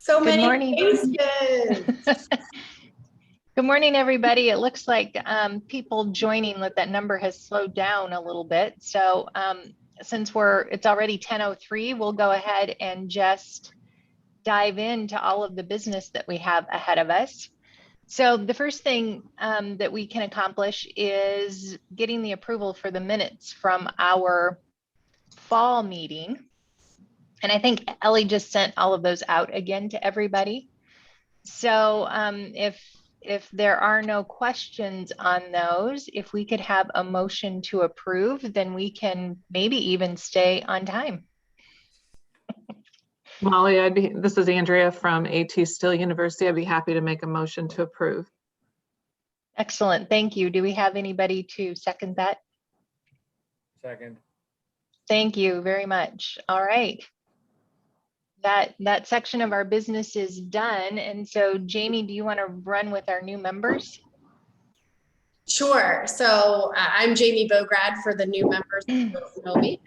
So Good many morning. faces. Good morning, everybody. It looks like people joining that number has slowed down a little bit. So since it's already 10:03, we'll go ahead and just dive into all of the business that we have ahead of us. So the first thing that we can accomplish is getting the approval for the minutes from our fall meeting. And I think Ellie just sent all of those out again to everybody. So if there are no questions on those, if we could have a motion to approve, then we can maybe even stay on time. Molly, this is Andrea from AT Still University. I'd be happy to make a motion to approve. Excellent, thank you. Do we have anybody to second that? Second. Thank you very much. All right. That section of our business is done. And so Jamie, do you want to run with our new members? Sure. So I'm Jamie Bograd for the new members who don't know me.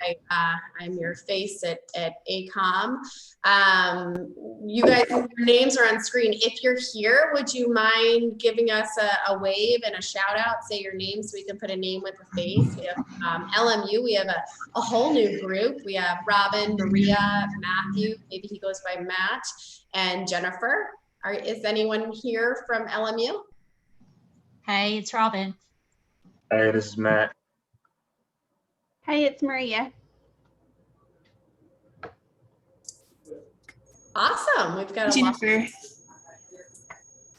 I'm your face at ACOM. You guys, your names are on screen. If you're here, would you mind giving us a wave and a shout out? Say your name so we can put a name with a face. We have LMU. We have a whole new group. We have Robin, Maria, Matthew. Maybe he goes by Matt, and Jennifer. Is anyone here from LMU? Hey, it's Robin. Hey, this is Matt. Hey, it's Maria. Awesome. We've got a Jennifer.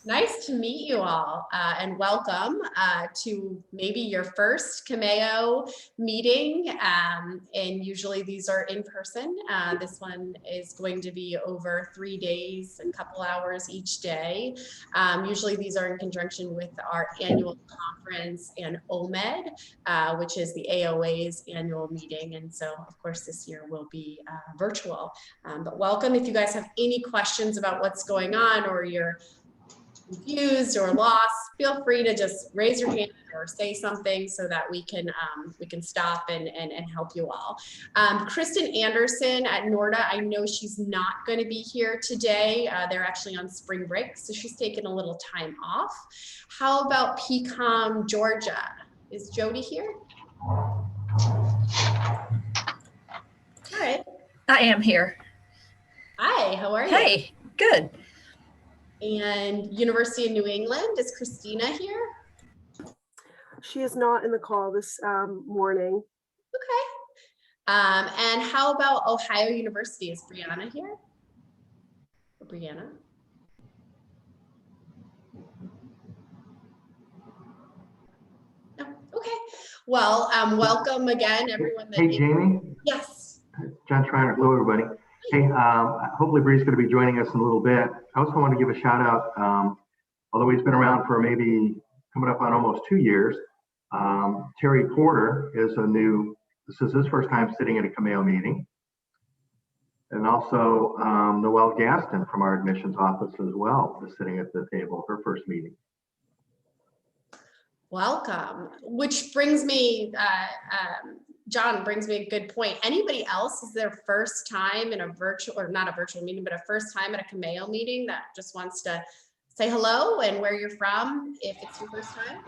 Nice to meet you all and welcome to maybe your first COMAO meeting. And usually these are in person. This one is going to be over 3 days and a couple hours each day. Usually these are in conjunction with our annual conference and OMED, which is the AOA's annual meeting. And so, of course, this year will be virtual. But welcome. If you guys have any questions about what's going on or you're confused or lost, feel free to just raise your hand or say something so that we can stop and help you all. Kristen Anderson at NORDA, I know she's not going to be here today. They're actually on spring break, so she's taking a little time off. How about PCOM Georgia? Is Jody here? All right. I am here. Hi, how are you? Hey, good. And University of New England, is Christina here? She is not in the call this morning. Okay. And how about Ohio University? Is Brianna here? Or Brianna? No. Okay. Well, welcome again, everyone. Hey, Jamie. Yes. John Schreiner. Hello, everybody. Hey, hopefully Bree's going to be joining us in a little bit. I also want to give a shout out, although he's been around for maybe coming up on almost 2 years, Terry Porter is this is his first time sitting at a COMAO meeting. And also Noelle Gaston from our admissions office as well is sitting at the table, her first meeting. Welcome, which brings me, John brings me a good point. Anybody else is their first time in a virtual, or not a virtual meeting, but a first time at a COMAO meeting that just wants to say hello and where you're from, if it's your first time?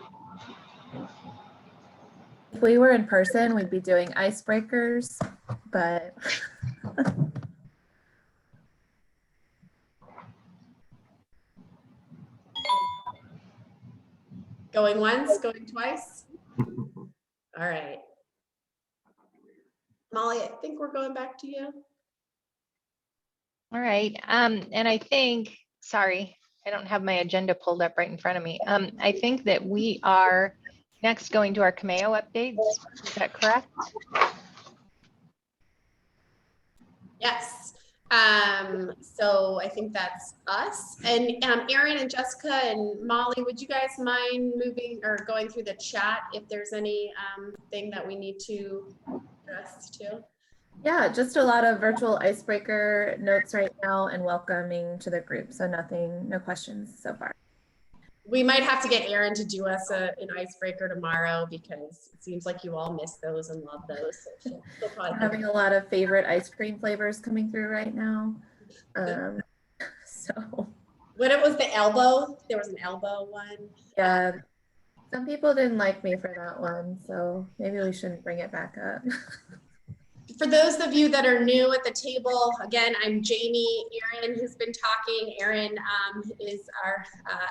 If we were in person, we'd be doing icebreakers, but Going once, going twice? All right. Molly, I think we're going back to you. All right. And I think, sorry, I don't have my agenda pulled up right in front of me. I think that we are next going to our COMAO updates. Is that correct? Yes. So I think that's us. And Erin and Jessica and Molly, would you guys mind moving or going through the chat if there's any thing that we need to address too? yeah, just a lot of virtual icebreaker notes right now and welcoming to the group. So no questions so far. We might have to get Erin to do us an icebreaker tomorrow because it seems like you all miss those and love those. So I'm having a lot of favorite ice cream flavors coming through right now. So So When it was the elbow, there was an elbow one. yeah, some people didn't like me for that one, so maybe we shouldn't bring it back up. For those of you that are new at the table, again, I'm Jamie. Erin who's been talking. Erin is our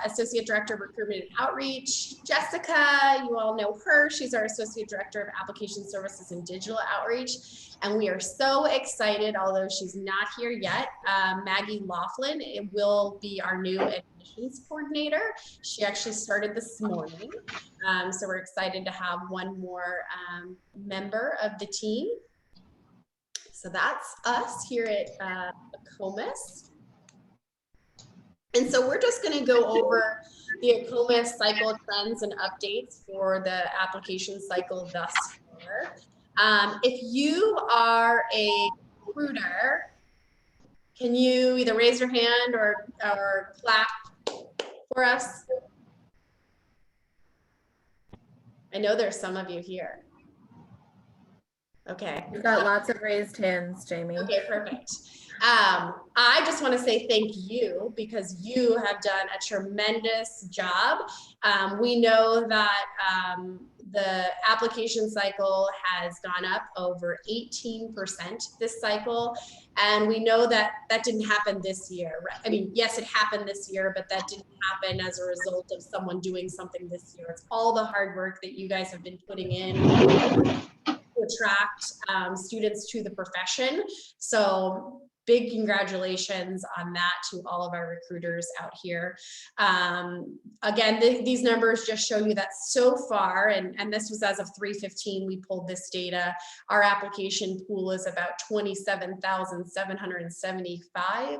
Associate Director of Recruitment and Outreach. Jessica, you all know her. She's our Associate Director of Application Services and Digital Outreach. And we are so excited, although she's not here yet. Maggie Laughlin will be our new admissions coordinator. She actually started this morning. So we're excited to have one more member of the team. So that's us here at ACOMAS. And so we're just going to go over the ACOMAS cycle trends and updates for the application cycle thus far. If you are a recruiter, can you either raise your hand or clap for us? I know there's some of you here. Okay. We've got lots of raised hands, Jamie. Okay, perfect. I just want to say thank you because you have done a tremendous job. We know that the application cycle has gone up over 18% this cycle. And we know that that didn't happen this year. Right? I mean, yes, it happened this year, but that didn't happen as a result of someone doing something this year. It's all the hard work that you guys have been putting in to attract students to the profession. So big congratulations on that to all of our recruiters out here. Again, these numbers just show you that so far, and this was as of 3/15, we pulled this data, our application pool is about 27,775,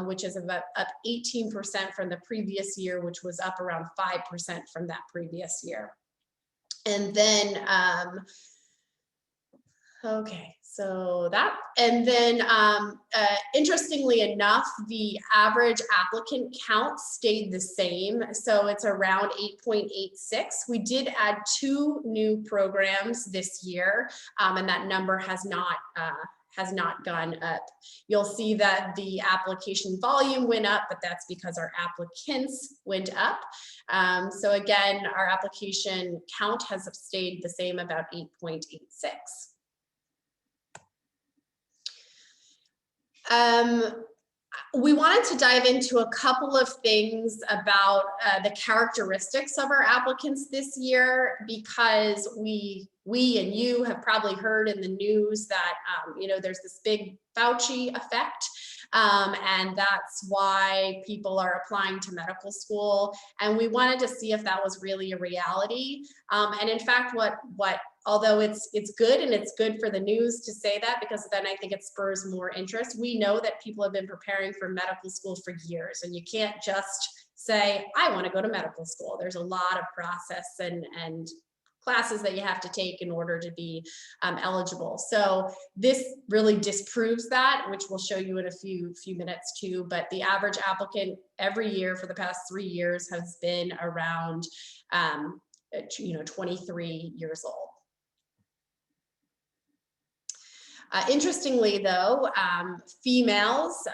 which is about up 18% from the previous year, which was up around 5% from that previous year. And then, okay, so that, and then interestingly enough, the average applicant count stayed the same. So it's around 8.86. We did add 2 new programs this year, and that number has not gone up. You'll see that the application volume went up, but that's because our applicants went up. So again, our application count has stayed the same, about 8.86. We wanted to dive into a couple of things about the characteristics of our applicants this year, because we and you have probably heard in the news that you know, there's this big Fauci effect, and that's why people are applying to medical school. And we wanted to see if that was really a reality. And in fact, although it's good, and it's good for the news to say that, because then I think it spurs more interest. We know that people have been preparing for medical school for years, and you can't just say, I want to go to medical school. There's a lot of process and classes that you have to take in order to be eligible. So this really disproves that, which we'll show you in a few minutes too. But the average applicant every year for the past 3 years has been around 23 years old. Interestingly, though, females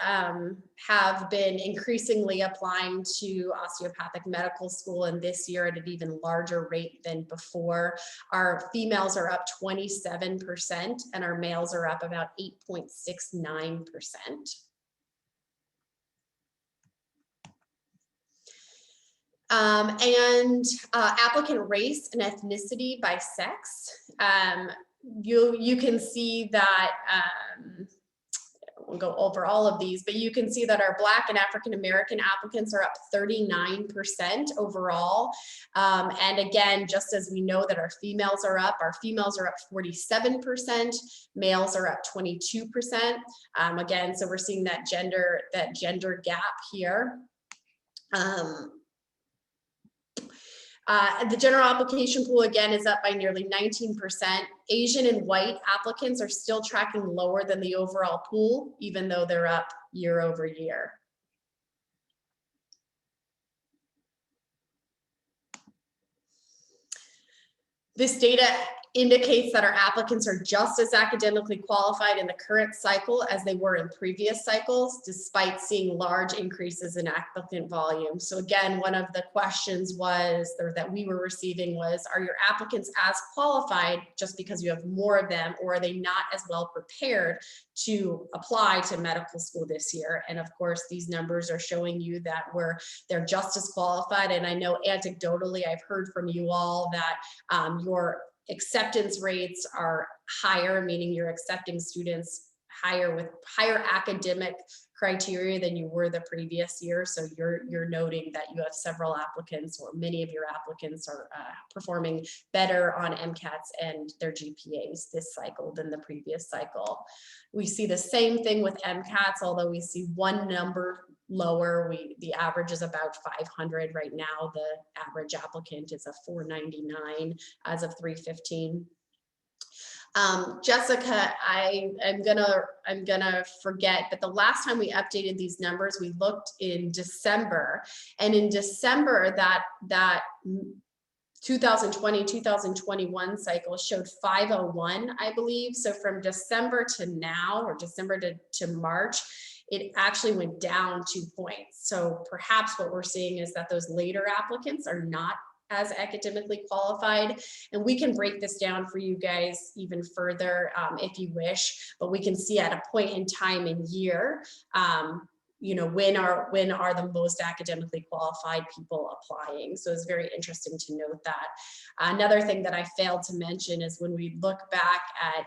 have been increasingly applying to osteopathic medical school, and this year at an even larger rate than before. Our females are up 27%, and our males are up about 8.69%. And applicant race and ethnicity by sex. You can see that, we'll go over all of these, but you can see that our Black and African American applicants are up 39% overall. And again, just as we know that our females are up 47%, males are up 22%. Again, so we're seeing that gender gap here. The general application pool, again, is up by nearly 19%. Asian and white applicants are still tracking lower than the overall pool, even though they're up year over year. This data indicates that our applicants are just as academically qualified in the current cycle as they were in previous cycles, despite seeing large increases in applicant volume. So again, one of the questions was, or that we were receiving was, are your applicants as qualified just because you have more of them, or are they not as well prepared to apply to medical school this year? And of course, these numbers are showing you that they're just as qualified. And I know anecdotally, I've heard from you all that your acceptance rates are higher, meaning you're accepting students higher with higher academic criteria than you were the previous year. So you're noting that you have several applicants, or many of your applicants are performing better on MCATs and their GPAs this cycle than the previous cycle. We see the same thing with MCATs, although we see one number lower. The average is about 500 right now. The average applicant is a 499 as of 3/15. Jessica, I'm gonna forget, but the last time we updated these numbers, we looked in December, and in December that 2020, 2021 cycle showed 501, I believe. So from December to now, or December to March, it actually went down 2 points. So perhaps what we're seeing is that those later applicants are not as academically qualified. And we can break this down for you guys even further if you wish, but we can see at a point in time in year, you know, when are the most academically qualified people applying. So it's very interesting to note that. Another thing that I failed to mention is when we look back at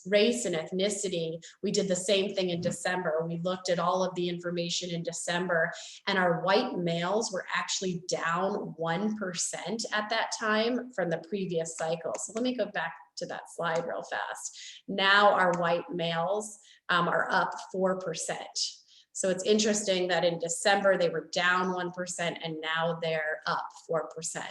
race and ethnicity, we did the same thing in December. We looked at all of the information in December, and our white males were actually down 1% at that time from the previous cycle. So let me go back to that slide real fast. Now our white males are up 4%. So it's interesting that in December they were down 1% and now they're up 4%.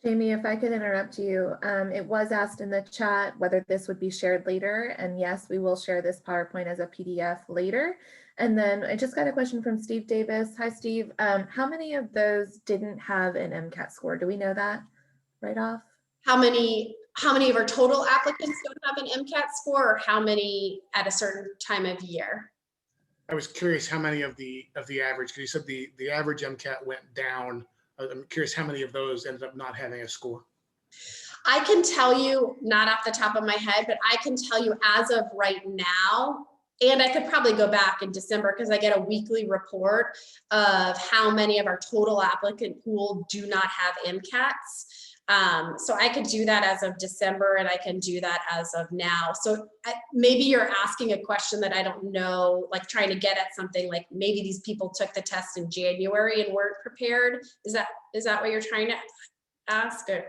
Jamie, if I could interrupt you, it was asked in the chat whether this would be shared later, and yes, we will share this PowerPoint as a PDF later. And then I just got a question from Steve Davis. Hi, Steve. How many of those didn't have an MCAT score? Do we know that right off? How many of our total applicants don't have an MCAT score, or how many at a certain time of year? I was curious how many of the average, because you said the average MCAT went down. I'm curious how many of those ended up not having a score. I can tell you, not off the top of my head, but I can tell you as of right now, and I could probably go back in December because I get a weekly report of how many of our total applicant pool do not have MCATs. So I could do that as of December, and I can do that as of now. So maybe you're asking a question that I don't know, like trying to get at something like maybe these people took the test in January and weren't prepared. Is that what you're trying to ask? Or?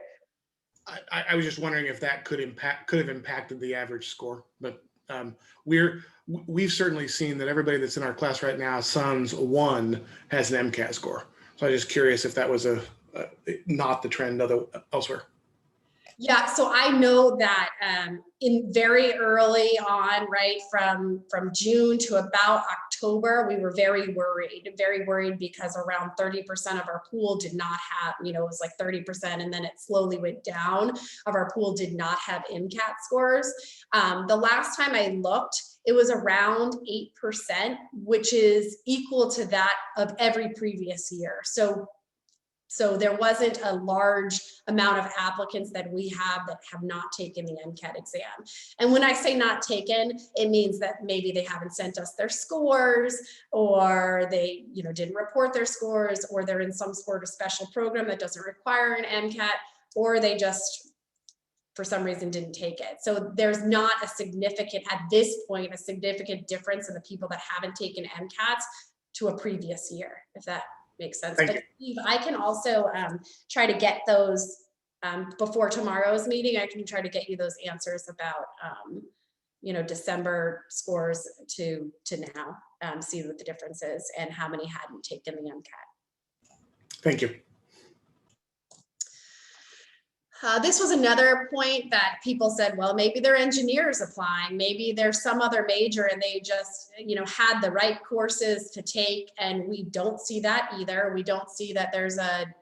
I was just wondering if that could have impacted the average score, but we've certainly seen that everybody that's in our class right now, Sons 1, has an MCAT score. So I was just curious if that was not the trend elsewhere. Yeah, so I know that in very early on, right, from June to about October, we were very worried because around 30% of our pool did not have, you know, it was like 30%, and then it slowly went down of our pool did not have MCAT scores. The last time I looked, it was around 8%, which is equal to that of every previous year. So there wasn't a large amount of applicants that we have that have not taken the MCAT exam. And when I say not taken, it means that maybe they haven't sent us their scores, or they, you know, didn't report their scores, or they're in some sort of special program that doesn't require an MCAT, or they just, for some reason, didn't take it. So there's not a significant, at this point, a significant difference in the people that haven't taken MCATs to a previous year, if that makes sense. But Steve, I can also try to get those before tomorrow's meeting. I can try to get you those answers about you know, December scores to now, see what the difference is and how many hadn't taken the MCAT. Thank you. This was another point that people said, well, maybe they're engineers applying, maybe there's some other major and they just, had the right courses to take. And we don't see that either. We don't see that there's an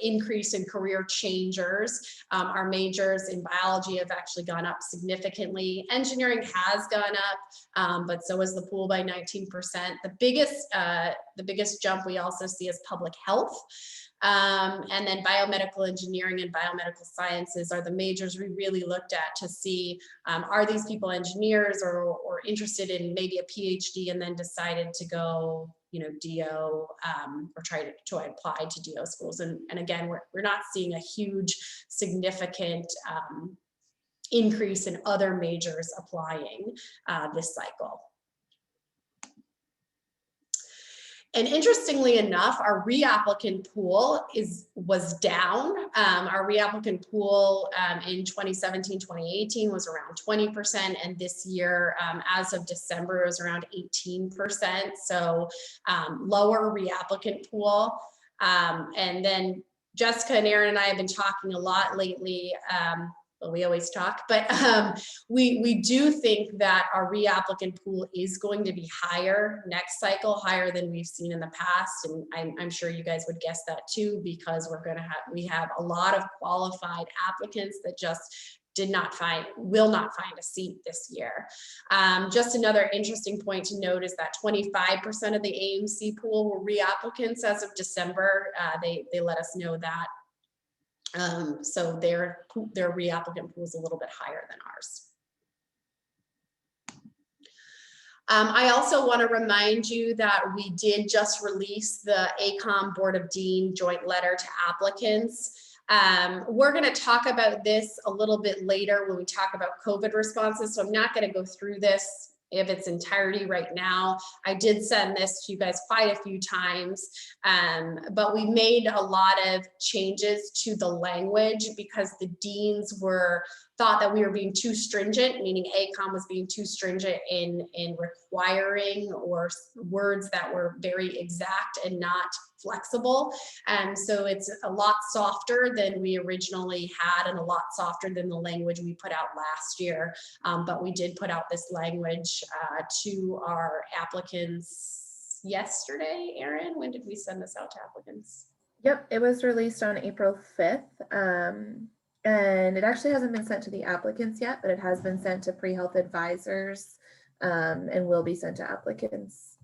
increase in career changers. Our majors in biology have actually gone up significantly. Engineering has gone up, but so has the pool by 19%. The biggest jump we also see is public health. And then biomedical engineering and biomedical sciences are the majors we really looked at to see, are these people engineers or interested in maybe a PhD and then decided to go, DO or try to apply to DO schools. And again, we're not seeing a huge significant increase in other majors applying this cycle. And interestingly enough, our reapplicant pool was down. Our reapplicant pool in 2017, 2018 was around 20%. And this year, as of December, it was around 18%. So lower reapplicant pool. And then Jessica and Aaron and I have been talking a lot lately. Well, we always talk, but we do think that our reapplicant pool is going to be higher next cycle, higher than we've seen in the past. And I'm sure you guys would guess that too, because we have a lot of qualified applicants that just will not find a seat this year. Just another interesting point to note is that 25% of the AMC pool were reapplicants as of December. They let us know that. So their reapplicant pool is a little bit higher than ours. I also want to remind you that we did just release the ACOM Board of Dean joint letter to applicants. We're going to talk about this a little bit later when we talk about COVID responses, so I'm not going to go through this in its entirety right now. I did send this to you guys quite a few times, but we made a lot of changes to the language because the deans thought that we were being too stringent, meaning ACOM was being too stringent in requiring or words that were very exact and not flexible. And so it's a lot softer than we originally had and a lot softer than the language we put out last year. But we did put out this language to our applicants yesterday. Aaron, when did we send this out to applicants? Yep, it was released on April 5th. And it actually hasn't been sent to the applicants yet, but it has been sent to pre-health advisors and will be sent to applicants.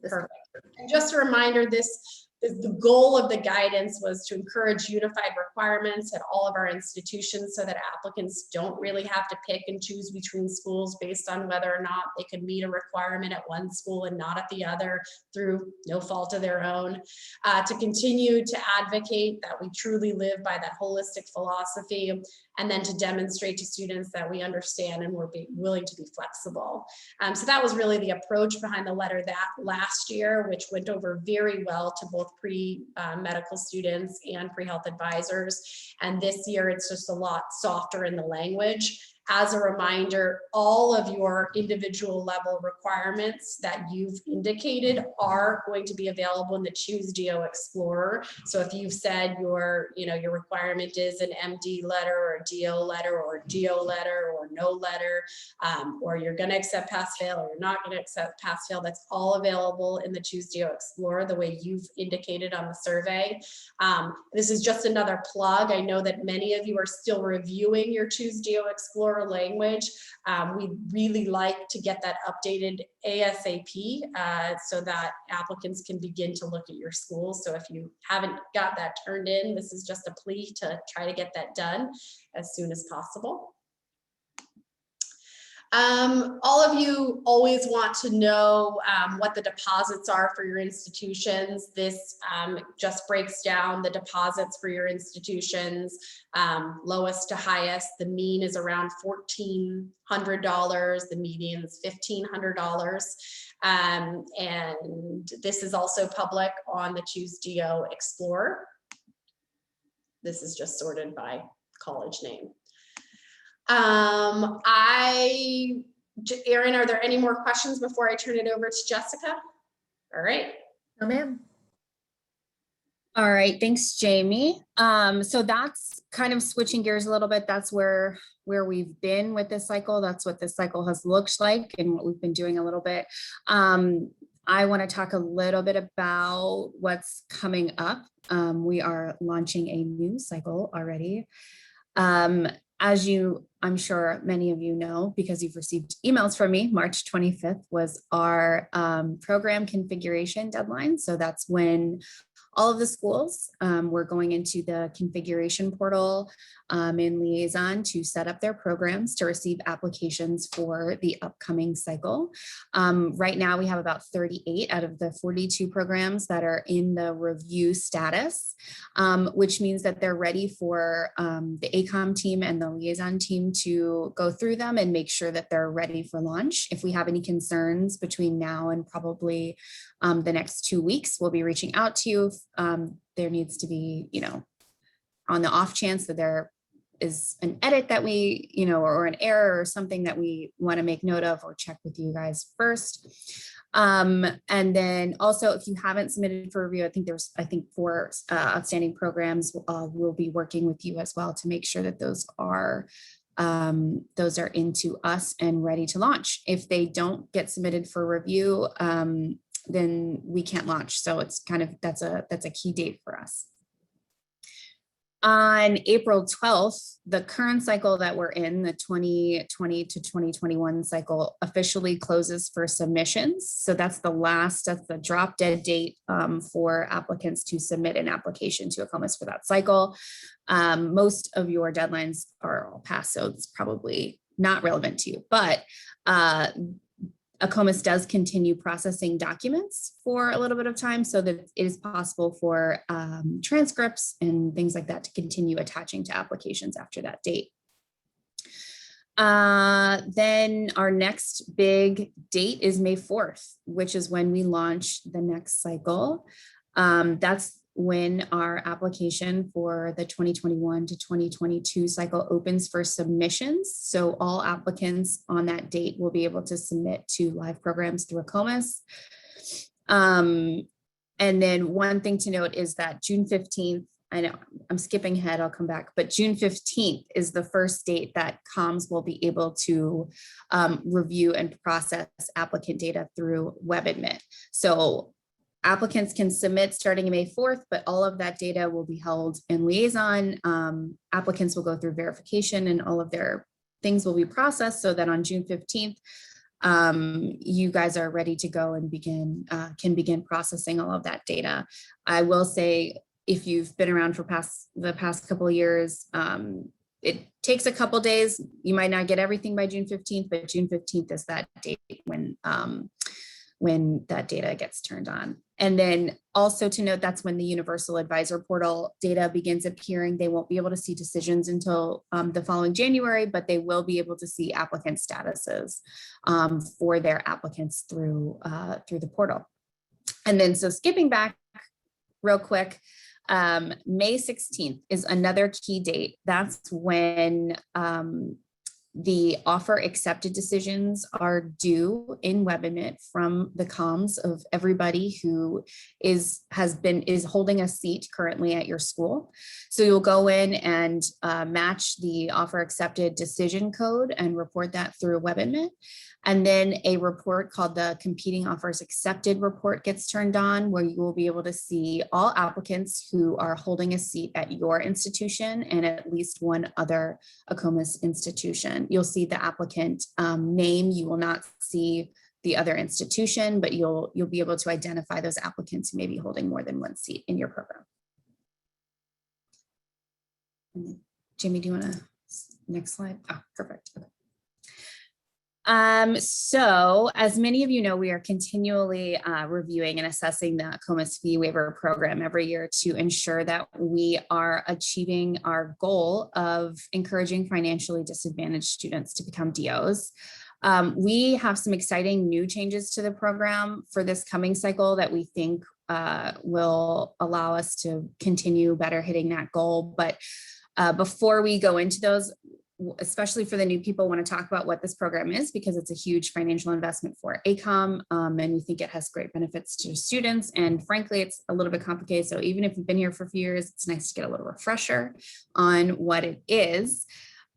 Perfect. And just a reminder, the goal of the guidance was to encourage unified requirements at all of our institutions so that applicants don't really have to pick and choose between schools based on whether or not they could meet a requirement at one school and not at the other through no fault of their own. To continue to advocate that we truly live by that holistic philosophy, and then to demonstrate to students that we understand and we're willing to be flexible. So that was really the approach behind the letter that last year, which went over very well to both pre-medical students and pre-health advisors. And this year, it's just a lot softer in the language. As a reminder, all of your individual level requirements that you've indicated are going to be available in the Choose DO Explorer. So if you've said your requirement is an MD letter or a DO letter or a DO letter or no letter, or you're going to accept pass-fail or you're not going to accept pass-fail, that's all available in the Choose DO Explorer the way you've indicated on the survey. This is just another plug. I know that many of you are still reviewing your Choose DO Explorer language. We really like to get that updated ASAP so that applicants can begin to look at your school. So if you haven't got that turned in, this is just a plea to try to get that done as soon as possible. All of you always want to know what the deposits are for your institutions. This just breaks down the deposits for your institutions, lowest to highest. The mean is around $1,400. The median is $1,500. And this is also public on the Choose DO Explorer. This is just sorted by college name. Erin, are there any more questions before I turn it over to Jessica? All right. No, ma'am. All right, thanks, Jamie. So that's kind of switching gears a little bit. That's where we've been with this cycle. That's what this cycle has looked like and what we've been doing a little bit. I want to talk a little bit about what's coming up. We are launching a new cycle already. As I'm sure many of you know, because you've received emails from me, March 25th was our program configuration deadline. So that's when all of the schools were going into the configuration portal in Liaison to set up their programs to receive applications for the upcoming cycle. Right now we have about 38 out of the 42 programs that are in the review status, which means that they're ready for the ACOM team and the Liaison team to go through them and make sure that they're ready for launch. If we have any concerns between now and probably the next 2 weeks, we'll be reaching out to you. There needs to be, on the off chance that there is an edit that we, or an error or something that we want to make note of or check with you guys first. And then also, if you haven't submitted for review, I think 4 outstanding programs. We'll be working with you as well to make sure that those are into us and ready to launch. If they don't get submitted for review, then we can't launch. So it's kind of, that's a key date for us. On April 12th, the current cycle that we're in, the 2020 to 2021 cycle, officially closes for submissions. So that's the drop dead date for applicants to submit an application to ACOMAS for that cycle. Most of your deadlines are all passed, so it's probably not relevant to you, but ACOMAS does continue processing documents for a little bit of time so that it is possible for transcripts and things like that to continue attaching to applications after that date. Then our next big date is May 4th, which is when we launch the next cycle. That's when our application for the 2021 to 2022 cycle opens for submissions. So all applicants on that date will be able to submit to live programs through ACOMAS. And then one thing to note is that June 15th, I know I'm skipping ahead, I'll come back, but June 15th is the first date that COMS will be able to review and process applicant data through WebAdmit. So applicants can submit starting May 4th, but all of that data will be held in Liaison. Applicants will go through verification and all of their things will be processed so that on June 15th, you guys are ready to go and can begin processing all of that data. I will say, if you've been around for the past couple of years, it takes a couple days. You might not get everything by June 15th, but June 15th is that date when that data gets turned on. And then also to note, that's when the Universal Advisor Portal data begins appearing. They won't be able to see decisions until the following January, but they will be able to see applicant statuses for their applicants through the portal. And then, so skipping back real quick, May 16th is another key date. That's when the offer accepted decisions are due in WebAdmit from the COMS of everybody who is holding a seat currently at your school. So you'll go in and match the offer accepted decision code and report that through WebAdmit. And then a report called the Competing Offers Accepted report gets turned on, where you will be able to see all applicants who are holding a seat at your institution and at least one other ACOMAS institution. You'll see the applicant name. You will not see the other institution, but you'll be able to identify those applicants who may be holding more than one seat in your program. Jamie, do you want to, next slide? Oh, perfect. Okay. So as many of you know, we are continually reviewing and assessing the ACOMAS fee waiver program every year to ensure that we are achieving our goal of encouraging financially disadvantaged students to become DOs. We have some exciting new changes to the program for this coming cycle that we think will allow us to continue better hitting that goal. But before we go into those, especially for the new people, want to talk about what this program is because it's a huge financial investment for ACOM, and we think it has great benefits to students. And frankly, it's a little bit complicated. So even if you've been here for a few years, it's nice to get a little refresher on what it is.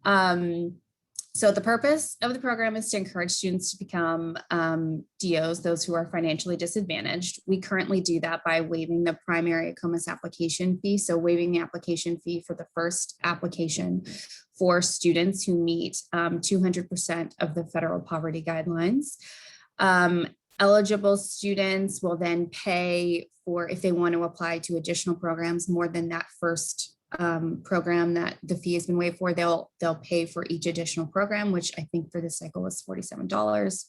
So the purpose of the program is to encourage students to become DOs, those who are financially disadvantaged. We currently do that by waiving the primary ACOMAS application fee. So waiving the application fee for the first application for students who meet 200% of the federal poverty guidelines. Eligible students will then pay for, if they want to apply to additional programs more than that first program that the fee has been waived for, they'll pay for each additional program, which I think for this cycle was $47.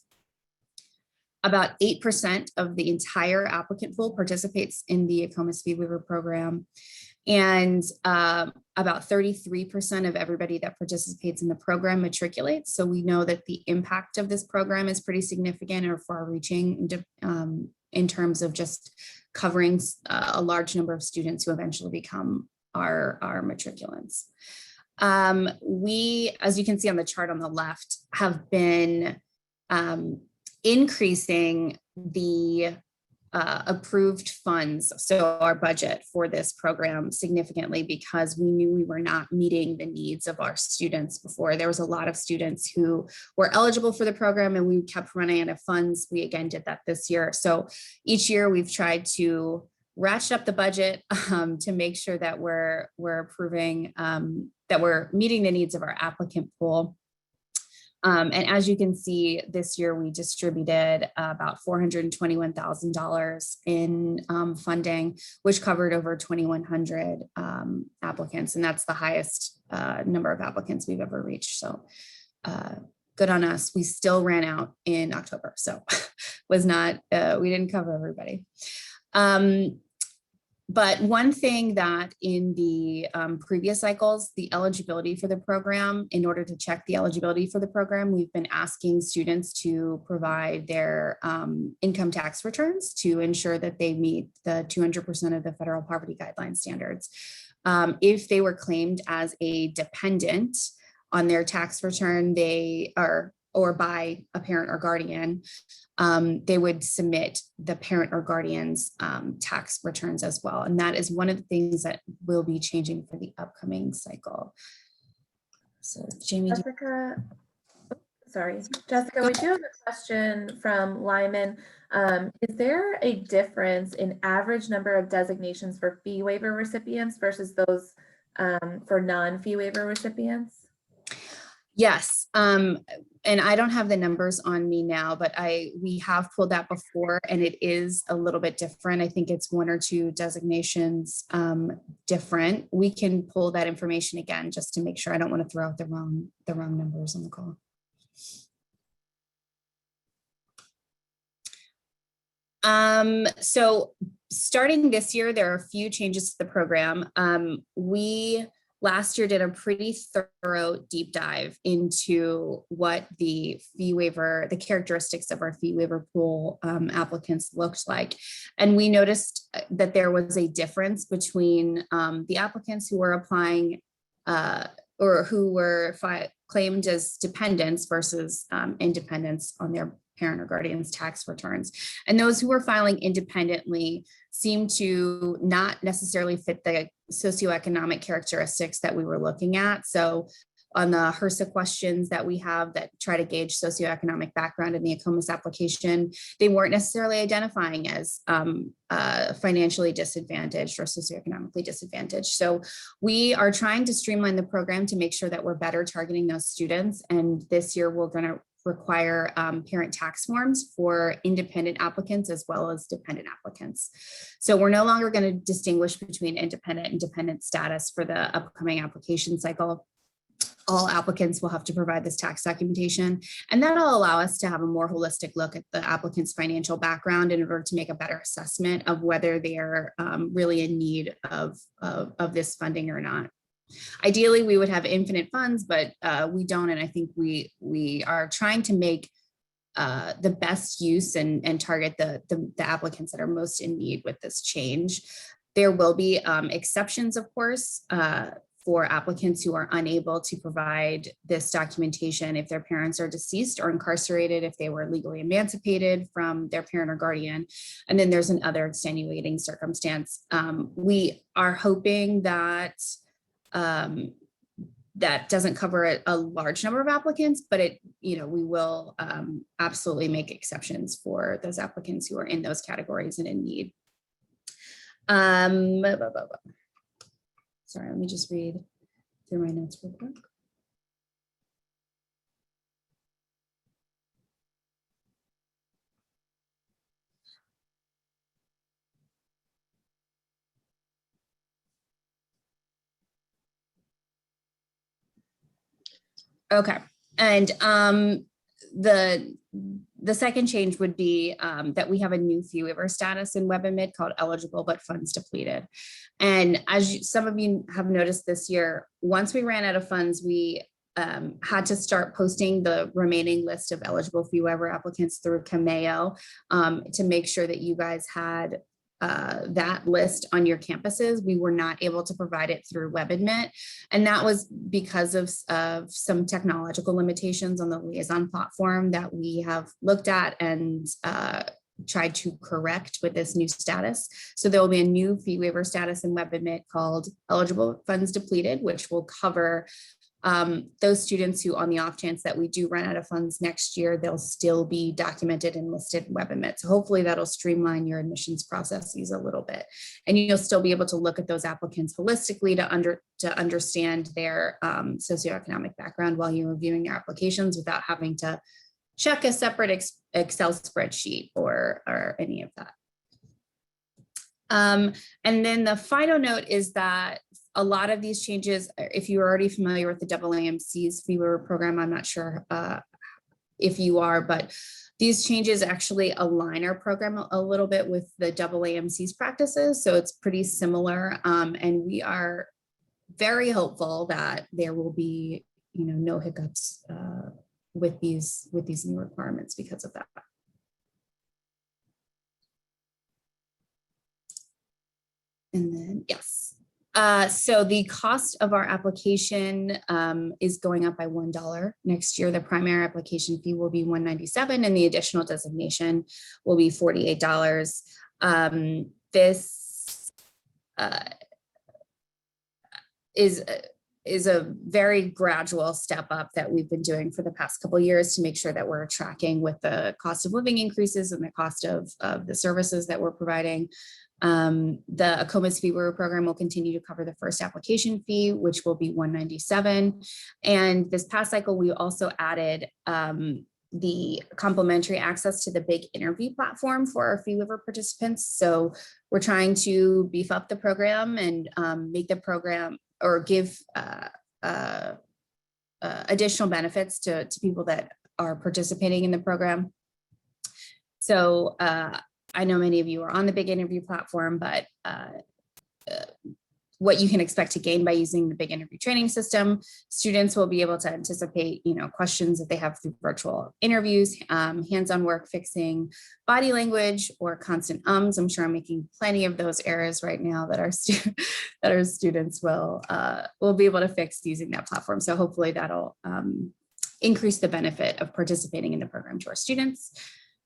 About 8% of the entire applicant pool participates in the ACOMAS fee waiver program. And about 33% of everybody that participates in the program matriculates. So we know that the impact of this program is pretty significant or far-reaching in terms of just covering a large number of students who eventually become our matriculants. We, as you can see on the chart on the left, have been increasing the approved funds, so our budget for this program significantly, because we knew we were not meeting the needs of our students before. There was a lot of students who were eligible for the program and we kept running out of funds. We again did that this year. So each year we've tried to ratchet up the budget to make sure that we're approving, that we're meeting the needs of our applicant pool. And as you can see, this year we distributed about $421,000 in funding, which covered over 2,100 applicants. And that's the highest number of applicants we've ever reached. So good on us. We still ran out in October. So was not, we didn't cover everybody. But one thing that in the previous cycles, the eligibility for the program, in order to check the eligibility for the program, we've been asking students to provide their income tax returns to ensure that they meet the 200% of the federal poverty guideline standards. If they were claimed as a dependent on their tax return, they are, or by a parent or guardian, they would submit the parent or guardian's tax returns as well. And that is one of the things that will be changing for the upcoming cycle. So Jamie. Jessica, Jessica, we do have a question from Lyman. Is there a difference in average number of designations for fee waiver recipients versus those for non-fee waiver recipients? Yes, and I don't have the numbers on me now, but we have pulled that before, and it is a little bit different. I think it's 1 or 2 designations different. We can pull that information again just to make sure. I don't want to throw out the wrong numbers on the call. So starting this year, there are a few changes to the program. We last year did a pretty thorough deep dive into what the fee waiver, the characteristics of our fee waiver pool applicants looked like. And we noticed that there was a difference between the applicants who were applying or who were claimed as dependents versus independents on their parent or guardian's tax returns. And those who were filing independently seemed to not necessarily fit the socioeconomic characteristics that we were looking at. So on the HRSA questions that we have that try to gauge socioeconomic background in the ACOMAS application, they weren't necessarily identifying as financially disadvantaged or socioeconomically disadvantaged. So we are trying to streamline the program to make sure that we're better targeting those students. And this year we're going to require parent tax forms for independent applicants as well as dependent applicants. So we're no longer going to distinguish between independent and dependent status for the upcoming application cycle. All applicants will have to provide this tax documentation, and that'll allow us to have a more holistic look at the applicant's financial background in order to make a better assessment of whether they're really in need of this funding or not. Ideally, we would have infinite funds, but we don't, and I think we are trying to make the best use and target the applicants that are most in need with this change. There will be exceptions, of course, for applicants who are unable to provide this documentation if their parents are deceased or incarcerated, if they were legally emancipated from their parent or guardian. And then there's another extenuating circumstance. We are hoping that that doesn't cover a large number of applicants, but we will absolutely make exceptions for those applicants who are in those categories and in need. Sorry, let me just read through my notes real quick. Okay, and the second change would be that we have a new fee waiver status in WebAdmit called eligible but funds depleted. And as some of you have noticed this year, once we ran out of funds, we had to start posting the remaining list of eligible fee waiver applicants through COMAO to make sure that you guys had that list on your campuses. We were not able to provide it through WebAdmit, and that was because of some technological limitations on the liaison platform that we have looked at and tried to correct with this new status. So there will be a new fee waiver status in WebAdmit called eligible funds depleted, which will cover those students who, on the off chance that we do run out of funds next year, they'll still be documented and listed in WebAdmit. So hopefully that'll streamline your admissions processes a little bit, and you'll still be able to look at those applicants holistically to understand their socioeconomic background while you're reviewing your applications without having to check a separate Excel spreadsheet or any of that. And then the final note is that a lot of these changes, if you're already familiar with the AAMC's fee waiver program, I'm not sure if you are, but these changes actually align our program a little bit with the AAMC's practices. So it's pretty similar. And we are very hopeful that there will be, no hiccups with these new requirements because of that. And then, yes. So the cost of our application is going up by $1 next year. The primary application fee will be $197 and the additional designation will be $48. This is a very gradual step up that we've been doing for the past couple of years to make sure that we're tracking with the cost of living increases and the cost of the services that we're providing. The COMAO's fee waiver program will continue to cover the first application fee, which will be $197. And this past cycle, we also added the complimentary access to the big interview platform for our fee waiver participants. So we're trying to beef up the program and make the program or give additional benefits to people that are participating in the program. So I know many of you are on the big interview platform, but what you can expect to gain by using the big interview training system, students will be able to anticipate, questions that they have through virtual interviews, hands-on work fixing body language or constant ums. I'm sure I'm making plenty of those errors right now that our students will be able to fix using that platform. So hopefully that'll increase the benefit of participating in the program to our students.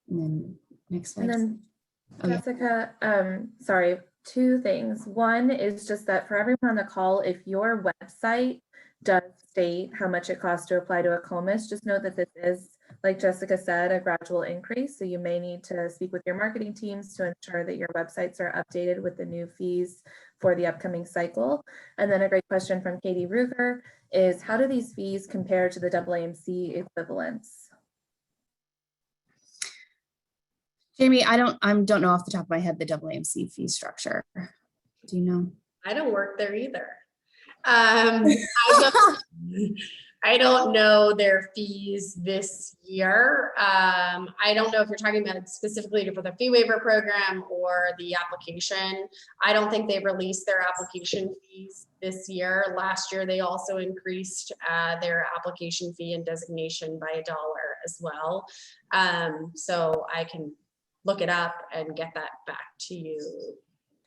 And then next slide. And then Jessica, sorry, two things. One is just that for everyone on the call, if your website does state how much it costs to apply to a COMAOs, just note that this is, like Jessica said, a gradual increase. So you may need to speak with your marketing teams to ensure that your websites are updated with the new fees for the upcoming cycle. And then a great question from Katie Ruger is, how do these fees compare to the AAMC equivalents? Jamie, I don't know off the top of my head the AAMC fee structure. Do you know? I don't work there either. I don't know their fees this year. I don't know if you're talking about it specifically for the fee waiver program or the application. I don't think they released their application fees this year. Last year, they also increased their application fee and designation by $1 as well. So I can look it up and get that back to you.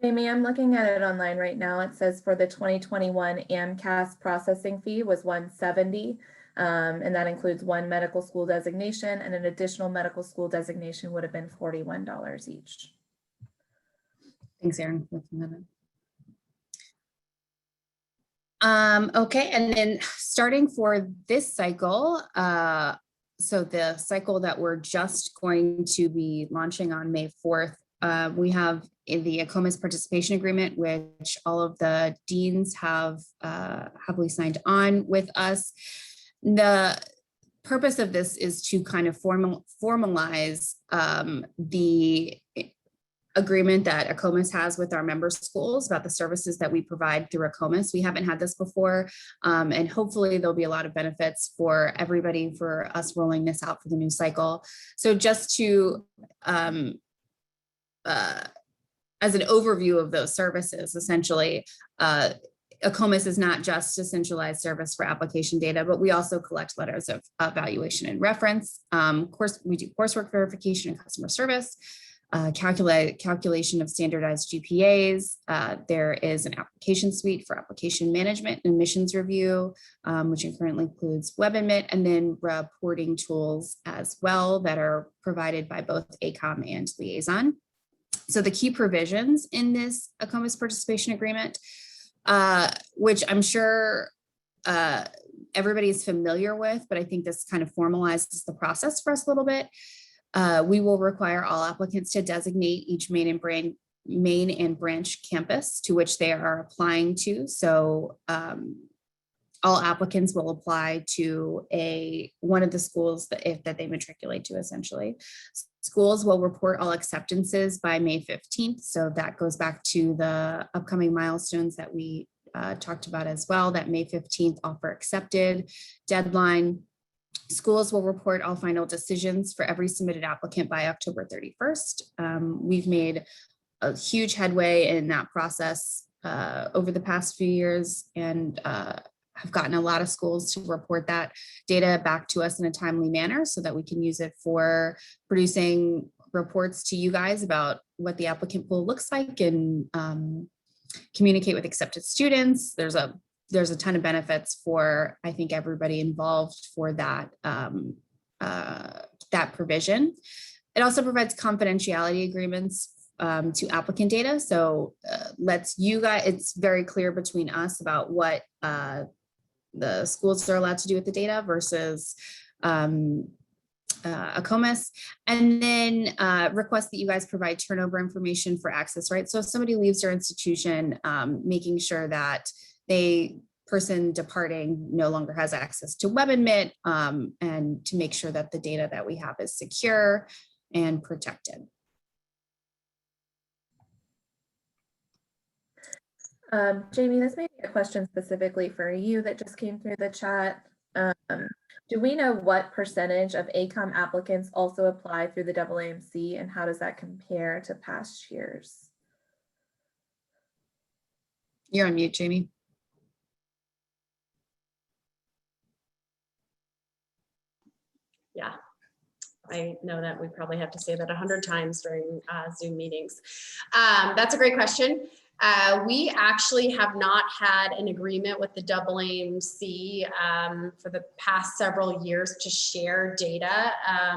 Amy, I'm looking at it online right now. It says for the 2021 AMCAS processing fee was $170. And that includes one medical school designation, and an additional medical school designation would have been $41 each. Thanks, Erin. Okay, and then starting for this cycle, so the cycle that we're just going to be launching on May 4th, we have in the ACOMAS participation agreement, which all of the deans have heavily signed on with us. The purpose of this is to kind of formalize the agreement that ACOMAS has with our member schools about the services that we provide through ACOMAS. We haven't had this before, and hopefully there'll be a lot of benefits for everybody for us rolling this out for the new cycle. So just to, as an overview of those services, essentially, ACOMAS is not just a centralized service for application data, but we also collect letters of evaluation and reference. We do coursework verification and customer service, calculation of standardized GPAs. There is an application suite for application management and admissions review, which currently includes WebAdmit, and then reporting tools as well that are provided by both ACOM and Liaison. So the key provisions in this ACOMAS participation agreement, which I'm sure everybody is familiar with, but I think this kind of formalizes the process for us a little bit. We will require all applicants to designate each main and branch campus to which they are applying to. So all applicants will apply to one of the schools that they matriculate to, essentially. Schools will report all acceptances by May 15th. So that goes back to the upcoming milestones that we talked about as well, that May 15th offer accepted deadline. Schools will report all final decisions for every submitted applicant by October 31st. We've made a huge headway in that process over the past few years, and have gotten a lot of schools to report that data back to us in a timely manner so that we can use it for producing reports to you guys about what the applicant pool looks like, and communicate with accepted students. There's a ton of benefits for, I think, everybody involved for that, that provision. It also provides confidentiality agreements to applicant data. So it's very clear between us about what the schools are allowed to do with the data versus ACOMAS, and then request that you guys provide turnover information for access rights. So if somebody leaves their institution, making sure that person departing no longer has access to WebAdmit, and to make sure that the data that we have is secure and protected. Jamie, this may be a question specifically for you that just came through the chat. Do we know what percentage of ACOM applicants also apply through the AAMC, and how does that compare to past years? You're on mute, Jamie. Yeah, I know that we probably have to say that 100 times during Zoom meetings. That's a great question. We actually have not had an agreement with the AAMC for the past several years to share data.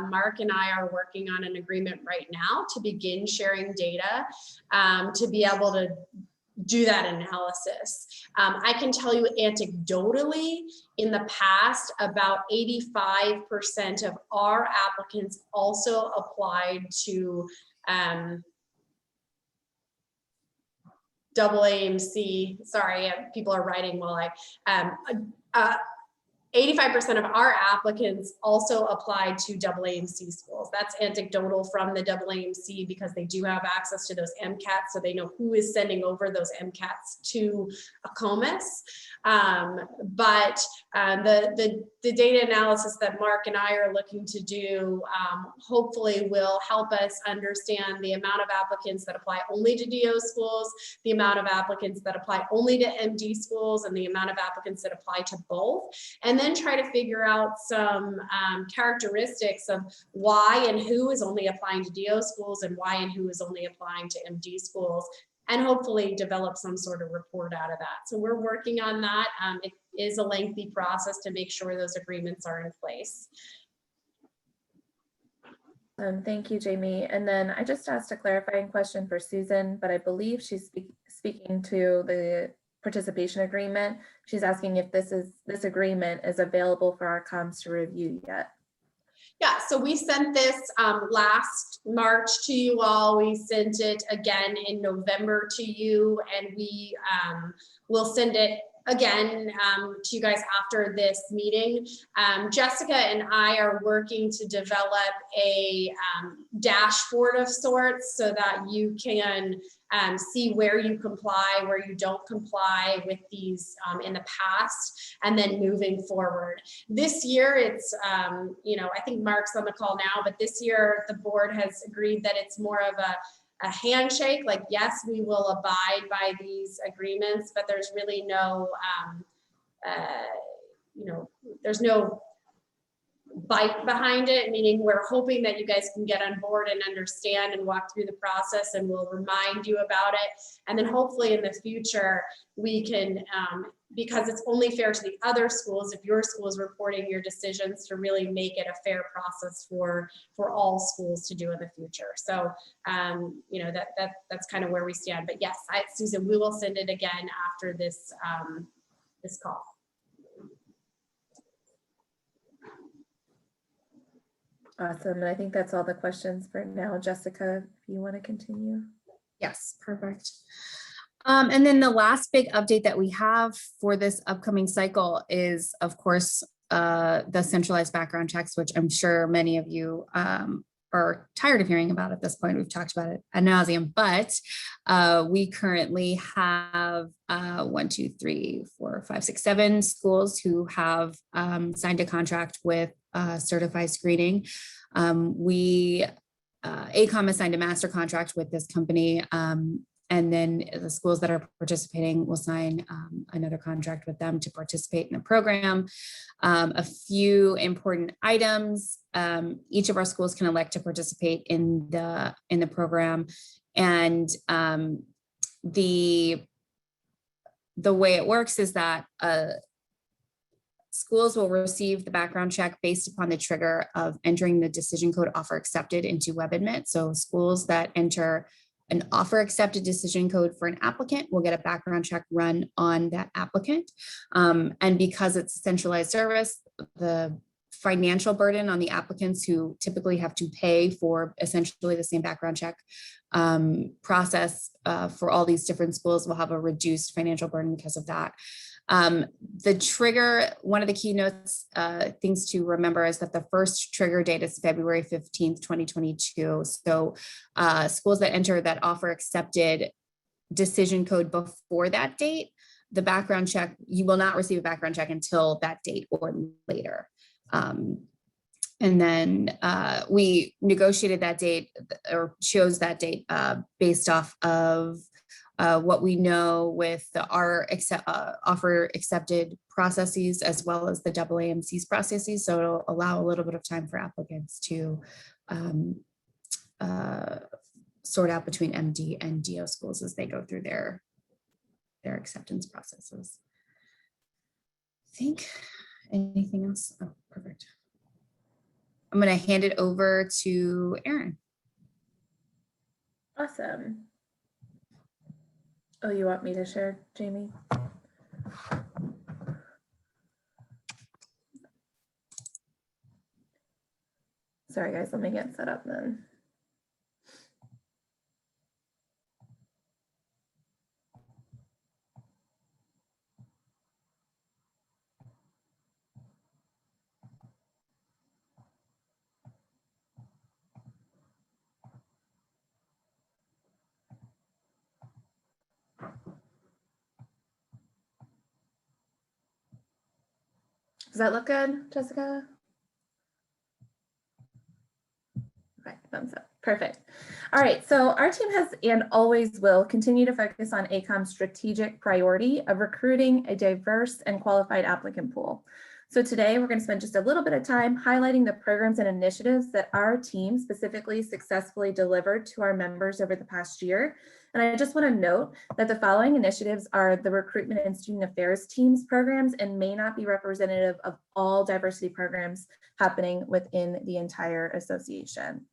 Mark and I are working on an agreement right now to begin sharing data to be able to do that analysis. I can tell you anecdotally, in the past, about 85% of our applicants also applied to AAMC. Sorry, people are writing while I 85% of our applicants also applied to AAMC schools. That's anecdotal from the AAMC because they do have access to those MCATs, so they know who is sending over those MCATs to ACOMAS. But the data analysis that Mark and I are looking to do hopefully will help us understand the amount of applicants that apply only to DO schools, the amount of applicants that apply only to MD schools, and the amount of applicants that apply to both. And then try to figure out some characteristics of why and who is only applying to DO schools and why and who is only applying to MD schools. and hopefully develop some sort of report out of that. So we're working on that. It is a lengthy process to make sure those agreements are in place. Thank you, Jamie. And then I just asked a clarifying question for Susan, but I believe she's speaking to the participation agreement. She's asking if this agreement is available for our comms to review yet. Yeah, so we sent this last March to you all. We sent it again in November to you, and we will send it again to you guys after this meeting. Jessica and I are working to develop a dashboard of sorts so that you can see where you comply, where you don't comply with these in the past, and then moving forward. This year, it's, I think Mark's on the call now, but this year the board has agreed that it's more of a handshake, like, yes, we will abide by these agreements, but there's really no, there's no bite behind it, meaning we're hoping that you guys can get on board and understand and walk through the process, and we'll remind you about it. And then hopefully in the future, we can, because it's only fair to the other schools, if your school is reporting your decisions, to really make it a fair process for all schools to do in the future. So, that's kind of where we stand. But yes, Susan, we will send it again after this, this call. Awesome. And I think that's all the questions for now. Jessica, if you want to continue. Yes, perfect. And then the last big update that we have for this upcoming cycle is, of course, the centralized background checks, which I'm sure many of you are tired of hearing about at this point. We've talked about it ad nauseum, but we currently have 1, 2, 3, 4, 5, 6, 7 schools who have signed a contract with certified screening. ACOM has signed a master contract with this company, and then the schools that are participating will sign another contract with them to participate in the program. A few important items: each of our schools can elect to participate in the program, and the way it works is that schools will receive the background check based upon the trigger of entering the decision code offer accepted into WebAdmit. So schools that enter an offer accepted decision code for an applicant will get a background check run on that applicant. And because it's a centralized service, the financial burden on the applicants who typically have to pay for essentially the same background check process for all these different schools will have a reduced financial burden because of that. The trigger, one of the keynotes things to remember is that the first trigger date is February 15th, 2022. So schools that enter that offer accepted decision code before that date, the background check, you will not receive a background check until that date or later. And then we negotiated that date or chose that date based off of what we know with our offer accepted processes, as well as the AAMC's processes. So it'll allow a little bit of time for applicants to sort out between MD and DO schools as they go through their acceptance processes. I think anything else? Oh, perfect. I'm going to hand it over to Erin. Awesome. Oh, you want me to share, Jamie? Sorry, guys, let me get set up then. Does that look good, Jessica? Okay, thumbs up. Perfect. All right, so our team has and always will continue to focus on ACOM's strategic priority of recruiting a diverse and qualified applicant pool. So today we're going to spend just a little bit of time highlighting the programs and initiatives that our team specifically successfully delivered to our members over the past year. And I just want to note that the following initiatives are the recruitment and student affairs teams programs and may not be representative of all diversity programs happening within the entire association.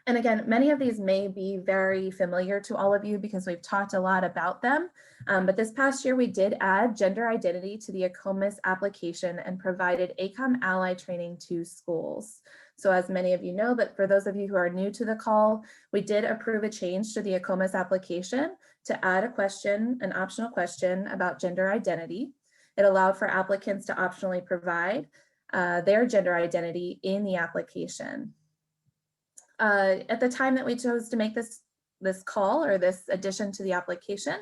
And again, many of these may be very familiar to all of you because we've talked a lot about them. But this past year, we did add gender identity to the ACOMAS application and provided ACOM ally training to schools. So as many of you know, but for those of you who are new to the call, we did approve a change to the ACOMAS application to add a question, an optional question about gender identity. It allowed for applicants to optionally provide their gender identity in the application. At the time that we chose to make this call or this addition to the application,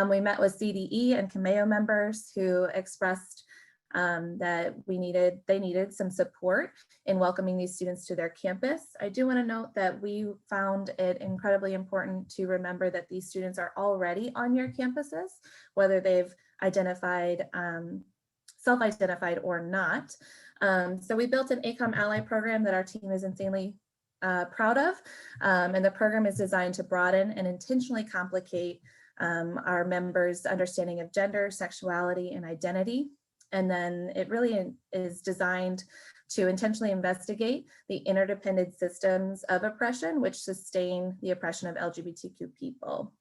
we met with CDE and COMAO members who expressed that they needed some support in welcoming these students to their campus. I do want to note that we found it incredibly important to remember that these students are already on your campuses, whether they've identified, self-identified or not. So we built an ACOM ally program that our team is insanely proud of, and the program is designed to broaden and intentionally complicate our members' understanding of gender, sexuality, and identity. And then it really is designed to intentionally investigate the interdependent systems of oppression which sustain the oppression of LGBTQ people.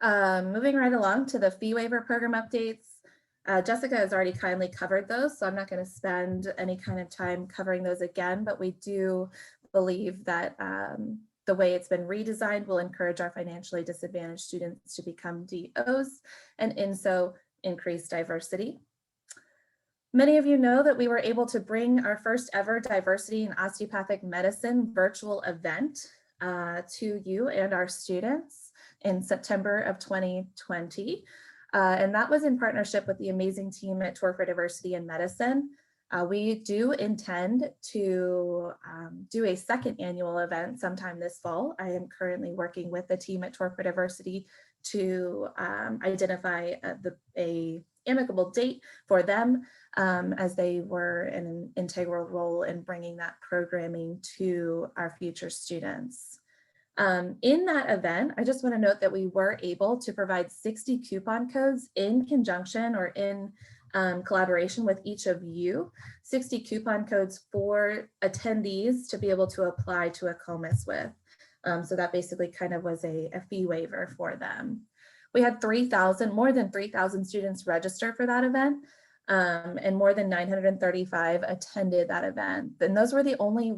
Moving right along to the fee waiver program updates. Jessica has already kindly covered those, so I'm not going to spend any kind of time covering those again, but we do believe that the way it's been redesigned will encourage our financially disadvantaged students to become DOs and in so increase diversity. Many of you know that we were able to bring our first ever diversity in osteopathic medicine virtual event to you and our students in September of 2020. And that was in partnership with the amazing team at Tour for Diversity in Medicine. We do intend to do a second annual event sometime this fall. I am currently working with the team at Tour for Diversity to identify a amicable date for them as they were an integral role in bringing that programming to our future students. In that event, I just want to note that we were able to provide 60 coupon codes in conjunction or in collaboration with each of you, 60 coupon codes for attendees to be able to apply to ACOMAS with. So that basically kind of was a fee waiver for them. We had more than 3,000 students register for that event, and more than 935 attended that event. And those were the only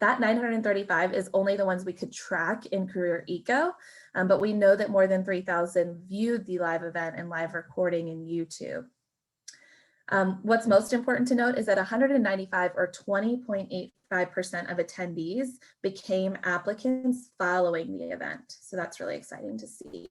that 935 is only the ones we could track in Career Eco, but we know that more than 3,000 viewed the live event and live recording in YouTube. What's most important to note is that 195 or 20.85% of attendees became applicants following the event. So that's really exciting to see.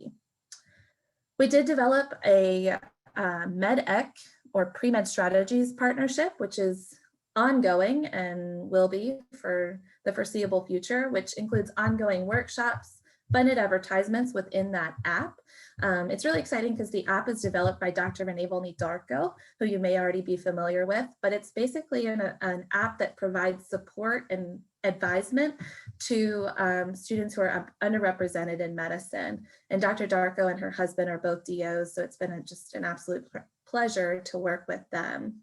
We did develop a MedEc or pre-med strategies partnership, which is ongoing and will be for the foreseeable future, which includes ongoing workshops, funded advertisements within that app. It's really exciting because the app is developed by Dr. Renee Volney-Darko, who you may already be familiar with, but it's basically an app that provides support and advisement to students who are underrepresented in medicine. And Dr. Darko and her husband are both DOs, so it's been just an absolute pleasure to work with them.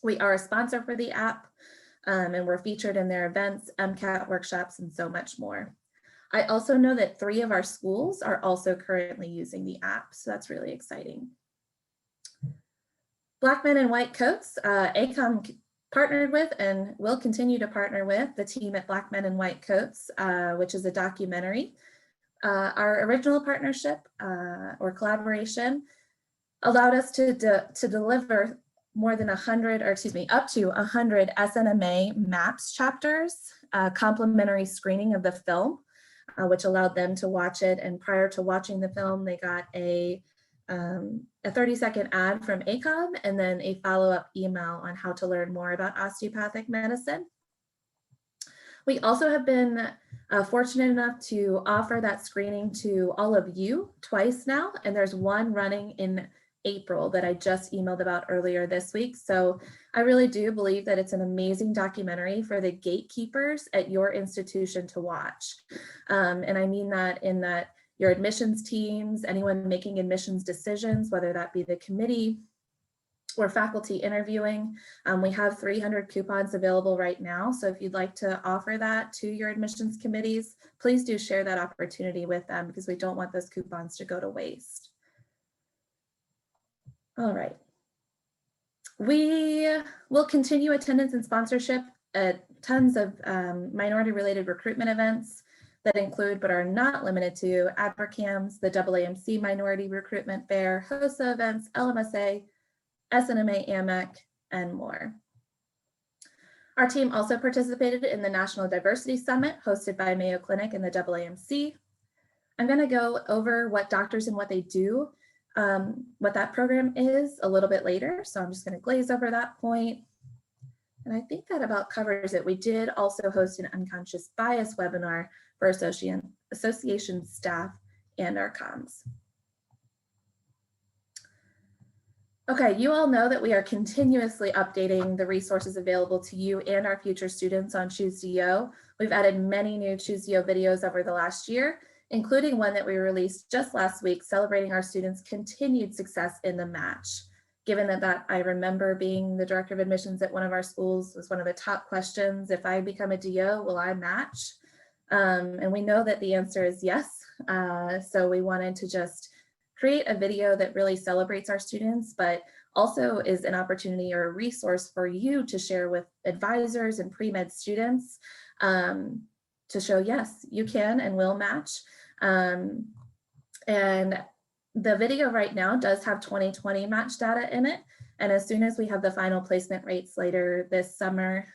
We are a sponsor for the app, and we're featured in their events, MCAT workshops, and so much more. I also know that 3 of our schools are also currently using the app, so that's really exciting. Black Men in White Coats, ACOM partnered with and will continue to partner with the team at Black Men in White Coats, which is a documentary. Our original partnership or collaboration allowed us to deliver more than 100, or excuse me, up to 100 SNMA MAPS chapters, complimentary screening of the film, which allowed them to watch it. And prior to watching the film, they got a 30-second ad from ACOM and then a follow-up email on how to learn more about osteopathic medicine. We also have been fortunate enough to offer that screening to all of you twice now, and there's one running in April that I just emailed about earlier this week. So I really do believe that it's an amazing documentary for the gatekeepers at your institution to watch. And I mean that in that your admissions teams, anyone making admissions decisions, whether that be the committee or faculty interviewing. We have 300 coupons available right now. So if you'd like to offer that to your admissions committees, please do share that opportunity with them because we don't want those coupons to go to waste. All right. We will continue attendance and sponsorship at tons of minority related recruitment events that include but are not limited to AdvoCams, the AAMC Minority Recruitment Fair, HOSA events, LMSA, SNMA, AMEC, and more. Our team also participated in the National Diversity Summit hosted by Mayo Clinic and the AAMC. I'm going to go over what doctors and what they do, what that program is a little bit later. So I'm just going to glaze over that point. And I think that about covers it. We did also host an unconscious bias webinar for association staff and our comms. Okay, you all know that we are continuously updating the resources available to you and our future students on ChooseDO. We've added many new ChooseDO videos over the last year, including one that we released just last week celebrating our students' continued success in the match. Given that I remember being the director of admissions at one of our schools was one of the top questions, if I become a DO, will I match? And we know that the answer is yes. So we wanted to just create a video that really celebrates our students, but also is an opportunity or a resource for you to share with advisors and pre-med students to show, yes, you can and will match. And the video right now does have 2020 match data in it. And as soon as we have the final placement rates later this summer,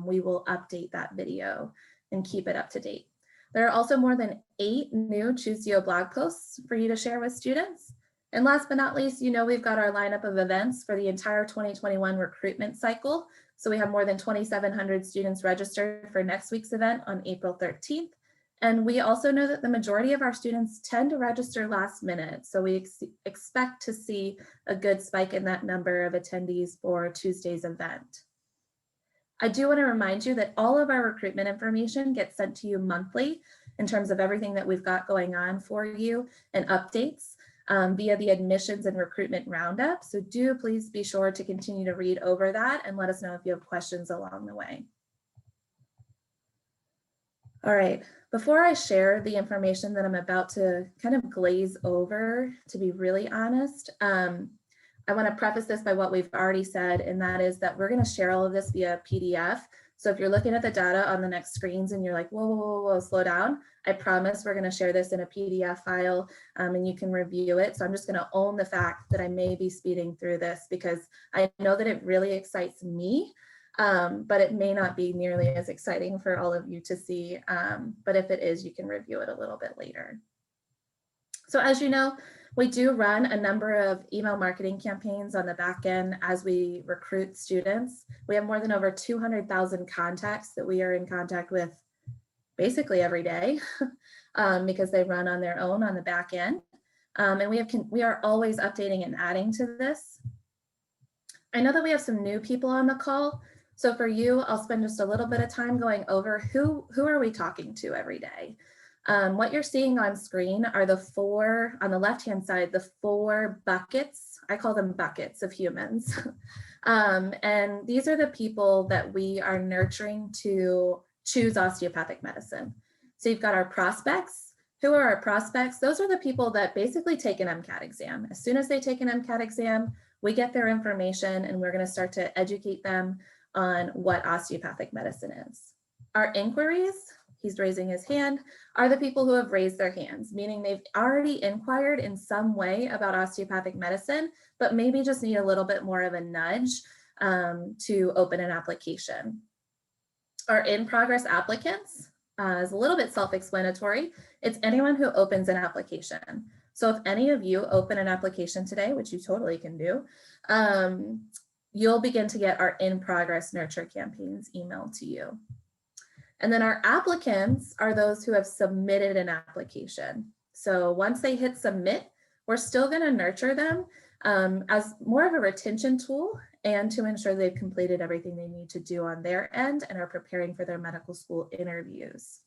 we will update that video and keep it up to date. There are also more than 8 new ChooseDO blog posts for you to share with students. And last but not least, you know we've got our lineup of events for the entire 2021 recruitment cycle. So we have more than 2,700 students registered for next week's event on April 13th. And we also know that the majority of our students tend to register last minute. So we expect to see a good spike in that number of attendees for Tuesday's event. I do want to remind you that all of our recruitment information gets sent to you monthly in terms of everything that we've got going on for you and updates via the admissions and recruitment roundup. So do please be sure to continue to read over that and let us know if you have questions along the way. All right, before I share the information that I'm about to kind of glaze over, to be really honest, I want to preface this by what we've already said, and that is that we're going to share all of this via PDF. So if you're looking at the data on the next screens and you're like, whoa, whoa, whoa, whoa, slow down, I promise we're going to share this in a PDF file and you can review it. So I'm just going to own the fact that I may be speeding through this because I know that it really excites me, but it may not be nearly as exciting for all of you to see. But if it is, you can review it a little bit later. So as you know, we do run a number of email marketing campaigns on the back end as we recruit students. We have more than over 200,000 contacts that we are in contact with basically every day because they run on their own on the back end. And we are always updating and adding to this. I know that we have some new people on the call. So for you, I'll spend just a little bit of time going over who are we talking to every day. What you're seeing on screen are the 4, on the left-hand side, the 4 buckets, I call them buckets of humans. And these are the people that we are nurturing to choose osteopathic medicine. So you've got our prospects. Who are our prospects? Those are the people that basically take an MCAT exam. As soon as they take an MCAT exam, we get their information and we're going to start to educate them on what osteopathic medicine is. Our inquiries, he's raising his hand, are the people who have raised their hands, meaning they've already inquired in some way about osteopathic medicine, but maybe just need a little bit more of a nudge to open an application. Our in-progress applicants is a little bit self-explanatory. It's anyone who opens an application. So if any of you open an application today, which you totally can do, you'll begin to get our in-progress nurture campaigns emailed to you. And then our applicants are those who have submitted an application. So once they hit submit, we're still going to nurture them as more of a retention tool and to ensure they've completed everything they need to do on their end and are preparing for their medical school interviews.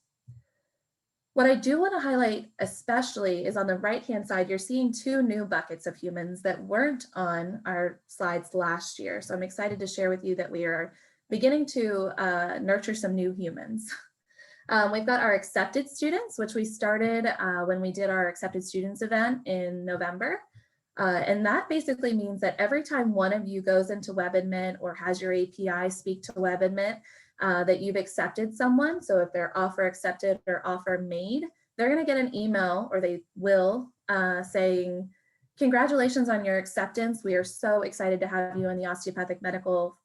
What I do want to highlight especially is on the right-hand side, you're seeing 2 new buckets of humans that weren't on our slides last year. So I'm excited to share with you that we are beginning to nurture some new humans. We've got our accepted students, which we started when we did our accepted students event in November. And that basically means that every time one of you goes into WebAdmit or has your API speak to WebAdmit, that you've accepted someone. So if they're offer accepted or offer made, they're going to get an email, or they will, saying, congratulations on your acceptance. We are so excited to have you in the osteopathic medical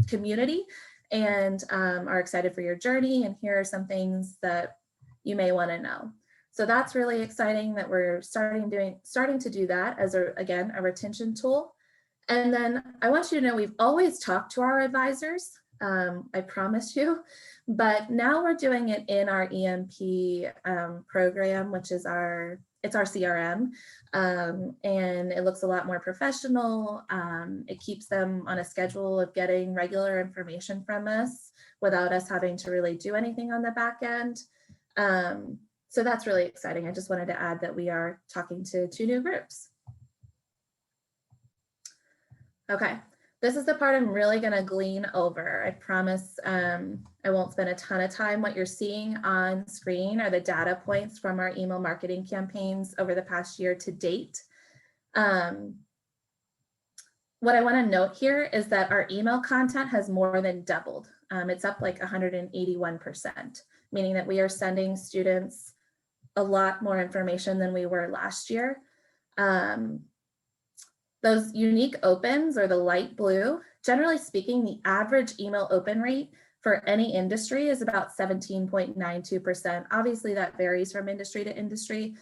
community and are excited for your journey. And here are some things that you may want to know. So that's really exciting that we're starting to do that as again, a retention tool. And then I want you to know we've always talked to our advisors. I promise you, but now we're doing it in our EMP program, which is it's our CRM, and it looks a lot more professional. It keeps them on a schedule of getting regular information from us without us having to really do anything on the back end. So that's really exciting. I just wanted to add that we are talking to 2 new groups. Okay. This is the part I'm really going to glean over. I promise I won't spend a ton of time. What you're seeing on screen are the data points from our email marketing campaigns over the past year to date. What I want to note here is that our email content has more than doubled. It's up like 181%, meaning that we are sending students a lot more information than we were last year. Those unique opens, or the light blue, generally speaking, the average email open rate for any industry is about 17.92%. Obviously, that varies from industry to industry.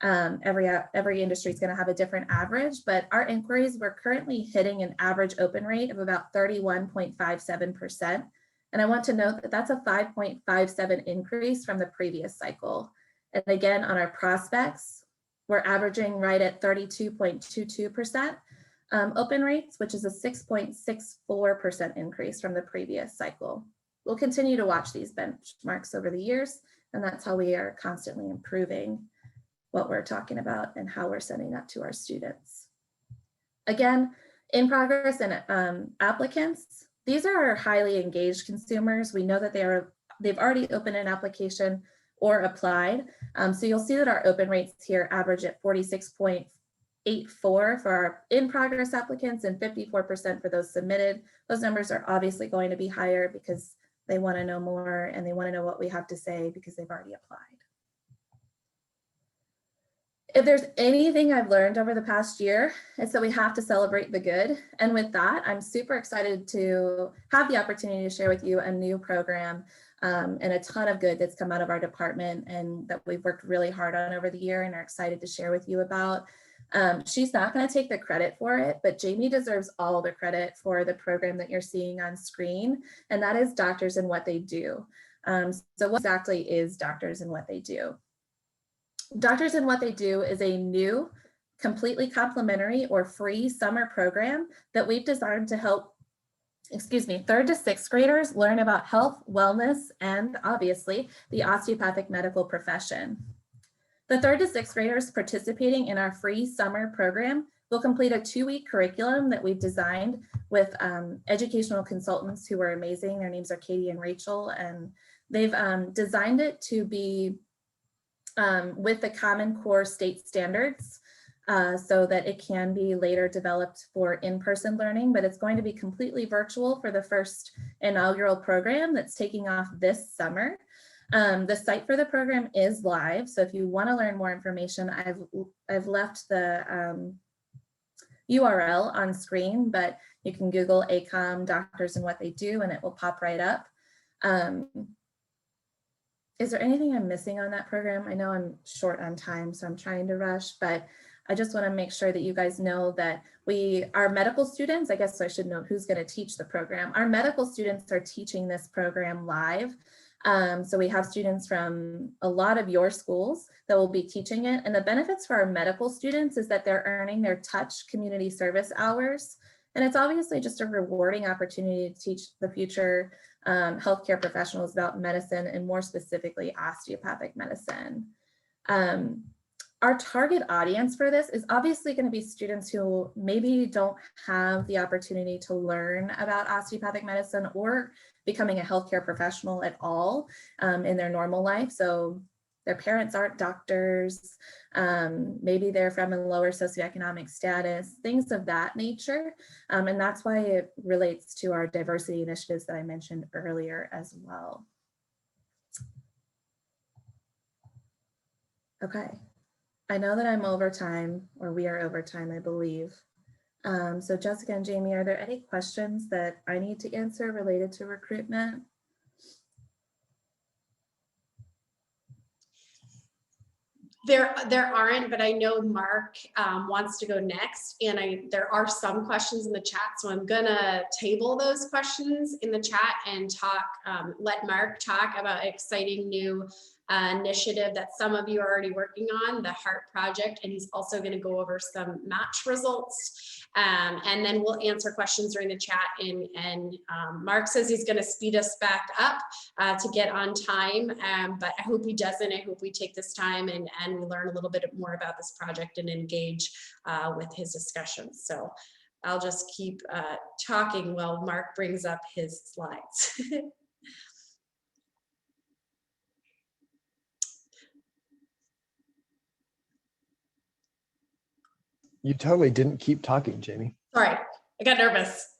Every industry is going to have a different average, but our inquiries, we're currently hitting an average open rate of about 31.57%. And I want to note that that's a 5.57 increase from the previous cycle. And again, on our prospects, we're averaging right at 32.22% open rates, which is a 6.64% increase from the previous cycle. We'll continue to watch these benchmarks over the years, and that's how we are constantly improving what we're talking about and how we're sending that to our students. Again, in progress and applicants, these are our highly engaged consumers. We know that they've already opened an application or applied. So you'll see that our open rates here average at 46.84 for our in-progress applicants and 54% for those submitted. Those numbers are obviously going to be higher because they want to know more and they want to know what we have to say because they've already applied. If there's anything I've learned over the past year, it's that we have to celebrate the good. And with that, I'm super excited to have the opportunity to share with you a new program and a ton of good that's come out of our department and that we've worked really hard on over the year and are excited to share with you about. She's not going to take the credit for it, but Jamie deserves all the credit for the program that you're seeing on screen, and that is Doctors and What They Do. So what exactly is Doctors and What They Do? Doctors and What They Do is a new, completely complimentary or free summer program that we've designed to help, 3rd to 6th graders learn about health, wellness, and obviously the osteopathic medical profession. The 3rd to 6th graders participating in our free summer program will complete a 2-week curriculum that we've designed with educational consultants who are amazing. Their names are Katie and Rachel, and they've designed it to be with the Common Core state standards so that it can be later developed for in-person learning, but it's going to be completely virtual for the first inaugural program that's taking off this summer. The site for the program is live, so if you want to learn more information, I've left the URL on screen, but you can Google ACOM Doctors and What They Do and it will pop right up. Is there anything I'm missing on that program? I know I'm short on time, so I'm trying to rush, but I just want to make sure that you guys know that our medical students, I guess I should note who's going to teach the program. Our medical students are teaching this program live. So we have students from a lot of your schools that will be teaching it. And the benefits for our medical students is that they're earning their touch community service hours. And it's obviously just a rewarding opportunity to teach the future healthcare professionals about medicine, and more specifically osteopathic medicine. Our target audience for this is obviously going to be students who maybe don't have the opportunity to learn about osteopathic medicine or becoming a healthcare professional at all in their normal life. So their parents aren't doctors, maybe they're from a lower socioeconomic status, things of that nature. And that's why it relates to our diversity initiatives that I mentioned earlier as well. Okay. I know that I'm over time, or we are over time, I believe. So Jessica and Jamie, are there any questions that I need to answer related to recruitment? There aren't, but I know Mark wants to go next, and there are some questions in the chat, so I'm gonna table those questions in the chat and let Mark talk about an exciting new initiative that some of you are already working on, the HEART project, and he's also going to go over some match results, and then we'll answer questions during the chat. And Mark says he's going to speed us back up to get on time, but I hope he doesn't. I hope we take this time and we learn a little bit more about this project and engage with his discussions. So I'll just keep talking while Mark brings up his slides. You totally didn't keep talking, Jamie. Sorry, I got nervous.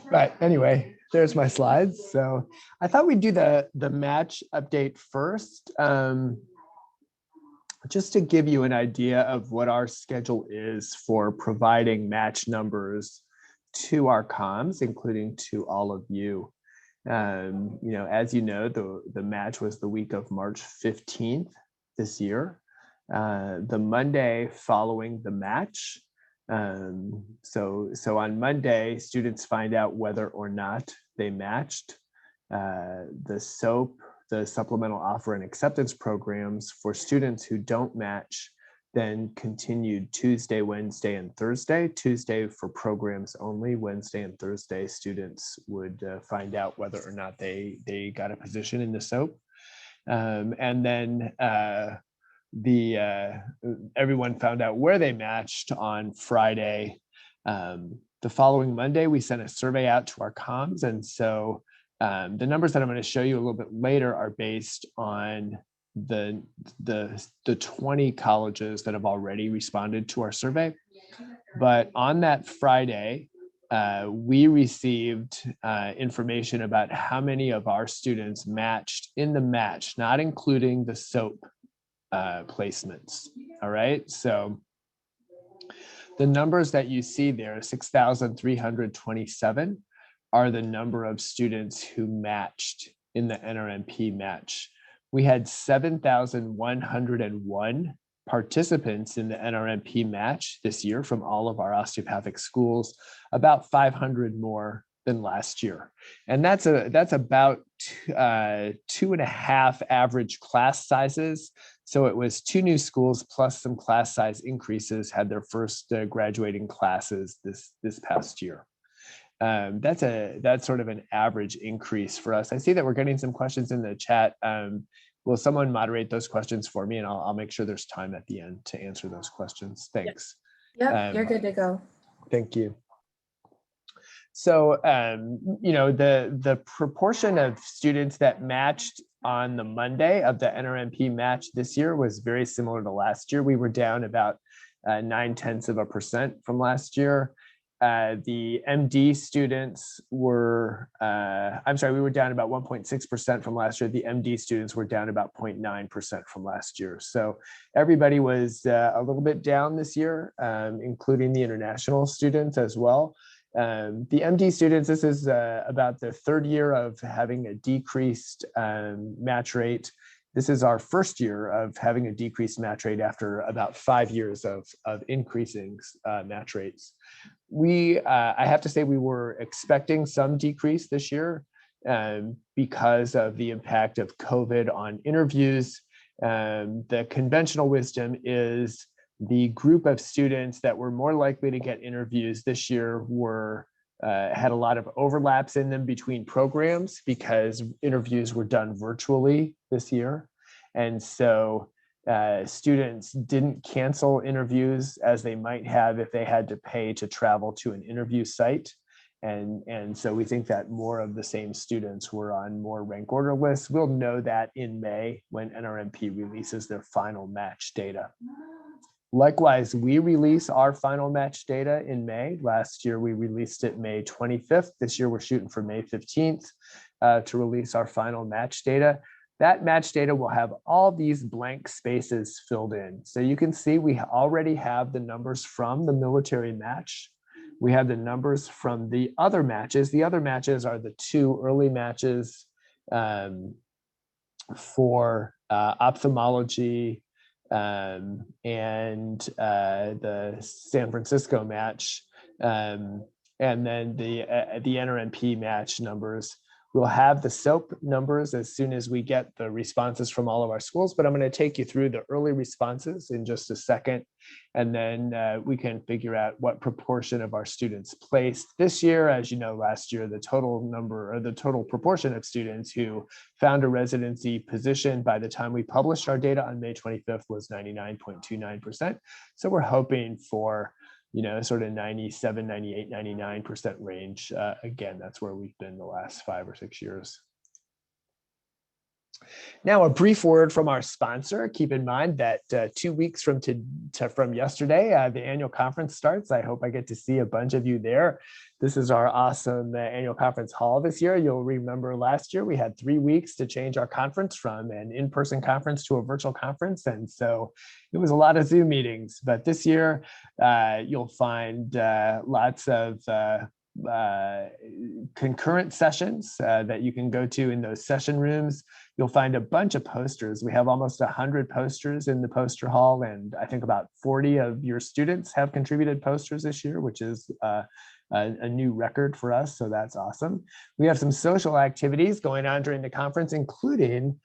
Right, anyway, there's my slides. So I thought we'd do the match update first, just to give you an idea of what our schedule is for providing match numbers to our comms, including to all of you. As you know, the match was the week of March 15th this year. The Monday following the match. So on Monday, students find out whether or not they matched. The SOAP, the Supplemental Offer and Acceptance Programs for students who don't match, then continued Tuesday, Wednesday, and Thursday. Tuesday for programs only. Wednesday and Thursday, students would find out whether or not they got a position in the SOAP. And then everyone found out where they matched on Friday. The following Monday, we sent a survey out to our comms. And so the numbers that I'm going to show you a little bit later are based on the 20 colleges that have already responded to our survey. But on that Friday, we received information about how many of our students matched in the match, not including the SOAP placements. All right, so the numbers that you see there, 6,327, are the number of students who matched in the NRMP match. We had 7,101 participants in the NRMP match this year from all of our osteopathic schools, about 500 more than last year. And that's about 2.5 average class sizes. So it was 2 new schools plus some class size increases had their first graduating classes this past year. That's sort of an average increase for us. I see that we're getting some questions in the chat. Will someone moderate those questions for me, and I'll make sure there's time at the end to answer those questions. Thanks. Yep, you're good to go. Thank you. So, the proportion of students that matched on the Monday of the NRMP match this year was very similar to last year. We were down about 0.9% from last year. The MD students were, we were down about 1.6% from last year. The MD students were down about 0.9% from last year. So everybody was a little bit down this year, including the international students as well. The MD students, this is about the third year of having a decreased match rate. this is our first year of having a decreased match rate after about 5 years of increasing match rates. I have to say we were expecting some decrease this year because of the impact of COVID on interviews. The conventional wisdom is the group of students that were more likely to get interviews this year had a lot of overlaps in them between programs because interviews were done virtually this year. And so students didn't cancel interviews as they might have if they had to pay to travel to an interview site. And so we think that more of the same students were on more rank order lists. We'll know that in May when NRMP releases their final match data. Likewise, we release our final match data in May. Last year, we released it May 25th. This year, we're shooting for May 15th to release our final match data. That match data will have all these blank spaces filled in. So you can see we already have the numbers from the military match. We have the numbers from the other matches. The other matches are the 2 early matches for ophthalmology, and the San Francisco match, and then the NRMP match numbers. We'll have the SOAP numbers as soon as we get the responses from all of our schools, but I'm going to take you through the early responses in just a second, and then we can figure out what proportion of our students placed. This year, as you know, last year, the total number or the total proportion of students who found a residency position by the time we published our data on May 25th was 99.29%. So we're hoping for sort of 97, 98, 99% range. Again, that's where we've been the last 5 or 6 years. Now, a brief word from our sponsor. Keep in mind that 2 weeks from yesterday, the annual conference starts. I hope I get to see a bunch of you there. This is our awesome annual conference hall this year. You'll remember last year we had 3 weeks to change our conference from an in-person conference to a virtual conference. And so it was a lot of Zoom meetings. But this year, you'll find lots of concurrent sessions that you can go to in those session rooms. You'll find a bunch of posters. We have almost 100 posters in the poster hall, and I think about 40 of your students have contributed posters this year, which is a new record for us, so that's awesome. We have some social activities going on during the conference, including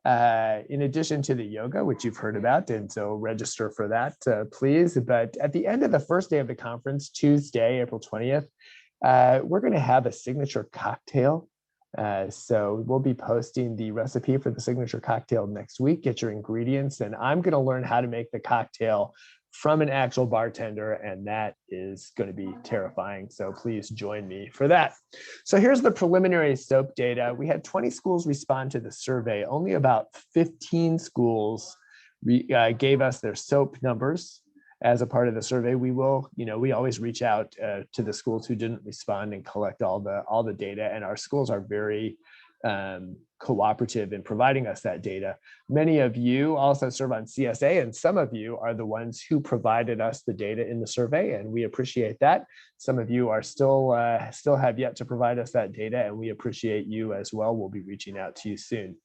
in addition to the yoga, which you've heard about, and so register for that, please. But at the end of the first day of the conference, Tuesday, April 20th, we're going to have a signature cocktail. So we'll be posting the recipe for the signature cocktail next week. Get your ingredients, and I'm going to learn how to make the cocktail from an actual bartender, and that is going to be terrifying. So please join me for that. So here's the preliminary SOAP data. We had 20 schools respond to the survey. Only about 15 schools gave us their SOAP numbers as a part of the survey. We will, we always reach out to the schools who didn't respond and collect all the data, and our schools are very cooperative in providing us that data. Many of you also serve on CSA, and some of you are the ones who provided us the data in the survey, and we appreciate that. Some of you are still have yet to provide us that data, and we appreciate you as well. We'll be reaching out to you soon.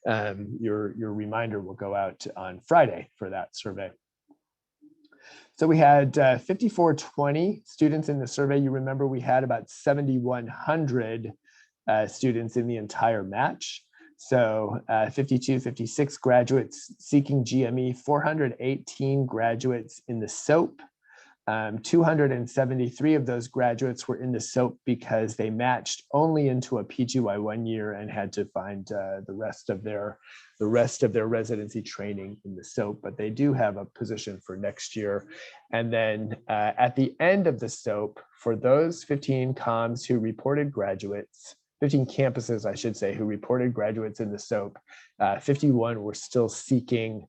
Your reminder will go out on Friday for that survey. So we had 5420 students in the survey. You remember we had about 7,100 students in the entire match. So 56 graduates seeking GME, 418 graduates in the SOAP. 273 of those graduates were in the SOAP because they matched only into a PGY 1 year and had to find the rest of their residency training in the SOAP, but they do have a position for next year. And then at the end of the SOAP, for those 15 comms who reported graduates, 15 campuses, I should say, who reported graduates in the SOAP, 51 were still seeking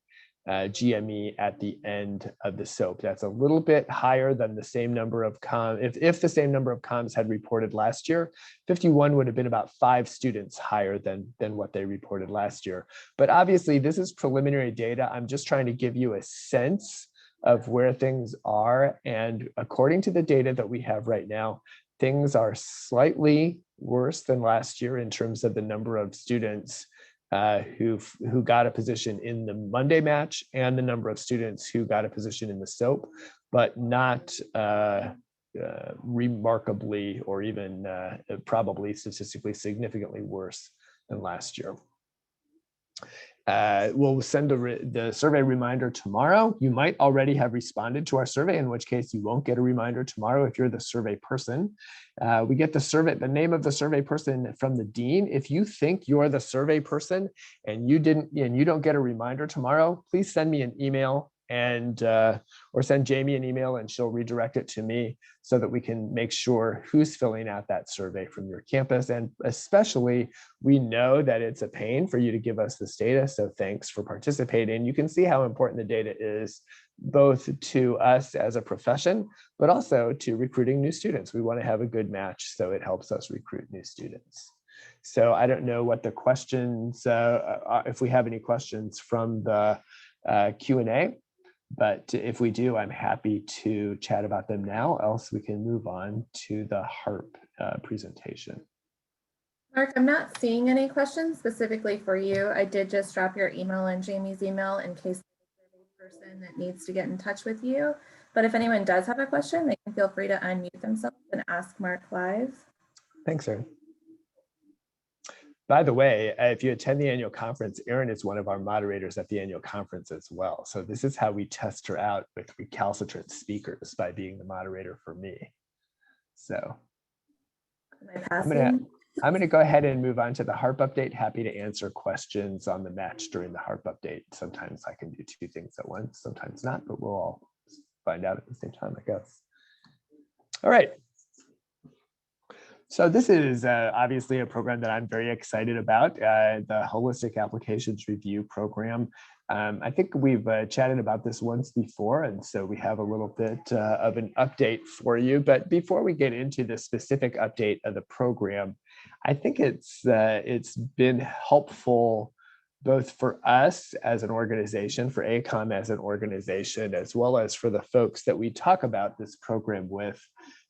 GME at the end of the SOAP. That's a little bit higher than the same number of comms. If the same number of comms had reported last year, 51 would have been about 5 students higher than what they reported last year. But obviously, this is preliminary data. I'm just trying to give you a sense of where things are. And according to the data that we have right now, things are slightly worse than last year in terms of the number of students who got a position in the Monday match and the number of students who got a position in the SOAP, but not remarkably or even probably statistically significantly worse than last year. We'll send the survey reminder tomorrow. You might already have responded to our survey, in which case you won't get a reminder tomorrow if you're the survey person. We get the name of the survey person from the dean. If you think you're the survey person and you don't get a reminder tomorrow, please send me an email and or send Jamie an email and she'll redirect it to me so that we can make sure who's filling out that survey from your campus. And especially, we know that it's a pain for you to give us this data, so thanks for participating. You can see how important the data is both to us as a profession, but also to recruiting new students. We want to have a good match, so it helps us recruit new students. So I don't know what the questions, if we have any questions from the Q&A. But if we do, I'm happy to chat about them now, else we can move on to the HARP presentation. Mark, I'm not seeing any questions specifically for you. I did just drop your email and Jamie's email in case there's a person that needs to get in touch with you. But if anyone does have a question, they can feel free to unmute themselves and ask Mark live. Thanks, Erin. By the way, if you attend the annual conference, Erin is one of our moderators at the annual conference as well. So this is how we test her out with recalcitrant speakers, by being the moderator for me. So I'm gonna go ahead and move on to the HARP update. Happy to answer questions on the match during the HARP update. Sometimes I can do two things at once, sometimes not, but we'll all find out at the same time, I guess. All right. So this is obviously a program that I'm very excited about, the Holistic Applications Review Program. I think we've chatted about this once before, and so we have a little bit of an update for you. But before we get into the specific update of the program, I think it's been helpful both for us as an organization, for ACOM as an organization, as well as for the folks that we talk about this program with,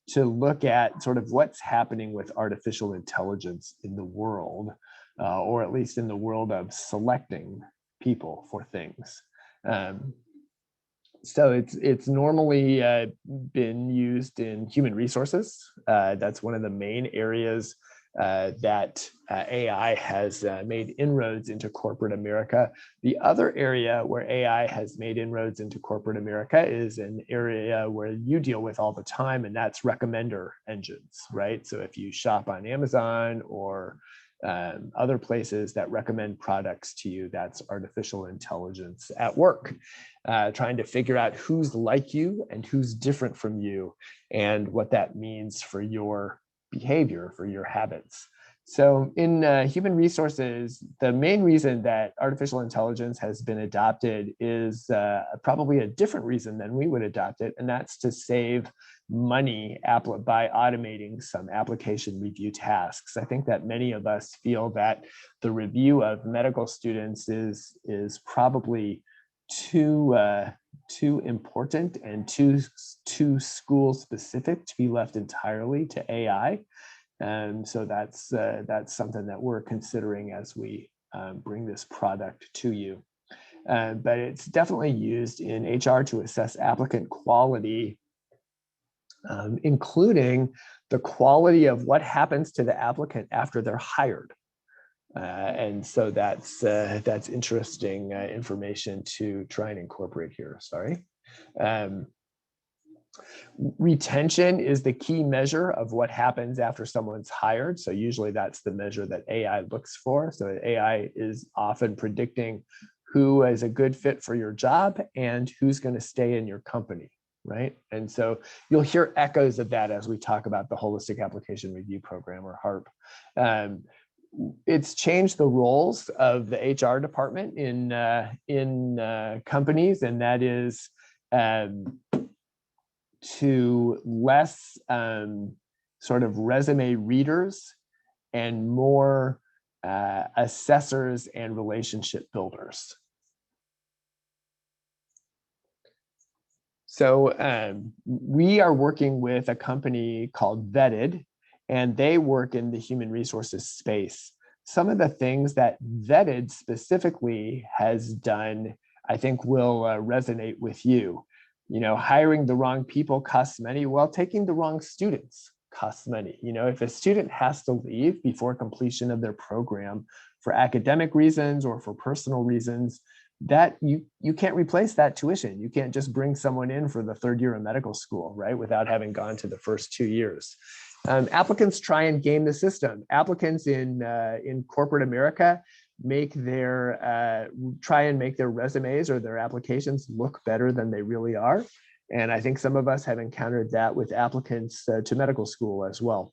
to look at sort of what's happening with artificial intelligence in the world, or at least in the world of selecting people for things. So it's normally been used in human resources. That's one of the main areas that AI has made inroads into corporate America. The other area where AI has made inroads into corporate America is an area where you deal with all the time, and that's recommender engines, right? So if you shop on Amazon or other places that recommend products to you, that's artificial intelligence at work, trying to figure out who's like you and who's different from you, and what that means for your behavior, for your habits. So in human resources, the main reason that artificial intelligence has been adopted is probably a different reason than we would adopt it, and that's to save money by automating some application review tasks. I think that many of us feel that the review of medical students is probably too important and too school specific to be left entirely to AI. And so that's something that we're considering as we bring this product to you. But it's definitely used in HR to assess applicant quality, including the quality of what happens to the applicant after they're hired. And so that's interesting information to try and incorporate here. Sorry. Retention is the key measure of what happens after someone's hired. So usually that's the measure that AI looks for. So AI is often predicting who is a good fit for your job and who's going to stay in your company, right? And so you'll hear echoes of that as we talk about the Holistic Application Review Program, or HARP. It's changed the roles of the HR department in companies, and that is to less sort of resume readers and more assessors and relationship builders. So we are working with a company called Vetted, and they work in the human resources space. some of the things that Vetted specifically has done, I think will resonate with you. You know, hiring the wrong people costs money, while taking the wrong students costs money. You know, if a student has to leave before completion of their program for academic reasons or for personal reasons, that you can't replace that tuition. You can't just bring someone in for the third year of medical school, right, without having gone to the first 2 years. Applicants try and game the system. Applicants in corporate America try and make their resumes or their applications look better than they really are. And I think some of us have encountered that with applicants to medical school as well.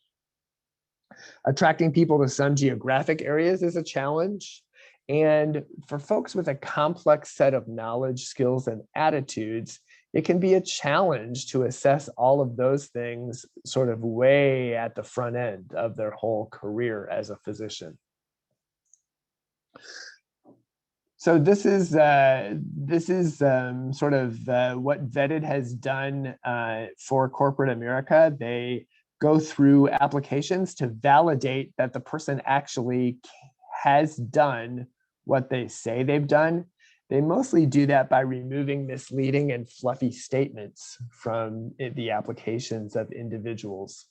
Attracting people to some geographic areas is a challenge. And for folks with a complex set of knowledge, skills, and attitudes, it can be a challenge to assess all of those things sort of way at the front end of their whole career as a physician. So this is sort of what Vetted has done for corporate America. They go through applications to validate that the person actually has done what they say they've done. They mostly do that by removing misleading and fluffy statements from the applications of individuals.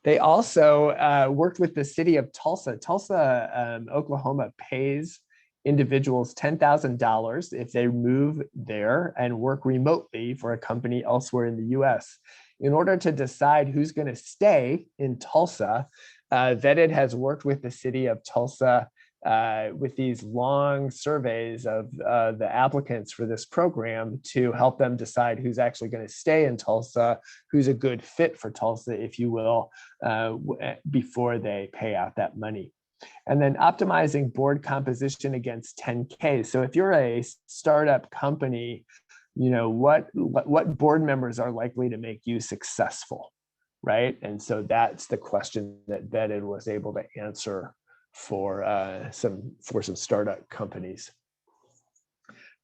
They also worked with the city of Tulsa. Tulsa, Oklahoma pays individuals $10,000 if they move there and work remotely for a company elsewhere in the US. In order to decide who's going to stay in Tulsa, Vetted has worked with the city of Tulsa with these long surveys of the applicants for this program to help them decide who's actually going to stay in Tulsa, who's a good fit for Tulsa, if you will, before they pay out that money. And then optimizing board composition against 10K. So if you're a startup company, you know, what board members are likely to make you successful, right? And so that's the question that Vetted was able to answer for some startup companies.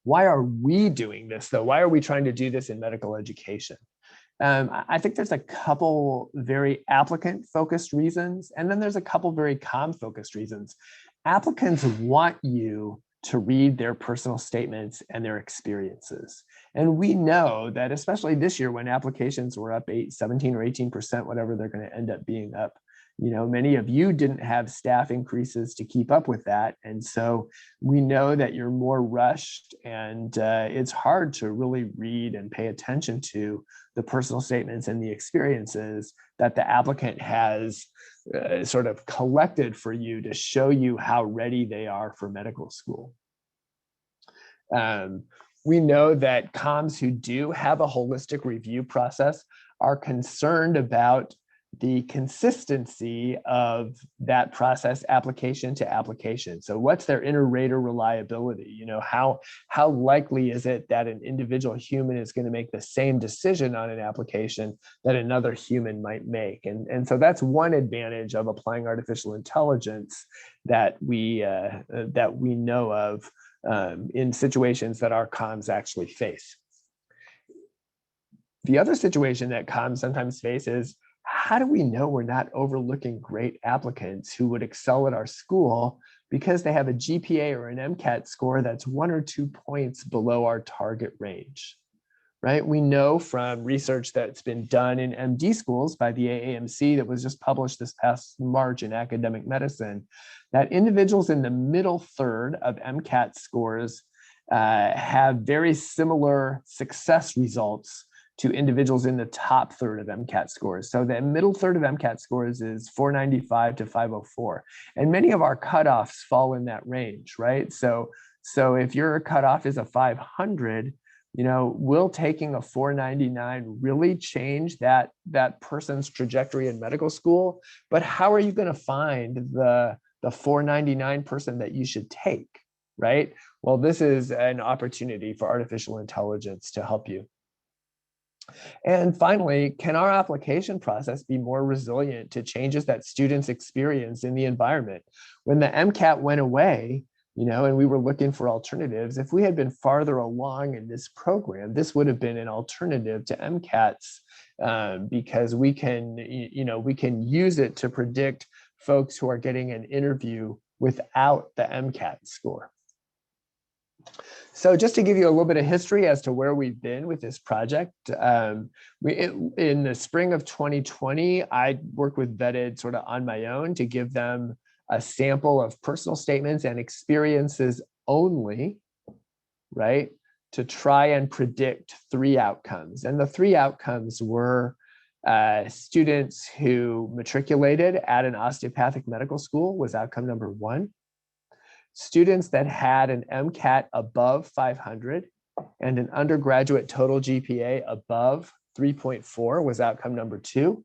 Why are we doing this though? Why are we trying to do this in medical education? I think there's a couple very applicant-focused reasons, and then there's a couple very com-focused reasons. Applicants want you to read their personal statements and their experiences. And we know that especially this year when applications were up 17 or 18%, whatever they're going to end up being up, you know, many of you didn't have staff increases to keep up with that. And so we know that you're more rushed, and it's hard to really read and pay attention to the personal statements and the experiences that the applicant has sort of collected for you to show you how ready they are for medical school. We know that comms who do have a holistic review process are concerned about the consistency of that process application to application. So what's their inter-rater reliability? You know, how likely is it that an individual human is going to make the same decision on an application that another human might make? And so that's one advantage of applying artificial intelligence that we know of in situations that our comms actually face. The other situation that comms sometimes face is, how do we know we're not overlooking great applicants who would excel at our school because they have a GPA or an MCAT score that's 1 or 2 points below our target range, right? We know from research that's been done in MD schools by the AAMC that was just published this past March in Academic Medicine, that individuals in the middle third of MCAT scores have very similar success results to individuals in the top third of MCAT scores. So the middle third of MCAT scores is 495 to 504. And many of our cutoffs fall in that range, right? So if your cutoff is a 500, you know, will taking a 499 really change that person's trajectory in medical school? But how are you going to find the 499 person that you should take, right? Well, this is an opportunity for artificial intelligence to help you. And finally, can our application process be more resilient to changes that students experience in the environment? When the MCAT went away, you know, and we were looking for alternatives, if we had been farther along in this program, this would have been an alternative to MCATs because we can use it to predict folks who are getting an interview without the MCAT score. So just to give you a little bit of history as to where we've been with this project, in the spring of 2020, I worked with Vetted sort of on my own to give them a sample of personal statements and experiences only, right, to try and predict 3 outcomes. And the 3 outcomes were students who matriculated at an osteopathic medical school was outcome number 1. Students that had an MCAT above 500 and an undergraduate total GPA above 3.4 was outcome number 2.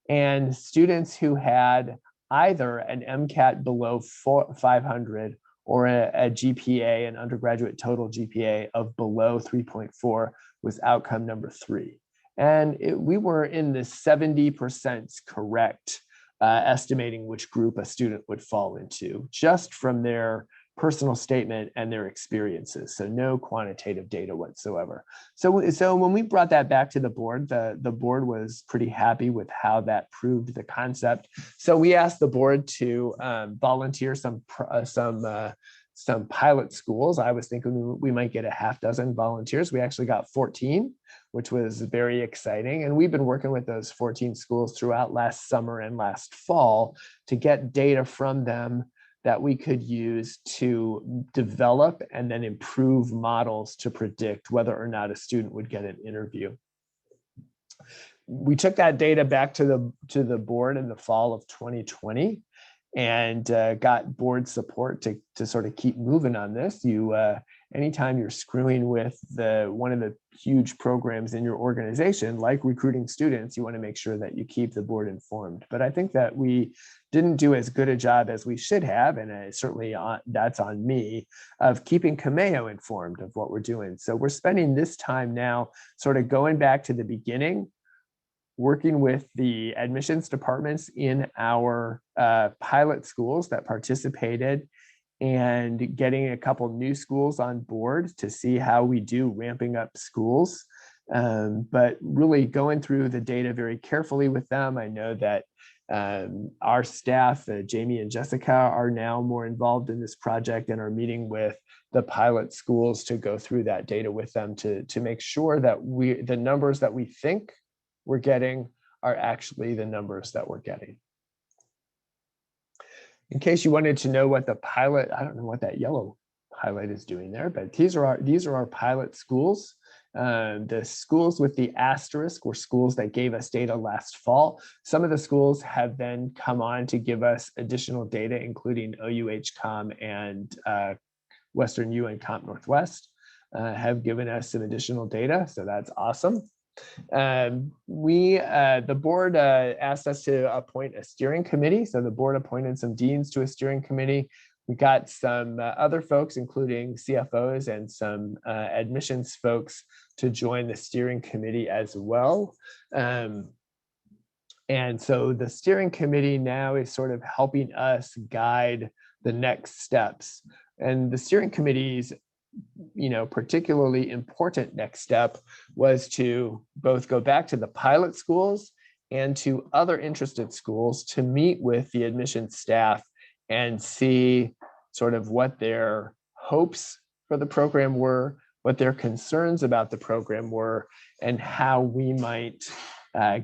And students who had either an MCAT below 500 or a GPA, an undergraduate total GPA of below 3.4 was outcome number 3. And we were in the 70% correct, estimating which group a student would fall into, just from their personal statement and their experiences. So no quantitative data whatsoever. So when we brought that back to the board, the board was pretty happy with how that proved the concept. So we asked the board to volunteer some pilot schools. I was thinking we might get a half dozen volunteers. We actually got 14, which was very exciting. And we've been working with those 14 schools throughout last summer and last fall to get data from them that we could use to develop and then improve models to predict whether or not a student would get an interview. We took that data back to the board in the fall of 2020 and got board support to sort of keep moving on this. Anytime you're screwing with one of the huge programs in your organization, like recruiting students, you want to make sure that you keep the board informed. But I think that we didn't do as good a job as we should have, and certainly that's on me, of keeping COMAO informed of what we're doing. So we're spending this time now sort of going back to the beginning, working with the admissions departments in our pilot schools that participated and getting a couple new schools on board to see how we do ramping up schools. But really going through the data very carefully with them. I know that our staff, Jamie and Jessica, are now more involved in this project and are meeting with the pilot schools to go through that data with them to make sure that the numbers that we think we're getting are actually the numbers that we're getting. In case you wanted to know what the pilot, I don't know what that yellow highlight is doing there, but these are our pilot schools. The schools with the asterisk were schools that gave us data last fall. Some of the schools have then come on to give us additional data, including OUH-COM and Western U and Comp Northwest have given us some additional data, so that's awesome. The board asked us to appoint a steering committee. So the board appointed some deans to a steering committee. We got some other folks, including CFOs and some admissions folks, to join the steering committee as well. And so the steering committee now is sort of helping us guide the next steps. And the steering committee's particularly important next step was to both go back to the pilot schools and to other interested schools to meet with the admissions staff and see sort of what their hopes for the program were, what their concerns about the program were, and how we might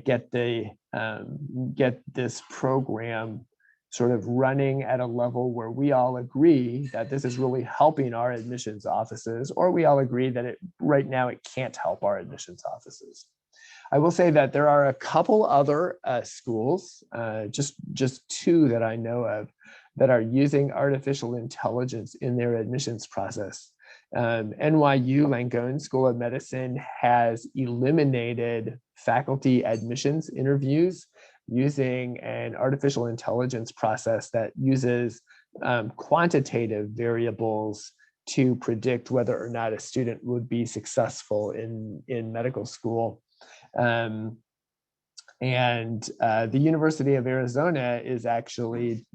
get this program sort of running at a level where we all agree that this is really helping our admissions offices, or we all agree that right now it can't help our admissions offices. I will say that there are a couple other schools, just 2 that I know of, that are using artificial intelligence in their admissions process. NYU Langone School of Medicine has eliminated faculty admissions interviews using an artificial intelligence process that uses quantitative variables to predict whether or not a student would be successful in medical school. The University of Arizona is actually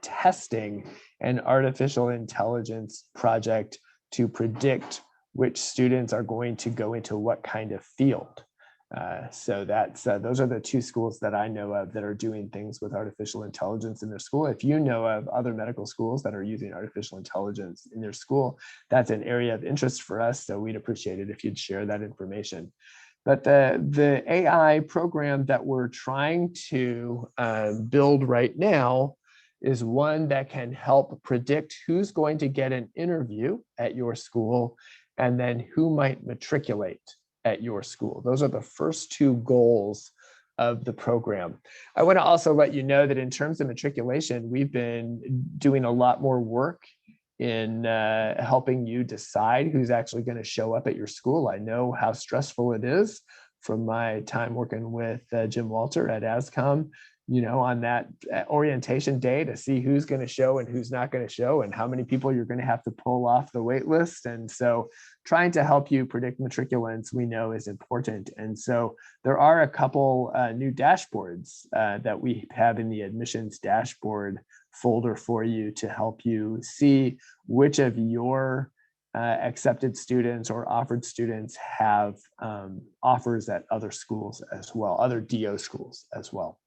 testing an artificial intelligence project to predict which students are going to go into what kind of field. So that's those are the two schools that I know of that are doing things with artificial intelligence in their school. If you know of other medical schools that are using artificial intelligence in their school, that's an area of interest for us. So we'd appreciate it if you'd share that information. But the AI program that we're trying to build right now is one that can help predict who's going to get an interview at your school and then who might matriculate at your school. Those are the first two goals of the program. I want to also let you know that in terms of matriculation, we've been doing a lot more work in helping you decide who's actually going to show up at your school. I know how stressful it is from my time working with Jim Walter at ASCOM, you know, on that orientation day to see who's going to show and who's not going to show and how many people you're going to have to pull off the wait list. And so trying to help you predict matriculants, we know is important. And so there are a couple new dashboards that we have in the admissions dashboard folder for you to help you see which of your accepted students or offered students have offers at other schools as well, other DO schools as well.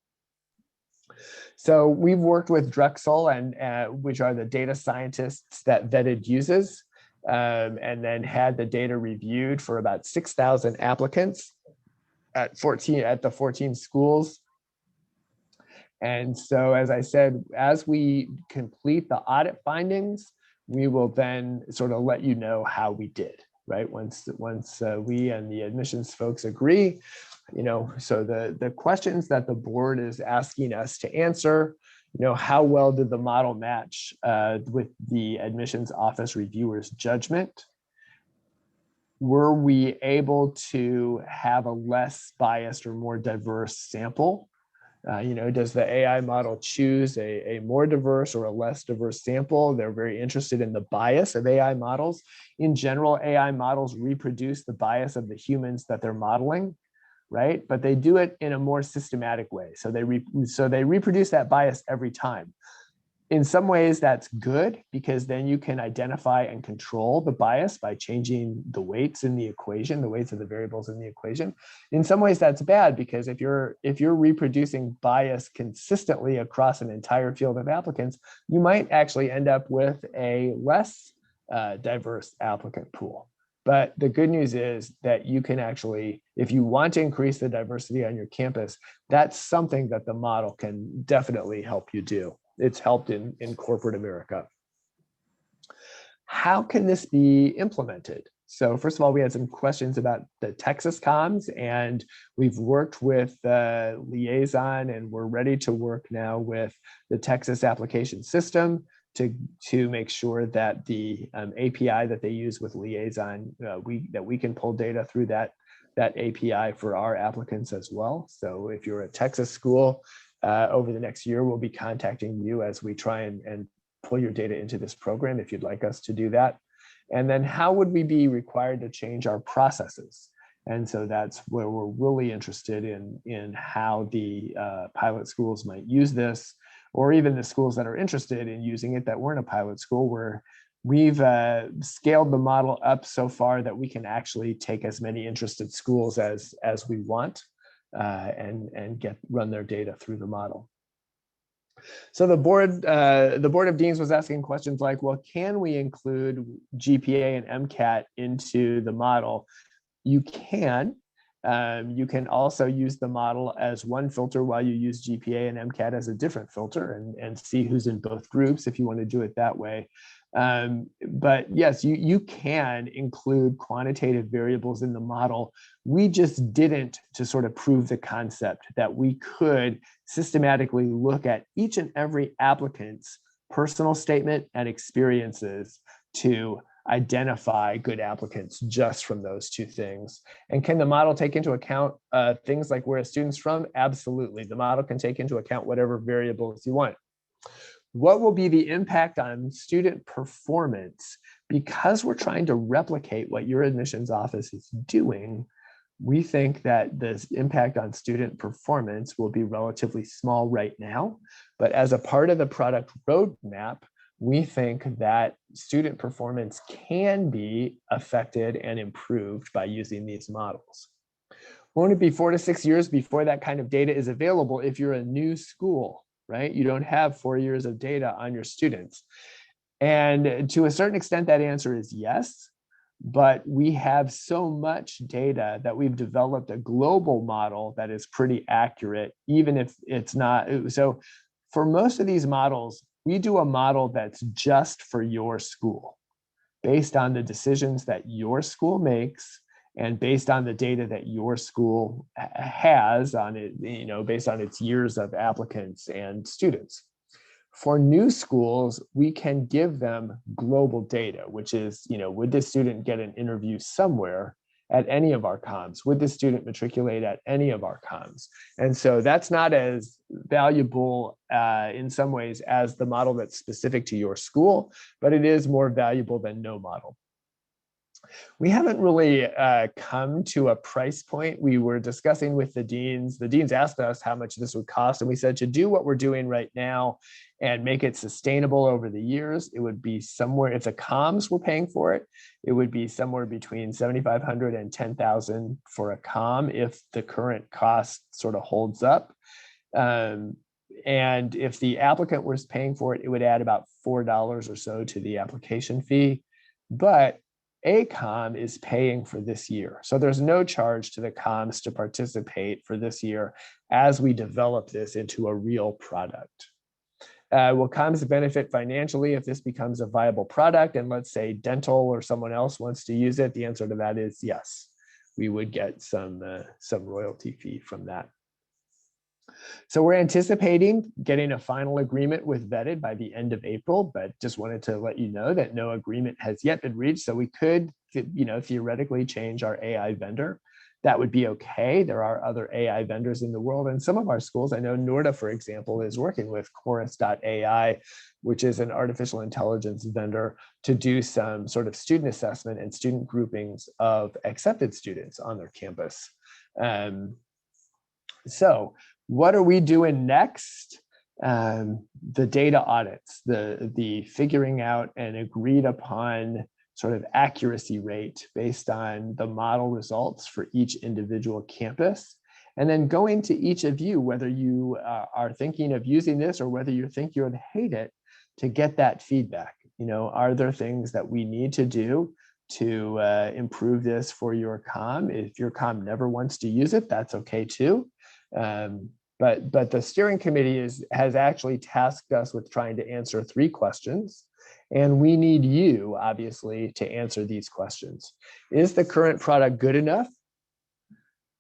So we've worked with Drexel, and which are the data scientists that vetted uses, and then had the data reviewed for about 6,000 applicants at the 14 schools. And so, as I said, as we complete the audit findings, we will then sort of let you know how we did, right? Once we and the admissions folks agree, you know, so the questions that the board is asking us to answer, you know, how well did the model match with the admissions office reviewer's judgment? Were we able to have a less biased or more diverse sample? You know, does the AI model choose a more diverse or a less diverse sample? They're very interested in the bias of AI models. In general, AI models reproduce the bias of the humans that they're modeling, right? But they do it in a more systematic way. So they reproduce that bias every time. In some ways, that's good because then you can identify and control the bias by changing the weights in the equation, the weights of the variables in the equation. In some ways, that's bad because if you're reproducing bias consistently across an entire field of applicants, you might actually end up with a less diverse applicant pool. But the good news is that you can actually, if you want to increase the diversity on your campus, that's something that the model can definitely help you do. It's helped in corporate America. How can this be implemented? So first of all, we had some questions about the Texas comms, and we've worked with Liaison, and we're ready to work now with the Texas application system to make sure that the API that they use with Liaison, that we can pull data through that API for our applicants as well. So if you're a Texas school, over the next year, we'll be contacting you as we try and pull your data into this program if you'd like us to do that. And then how would we be required to change our processes? And so that's where we're really interested in how the pilot schools might use this, or even the schools that are interested in using it that weren't a pilot school, where we've scaled the model up so far that we can actually take as many interested schools as we want. And run their data through the model. So the board of deans was asking questions like, well, can we include GPA and MCAT into the model? You can. You can also use the model as one filter while you use GPA and MCAT as a different filter and see who's in both groups if you want to do it that way. But yes, you can include quantitative variables in the model. We just didn't to sort of prove the concept that we could systematically look at each and every applicant's personal statement and experiences to identify good applicants just from those two things. And can the model take into account things like where a student's from? Absolutely. The model can take into account whatever variables you want. What will be the impact on student performance? Because we're trying to replicate what your admissions office is doing, we think that this impact on student performance will be relatively small right now. But as a part of the product roadmap, we think that student performance can be affected and improved by using these models. Won't it be 4 to 6 years before that kind of data is available if you're a new school, right? You don't have 4 years of data on your students. And to a certain extent, that answer is yes. But we have so much data that we've developed a global model that is pretty accurate, even if it's not. So for most of these models, we do a model that's just for your school, based on the decisions that your school makes and based on the data that your school has on it, based on its years of applicants and students. For new schools, we can give them global data, which is, would this student get an interview somewhere at any of our comms? Would this student matriculate at any of our comms? And so that's not as valuable in some ways as the model that's specific to your school, but it is more valuable than no model. We haven't really come to a price point. We were discussing with the deans. The deans asked us how much this would cost, and we said to do what we're doing right now and make it sustainable over the years, it would be somewhere, if the comms were paying for it, it would be somewhere between $7,500 and $10,000 for a comm if the current cost sort of holds up. And if the applicant was paying for it, it would add about $4 or so to the application fee. But ACOM is paying for this year. So there's no charge to the comms to participate for this year as we develop this into a real product. Will comms benefit financially if this becomes a viable product and let's say dental or someone else wants to use it? The answer to that is yes. We would get some royalty fee from that. So we're anticipating getting a final agreement with Vetted by the end of April, but just wanted to let you know that no agreement has yet been reached. So we could, theoretically change our AI vendor. That would be okay. There are other AI vendors in the world, and some of our schools, I know Norda, for example, is working with Chorus.ai, which is an artificial intelligence vendor, to do some sort of student assessment and student groupings of accepted students on their campus. So what are we doing next? The data audits, the figuring out an agreed upon sort of accuracy rate based on the model results for each individual campus. And then going to each of you, whether you are thinking of using this or whether you think you would hate it, to get that feedback. Are there things that we need to do to improve this for your comm? If your comm never wants to use it, that's okay too. But the steering committee has actually tasked us with trying to answer 3 questions. And we need you, obviously, to answer these questions. Is the current product good enough?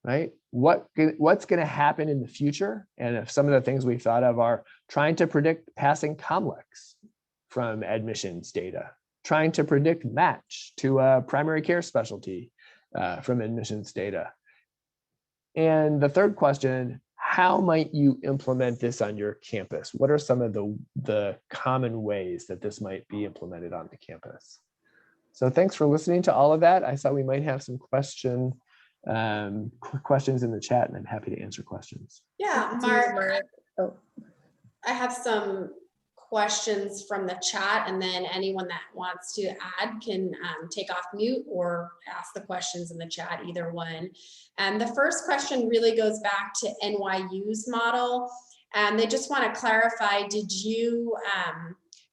Right? What's going to happen in the future? And if some of the things we've thought of are trying to predict passing COMLEX from admissions data, trying to predict match to a primary care specialty from admissions data. And the third question, how might you implement this on your campus? What are some of the common ways that this might be implemented on the campus? So thanks for listening to all of that. I thought we might have some questions in the chat, and I'm happy to answer questions. Yeah, Mark, I have some questions from the chat, and then anyone that wants to add can take off mute or ask the questions in the chat, either one. And the first question really goes back to NYU's model, and they just want to clarify, did you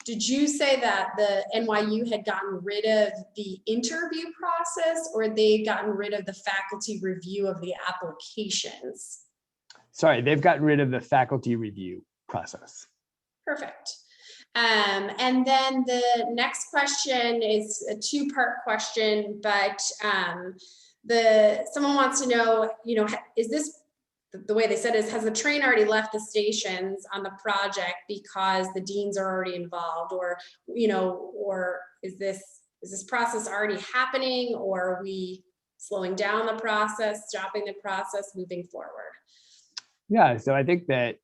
say that the NYU had gotten rid of the interview process, or they've gotten rid of the faculty review of the applications? Sorry, they've gotten rid of the faculty review process. Perfect. And then the next question is a 2-part question, but someone wants to know, is this, the way they said is, has the train already left the stations on the project because the deans are already involved, or is this process already happening, or are we slowing down the process, stopping the process, moving forward? Yeah, so I think that,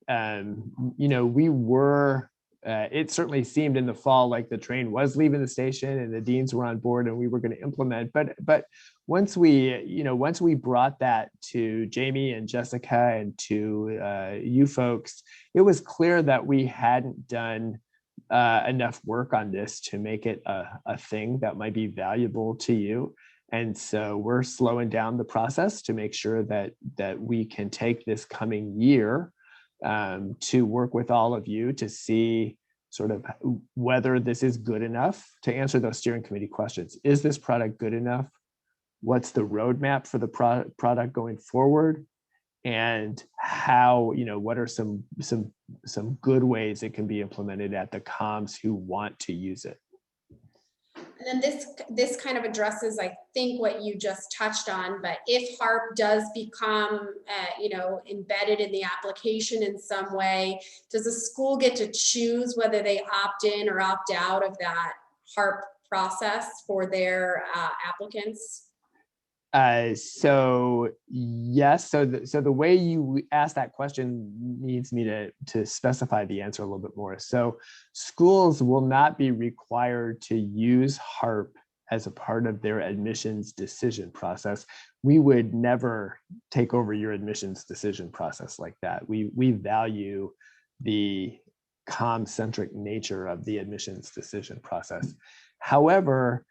we were, it certainly seemed in the fall like the train was leaving the station and the deans were on board and we were going to implement. But once we brought that to Jamie and Jessica and to you folks, it was clear that we hadn't done enough work on this to make it a thing that might be valuable to you. And so we're slowing down the process to make sure that we can take this coming year to work with all of you to see sort of whether this is good enough to answer those steering committee questions. Is this product good enough? What's the roadmap for the product going forward? And how, what are some good ways it can be implemented at the comms who want to use it? And then this kind of addresses, I think, what you just touched on, but if HARP does become, embedded in the application in some way, does the school get to choose whether they opt in or opt out of that HARP process for their applicants? So yes, so the way you ask that question needs me to specify the answer a little bit more. So schools will not be required to use HARP as a part of their admissions decision process. We would never take over your admissions decision process like that. We value the comm-centric nature of the admissions decision process. However,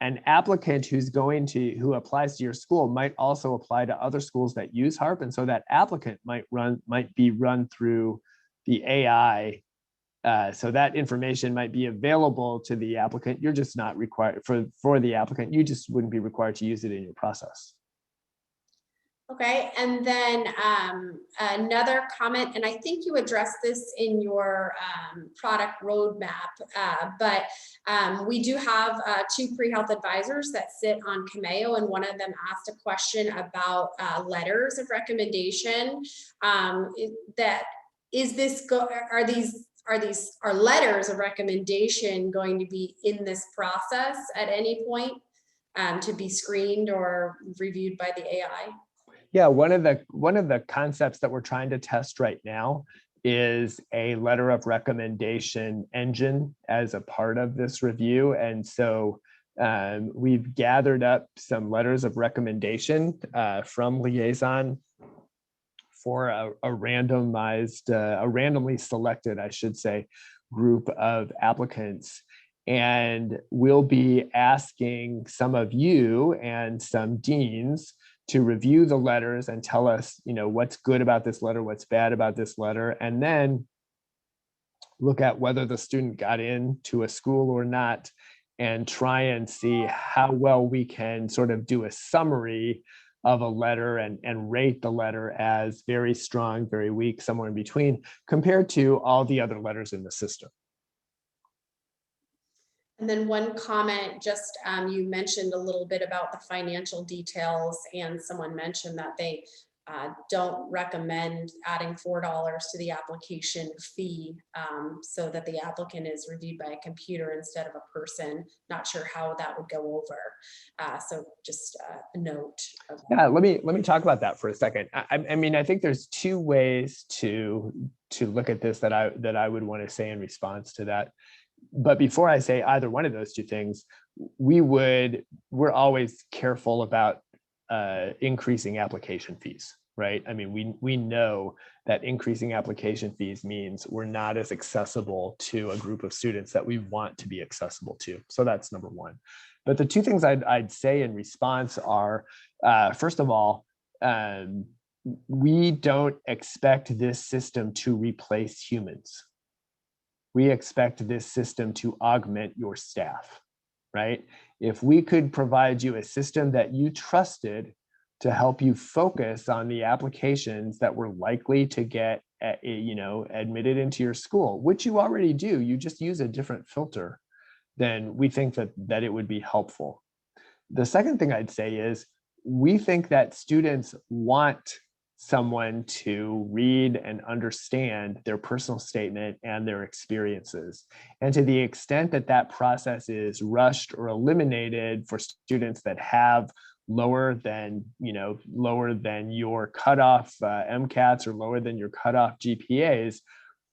an applicant who applies to your school might also apply to other schools that use HARP, and so that applicant might be run through the AI. So that information might be available to the applicant. You're just not required for the applicant. You just wouldn't be required to use it in your process. Okay, and then another comment, and I think you addressed this in your product roadmap, but we do have 2 pre-health advisors that sit on COMAO, and one of them asked a question about letters of recommendation. Are letters of recommendation going to be in this process at any point to be screened or reviewed by the AI? Yeah, one of the concepts that we're trying to test right now is a letter of recommendation engine as a part of this review. And so we've gathered up some letters of recommendation from Liaison for a randomly selected, I should say, group of applicants. And we'll be asking some of you and some deans to review the letters and tell us, what's good about this letter, what's bad about this letter, and then look at whether the student got into a school or not, and try and see how well we can sort of do a summary of a letter and rate the letter as very strong, very weak, somewhere in between, compared to all the other letters in the system. And then one comment, just you mentioned a little bit about the financial details, and someone mentioned that they don't recommend adding $4 to the application fee so that the applicant is reviewed by a computer instead of a person. Not sure how that would go over. So just a note. Yeah, let me talk about that for a second. I mean, I think there's 2 ways to look at this that I would want to say in response to that. But before I say either one of those 2 things, we're always careful about increasing application fees, right? I mean, we know that increasing application fees means we're not as accessible to a group of students that we want to be accessible to. So that's number 1. But the 2 things I'd say in response are, first of all, we don't expect this system to replace humans. We expect this system to augment your staff, right? If we could provide you a system that you trusted to help you focus on the applications that were likely to get, admitted into your school, which you already do, you just use a different filter, then we think that it would be helpful. The second thing I'd say is we think that students want someone to read and understand their personal statement and their experiences. And to the extent that that process is rushed or eliminated for students that have lower than your cutoff MCATs or lower than your cutoff GPAs,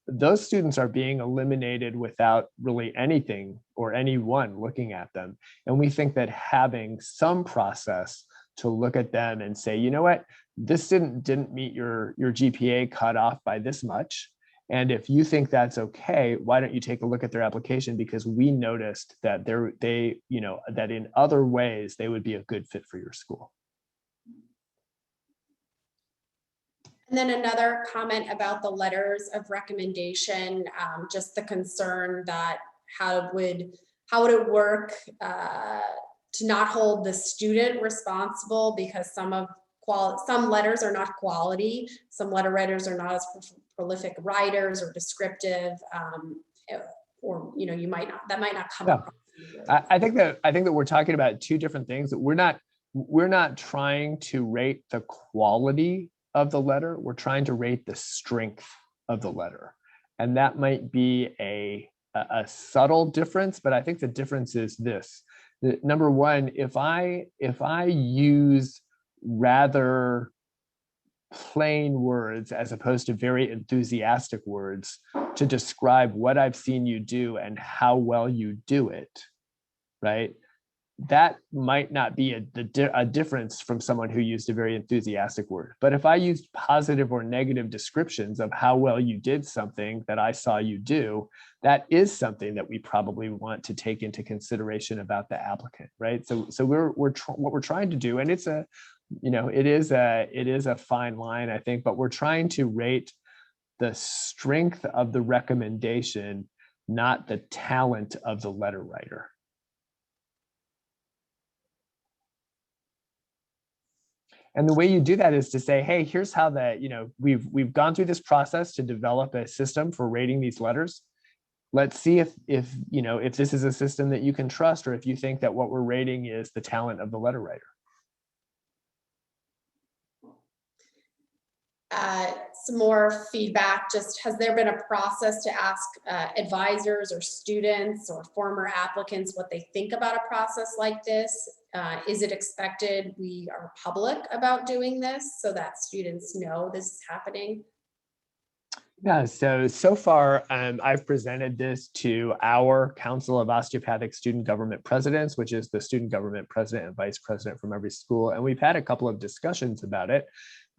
those students are being eliminated without really anything or anyone looking at them. And we think that having some process to look at them and say, you know what, this didn't meet your GPA cutoff by this much, And if you think that's okay, why don't you take a look at their application? Because we noticed that that in other ways, they would be a good fit for your school. And then another comment about the letters of recommendation, just the concern that how would it work to not hold the student responsible, because some letters are not quality, some letter writers are not as prolific writers or descriptive, or you might not, that might not come across. I think that we're talking about two different things. That we're not trying to rate the quality of the letter. We're trying to rate the strength of the letter, and that might be a subtle difference. But I think the difference is this: that number one, if I use rather plain words as opposed to very enthusiastic words to describe what I've seen you do and how well you do it, right? That might not be a difference from someone who used a very enthusiastic word. But if I used positive or negative descriptions of how well you did something that I saw you do, that is something that we probably want to take into consideration about the applicant, right? So what we're trying to do, and it's it is a fine line, I think, but we're trying to rate the strength of the recommendation, not the talent of the letter writer. And the way you do that is to say, hey, here's how we've gone through this process to develop a system for rating these letters. Let's see if this is a system that you can trust, or if you think that what we're rating is the talent of the letter writer. Some more feedback. Just, has there been a process to ask advisors or students or former applicants what they think about a process like this? Is it expected we are public about doing this so that students know this is happening? Yeah, so far, I've presented this to our Council of Osteopathic Student Government Presidents, which is the student government president and vice president from every school. And we've had a couple of discussions about it.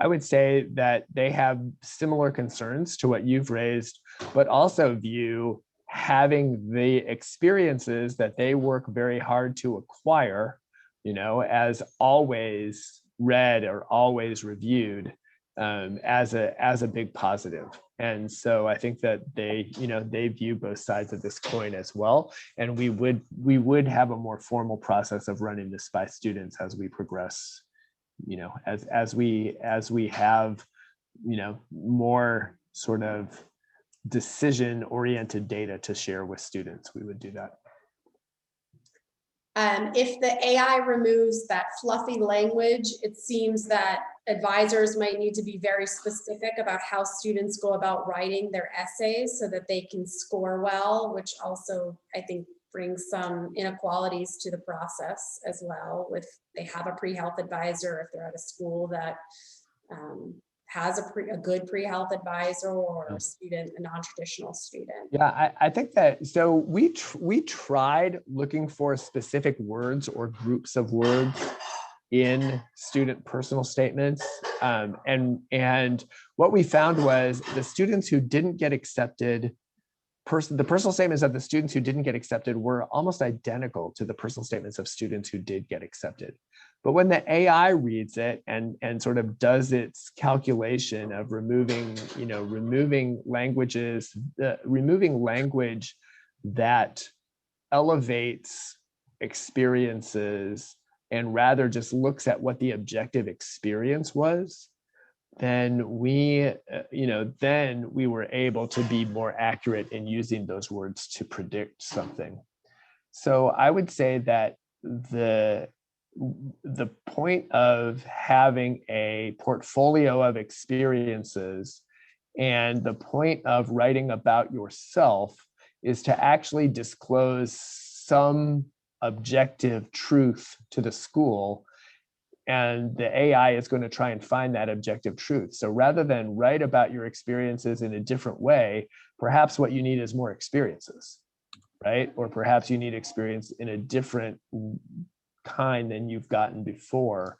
I would say that they have similar concerns to what you've raised, but also view having the experiences that they work very hard to acquire, as always read or always reviewed, as a big positive. And so I think that they view both sides of this coin as well. And we would have a more formal process of running this by students as we progress, as we have, more sort of decision-oriented data to share with students, we would do that. If the AI removes that fluffy language, it seems that advisors might need to be very specific about how students go about writing their essays so that they can score well, which also, I think, brings some inequalities to the process as well. If they have a pre-health advisor, if they're at a school that has a good pre-health advisor, or a student, a non-traditional student. Yeah, I think that, so we tried looking for specific words or groups of words in student personal statements. And what we found was the students who didn't get accepted, the personal statements of the students who didn't get accepted were almost identical to the personal statements of students who did get accepted. But when the AI reads it and sort of does its calculation of removing language that elevates experiences and rather just looks at what the objective experience was, then we were able to be more accurate in using those words to predict something. So I would say that the point of having a portfolio of experiences and the point of writing about yourself is to actually disclose some objective truth to the school, and the AI is going to try and find that objective truth. So rather than write about your experiences in a different way, perhaps what you need is more experiences, right? Or perhaps you need experience in a different kind than you've gotten before,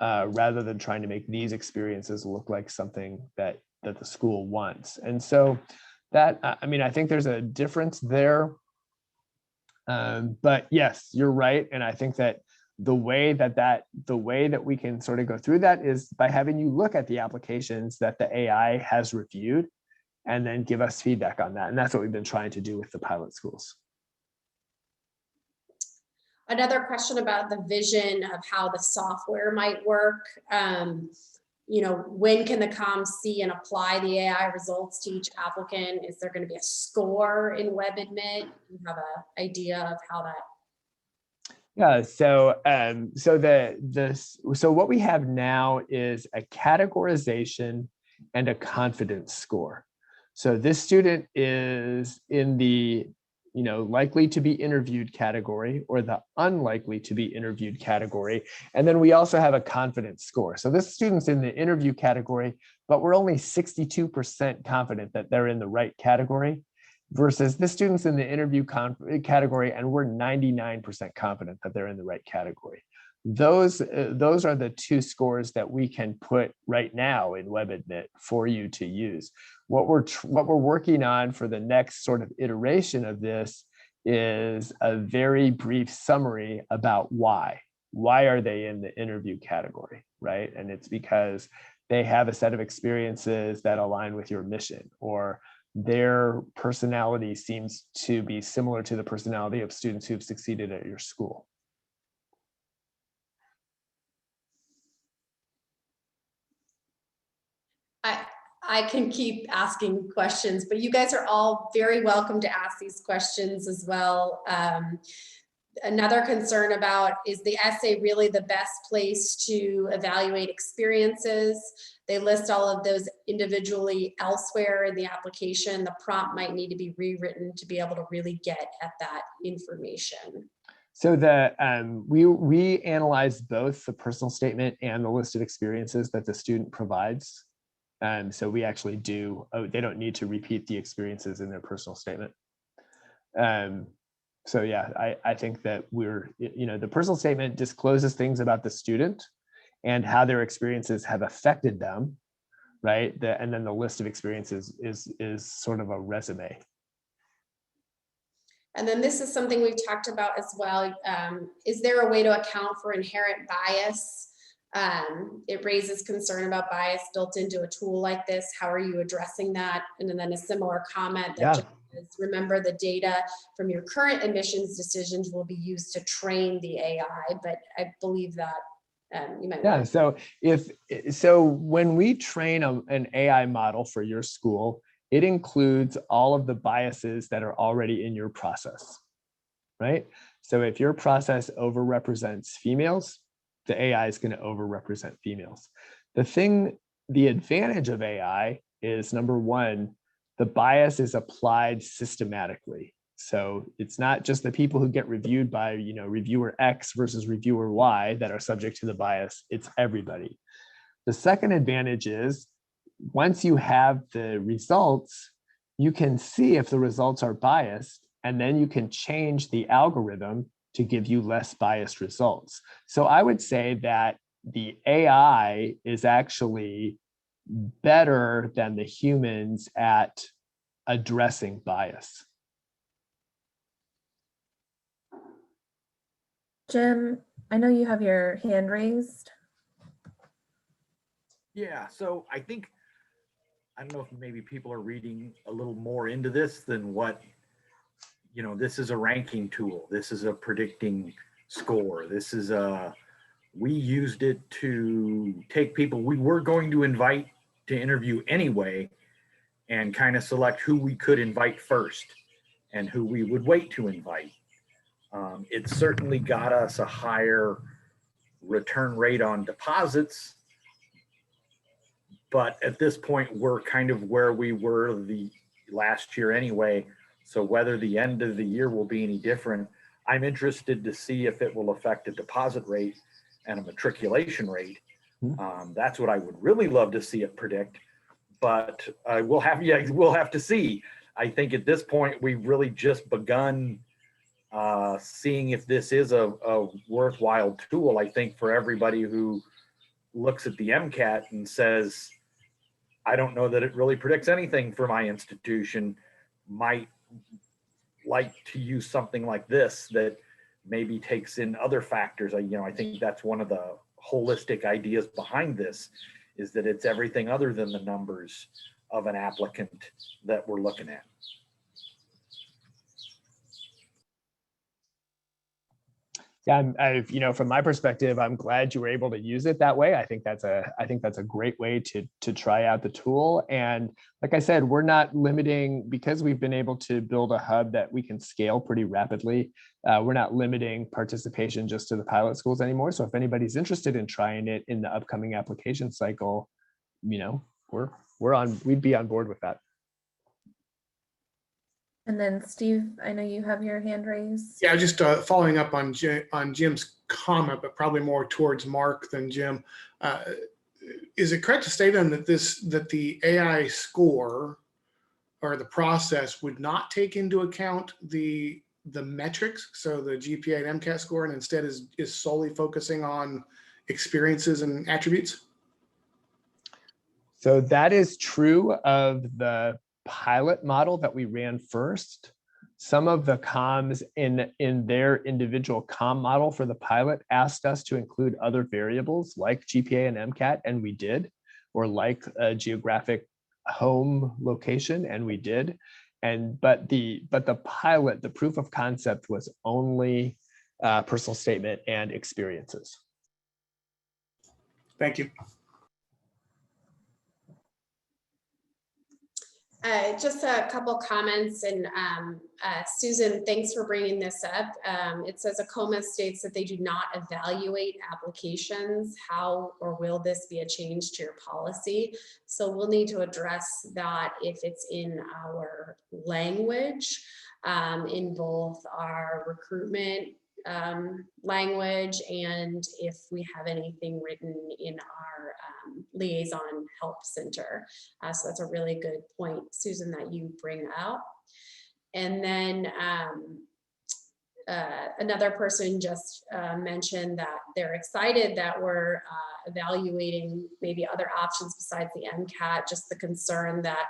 rather than trying to make these experiences look like something that the school wants. And so that, I mean, I think there's a difference there. But yes, you're right. And I think that the way that we can sort of go through that is by having you look at the applications that the AI has reviewed and then give us feedback on that. And that's what we've been trying to do with the pilot schools. Another question about the vision of how the software might work. You know, when can the comms see and apply the AI results to each applicant? Is there going to be a score in WebAdmit? You have an idea of how that? Yeah, so what we have now is a categorization and a confidence score. So this student is in the, you know, likely to be interviewed category or the unlikely to be interviewed category. And then we also have a confidence score. So this student's in the interview category, but we're only 62% confident that they're in the right category, versus this student's in the interview category and we're 99% confident that they're in the right category. Those are the two scores that we can put right now in WebAdmit for you to use. What we're working on for the next sort of iteration of this is a very brief summary about why. Why are they in the interview category, right? And it's because they have a set of experiences that align with your mission, or their personality seems to be similar to the personality of students who've succeeded at your school. I can keep asking questions, but you guys are all very welcome to ask these questions as well. Another concern about, is the essay really the best place to evaluate experiences? They list all of those individually elsewhere in the application. The prompt might need to be rewritten to be able to really get at that information. So we analyze both the personal statement and the list of experiences that the student provides. So we actually do, they don't need to repeat the experiences in their personal statement. So yeah, I think that the personal statement discloses things about the student and how their experiences have affected them, right? And then the list of experiences is sort of a resume. And then this is something we've talked about as well. Is there a way to account for inherent bias? It raises concern about bias built into a tool like this. How are you addressing that? And then a similar comment that just says, remember, the data from your current admissions decisions will be used to train the AI, but I believe that you might want to. So when we train an AI model for your school, it includes all of the biases that are already in your process, right? So if your process overrepresents females, the AI is going to overrepresent females. The advantage of AI is, number one, the bias is applied systematically. So it's not just the people who get reviewed by, reviewer X versus reviewer Y that are subject to the bias. It's everybody. The second advantage is, once you have the results, you can see if the results are biased, and then you can change the algorithm to give you less biased results. So I would say that the AI is actually better than the humans at addressing bias. Jim, I know you have your hand raised. Yeah, so I don't know if maybe people are reading a little more into this than what, this is a ranking tool. This is a predicting score. We used it to take people we were going to invite to interview anyway and kind of select who we could invite first and who we would wait to invite. It certainly got us a higher return rate on deposits, but at this point, we're kind of where we were the last year anyway. So whether the end of the year will be any different, I'm interested to see if it will affect a deposit rate and a matriculation rate. That's what I would really love to see it predict, but we'll have to see. I think at this point, we've really just begun seeing if this is a worthwhile tool. I think for everybody who looks at the MCAT and says, I don't know that it really predicts anything for my institution. Might like to use something like this that maybe takes in other factors. I think that's one of the holistic ideas behind this, is that it's everything other than the numbers of an applicant that we're looking at. Yeah, from my perspective, I'm glad you were able to use it that way. I think that's a great way to try out the tool. And like I said, we're not limiting, because we've been able to build a hub that we can scale pretty rapidly. We're not limiting participation just to the pilot schools anymore. So if anybody's interested in trying it in the upcoming application cycle, we'd be on board with that. And then Steve, I know you have your hand raised. Yeah, just following up on Jim's comment, but probably more towards Mark than Jim. Is it correct to say then that the AI score or the process would not take into account the metrics, so the GPA and MCAT score, and instead is solely focusing on experiences and attributes? So that is true of the pilot model that we ran first. Some of the comms in their individual comm model for the pilot asked us to include other variables like GPA and MCAT, and we did, or like a geographic home location, and we did. But the pilot, the proof of concept, was only personal statement and experiences. Thank you. Just a couple comments, and Susan, thanks for bringing this up. It says COMAO states that they do not evaluate applications. How or will this be a change to your policy? So we'll need to address that if it's in our language, in both our recruitment language, and if we have anything written in our liaison help center. So that's a really good point, Susan, that you bring up. And then another person just mentioned that they're excited that we're evaluating maybe other options besides the MCAT, just the concern that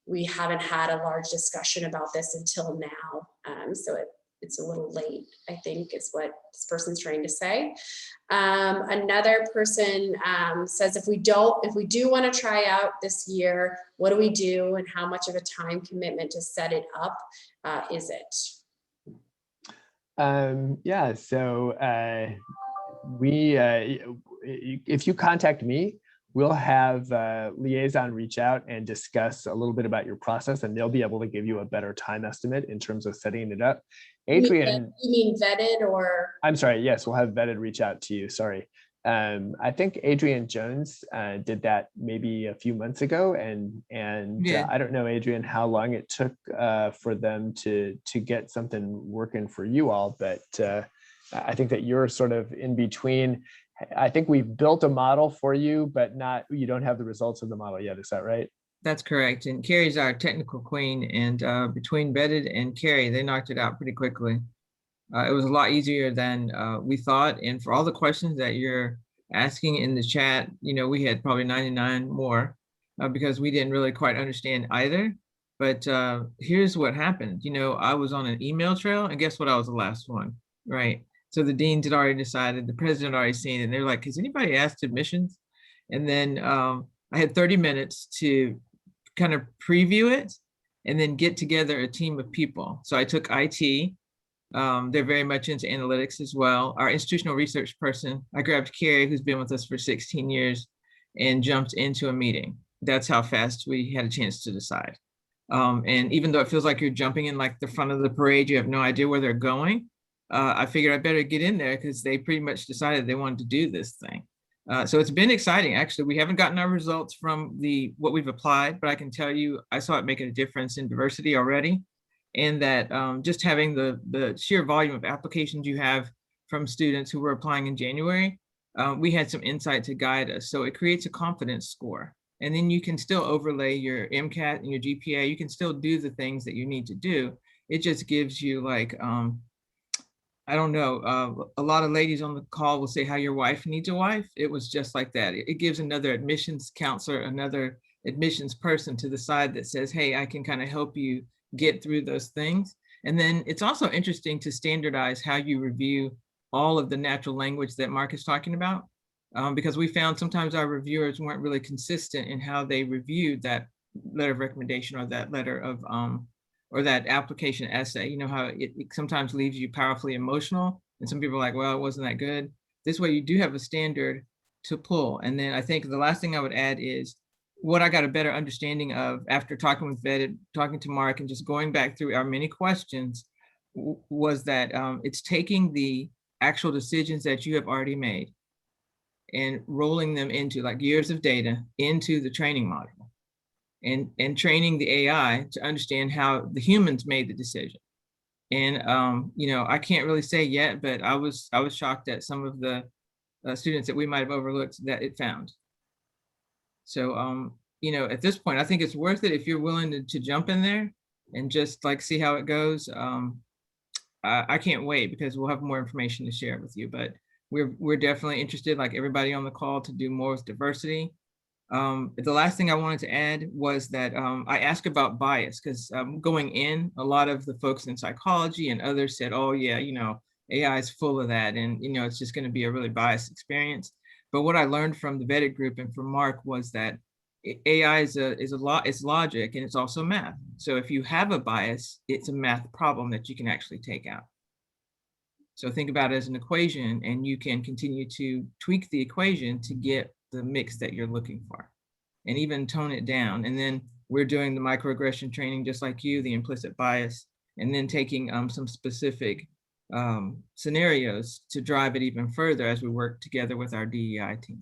we haven't had a large discussion about this until now. So it's a little late, I think, is what this person's trying to say. Another person says, if we do want to try out this year, what do we do, and how much of a time commitment to set it up is it? Yeah, so if you contact me, we'll have liaison reach out and discuss a little bit about your process, and they'll be able to give you a better time estimate in terms of setting it up. Adrian, you mean vetted, or? I'm sorry, yes, we'll have vetted reach out to you, sorry. I think Adrian Jones did that maybe a few months ago, and I don't know, Adrian, how long it took for them to get something working for you all, but I think that you're sort of in between. I think we've built a model for you, but you don't have the results of the model yet. Is that right? That's correct. And Carrie's our technical queen, and between Betted and Carrie, they knocked it out pretty quickly. It was a lot easier than we thought. And for all the questions that you're asking in the chat, we had probably 99 more because we didn't really quite understand either. But here's what happened. I was on an email trail, and guess what? I was the last one, right? So the deans had already decided, the president had already seen it, and they're like, has anybody asked admissions? And then I had 30 minutes to kind of preview it and then get together a team of people. So I took IT. They're very much into analytics as well. Our institutional research person, I grabbed Carrie, who's been with us for 16 years, and jumped into a meeting. That's how fast we had a chance to decide. And even though it feels like you're jumping in like the front of the parade, you have no idea where they're going. I figured I better get in there because they pretty much decided they wanted to do this thing. So it's been exciting. Actually, we haven't gotten our results from what we've applied, but I can tell you, I saw it making a difference in diversity already. And that just having the sheer volume of applications you have from students who were applying in January, we had some insight to guide us. So it creates a confidence score. And then you can still overlay your MCAT and your GPA. You can still do the things that you need to do. It just gives you like, I don't know, a lot of ladies on the call will say how your wife needs a wife. It was just like that. It gives another admissions counselor another admissions person to the side that says, hey, I can kind of help you get through those things. And then it's also interesting to standardize how you review all of the natural language that Mark is talking about, because we found sometimes our reviewers weren't really consistent in how they reviewed that letter of recommendation or that letter of, or that application essay. You know how it sometimes leaves you powerfully emotional, and some people are like, well, it wasn't that good. This way you do have a standard to pull. And then I think the last thing I would add is what I got a better understanding of after talking with Vetted, talking to Mark, and just going back through our many questions was that it's taking the actual decisions that you have already made and rolling them into like years of data into the training module and training the AI to understand how the humans made the decision. And you know, I can't really say yet, but I was shocked at some of the students that we might have overlooked that it found. So you know, at this point, I think it's worth it if you're willing to jump in there and just like see how it goes. I can't wait because we'll have more information to share with you, but we're definitely interested, like everybody on the call, to do more with diversity. The last thing I wanted to add was that I asked about bias because going in, a lot of the folks in psychology and others said, oh yeah, you know, AI is full of that, and you know, it's just going to be a really biased experience. But what I learned from the vetted group and from Mark was that AI is logic, and it's also math. So if you have a bias, it's a math problem that you can actually take out. So think about it as an equation, and you can continue to tweak the equation to get the mix that you're looking for, and even tone it down. And then we're doing the microaggression training just like you, the implicit bias, and then taking some specific scenarios to drive it even further as we work together with our DEI team.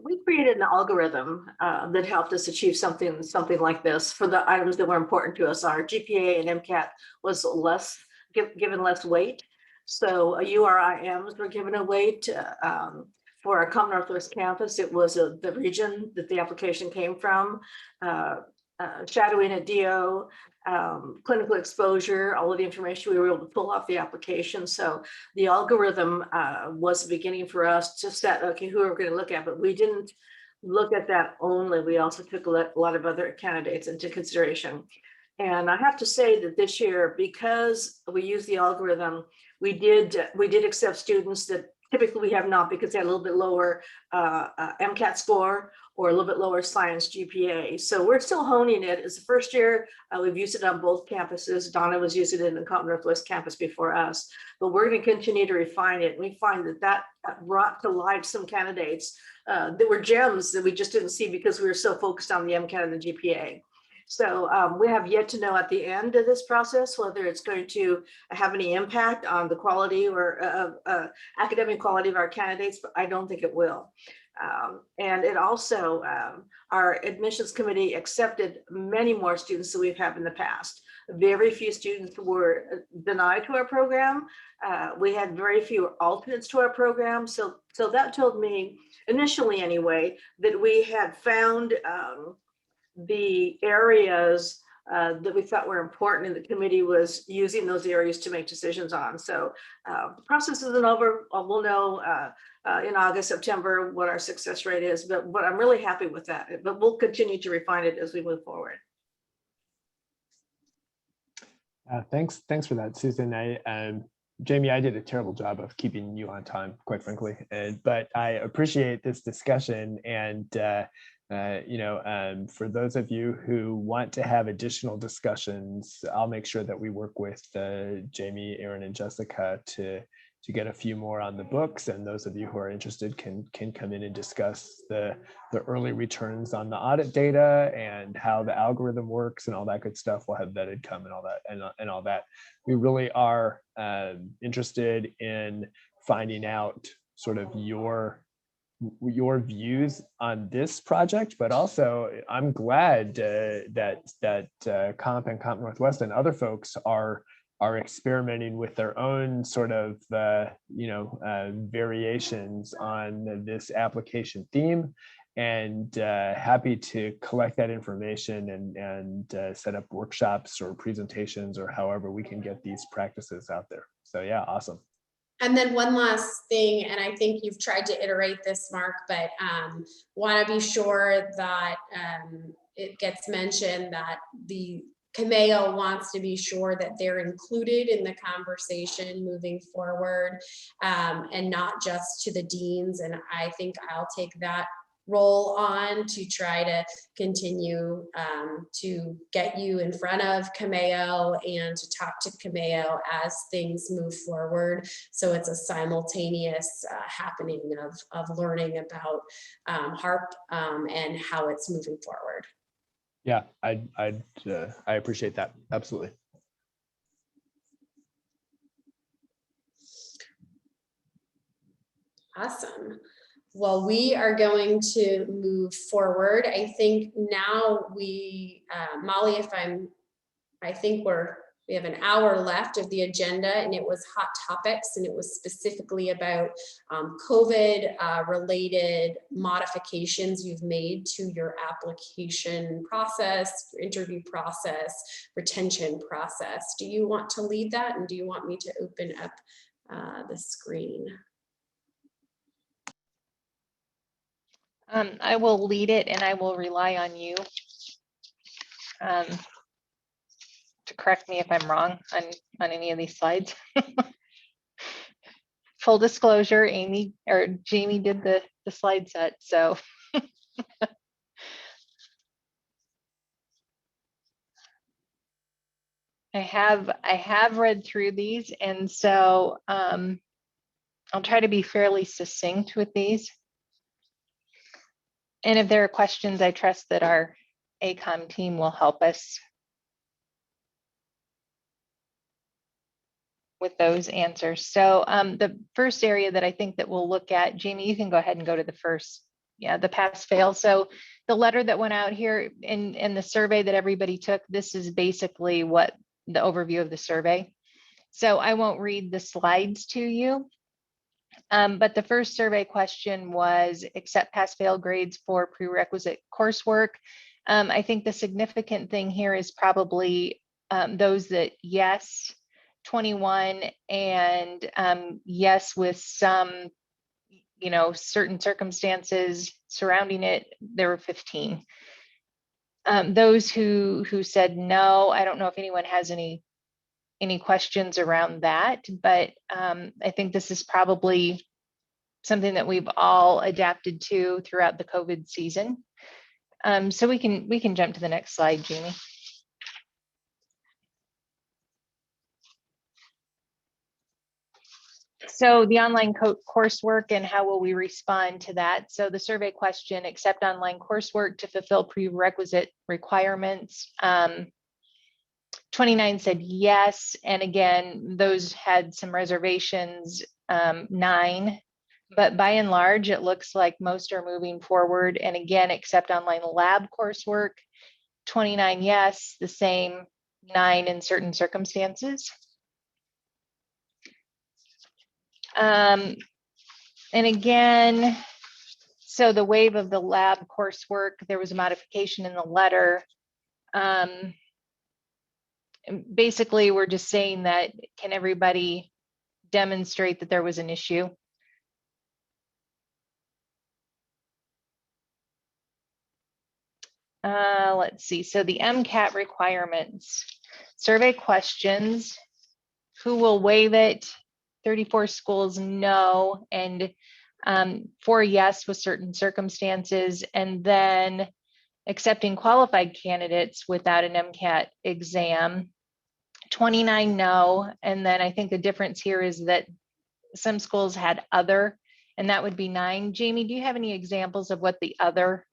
We created an algorithm that helped us achieve something like this for the items that were important to us. Our GPA and MCAT was given less weight. So URIMs were given a weight. For our COMAO Northwest campus, it was the region that the application came from, shadowing at DO, clinical exposure, all of the information we were able to pull off the application. So the algorithm was the beginning for us to set, okay, who are we going to look at? But we didn't look at that only. We also took a lot of other candidates into consideration. And I have to say that this year, because we used the algorithm, we did accept students that typically we have not, because they had a little bit lower MCAT score or a little bit lower science GPA. So we're still honing it. It's the first year we've used it on both campuses. Donna was using it in the COMAO Northwest campus before us, but we're going to continue to refine it. We find that brought to life some candidates that were gems that we just didn't see because we were so focused on the MCAT and the GPA. So we have yet to know at the end of this process whether it's going to have any impact on the quality or academic quality of our candidates, but I don't think it will. And it also, our admissions committee accepted many more students than we've had in the past. Very few students were denied to our program. We had very few alternates to our program. So that told me, initially anyway, that we had found the areas that we thought were important, and the committee was using those areas to make decisions on. So the process isn't over. We'll know in August, September what our success rate is, but I'm really happy with that. But we'll continue to refine it as we move forward. Thanks for that, Susan. Jamie, I did a terrible job of keeping you on time, quite frankly, but I appreciate this discussion. And for those of you who want to have additional discussions, I'll make sure that we work with Jamie, Aaron, and Jessica to get a few more on the books. And those of you who are interested can come in and discuss the early returns on the audit data and how the algorithm works and all that good stuff. We'll have vetted come and all that and all that. We really are interested in finding out sort of your views on this project, but also I'm glad that Comp and Comp Northwest and other folks are experimenting with their own sort of variations on this application theme, and happy to collect that information and set up workshops or presentations or however we can get these practices out there. So yeah, awesome. And then one last thing, and I think you've tried to iterate this, Mark, but want to be sure that it gets mentioned that the COMAO wants to be sure that they're included in the conversation moving forward, and not just to the deans. And I think I'll take that role on to try to continue to get you in front of COMAO and to talk to COMAO as things move forward. So it's a simultaneous happening of learning about HARP and how it's moving forward. Yeah, I appreciate that. Absolutely. Awesome. Well, we are going to move forward. I think now we, Molly, I think we have an hour left of the agenda, and it was hot topics, and it was specifically about COVID related modifications you've made to your application process, your interview process, retention process. Do you want to lead that, and do you want me to open up the screen? I will lead it, and I will rely on you to correct me if I'm wrong on any of these slides. Full disclosure, Jamie did the slide set, so. I have read through these, and so I'll try to be fairly succinct with these. And if there are questions, I trust that our ACOM team will help us with those answers. So the first area that I think that we'll look at, Jamie, you can go ahead and go to the first, the pass fail. So the letter that went out here in the survey that everybody took, this is basically what the overview of the survey. So I won't read the slides to you. But the first survey question was accept pass fail grades for prerequisite coursework. I think the significant thing here is probably those that yes, 21, and yes with some, certain circumstances surrounding it, there were 15. Those who said no, I don't know if anyone has any questions around that, but I think this is probably something that we've all adapted to throughout the COVID season. So we can jump to the next slide, Jamie. So the online coursework and how will we respond to that? So the survey question, accept online coursework to fulfill prerequisite requirements. 29 said yes, and again, those had some reservations, 9, but by and large, it looks like most are moving forward. And again, accept online lab coursework, 29 yes, the same 9 in certain circumstances. And again, so the waive of the lab coursework, there was a modification in the letter. Basically, we're just saying that, can everybody demonstrate that there was an issue? Let's see, so the MCAT requirements, survey questions, who will waive it? 34 schools no, and 4 yes with certain circumstances, and then accepting qualified candidates without an MCAT exam, 29 no, and then I think the difference here is that some schools had other, and that would be 9. Jamie, do you have any examples of what the other?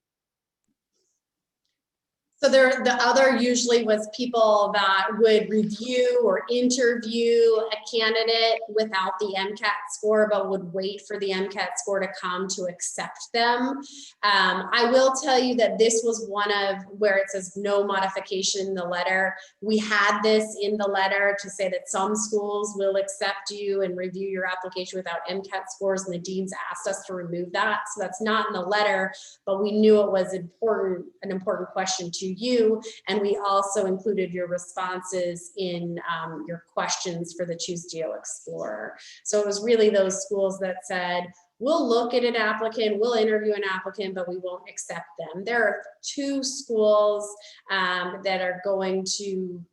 So the other usually was people that would review or interview a candidate without the MCAT score, but would wait for the MCAT score to come to accept them. I will tell you that this was one of where it says no modification in the letter. We had this in the letter to say that some schools will accept you and review your application without MCAT scores, and the deans asked us to remove that. So that's not in the letter, but we knew it was an important question to to you. And we also included your responses in your questions for the Choose Geo Explorer. So it was really those schools that said, we'll look at an applicant, we'll interview an applicant, but we won't accept them. There are 2 schools that are going to,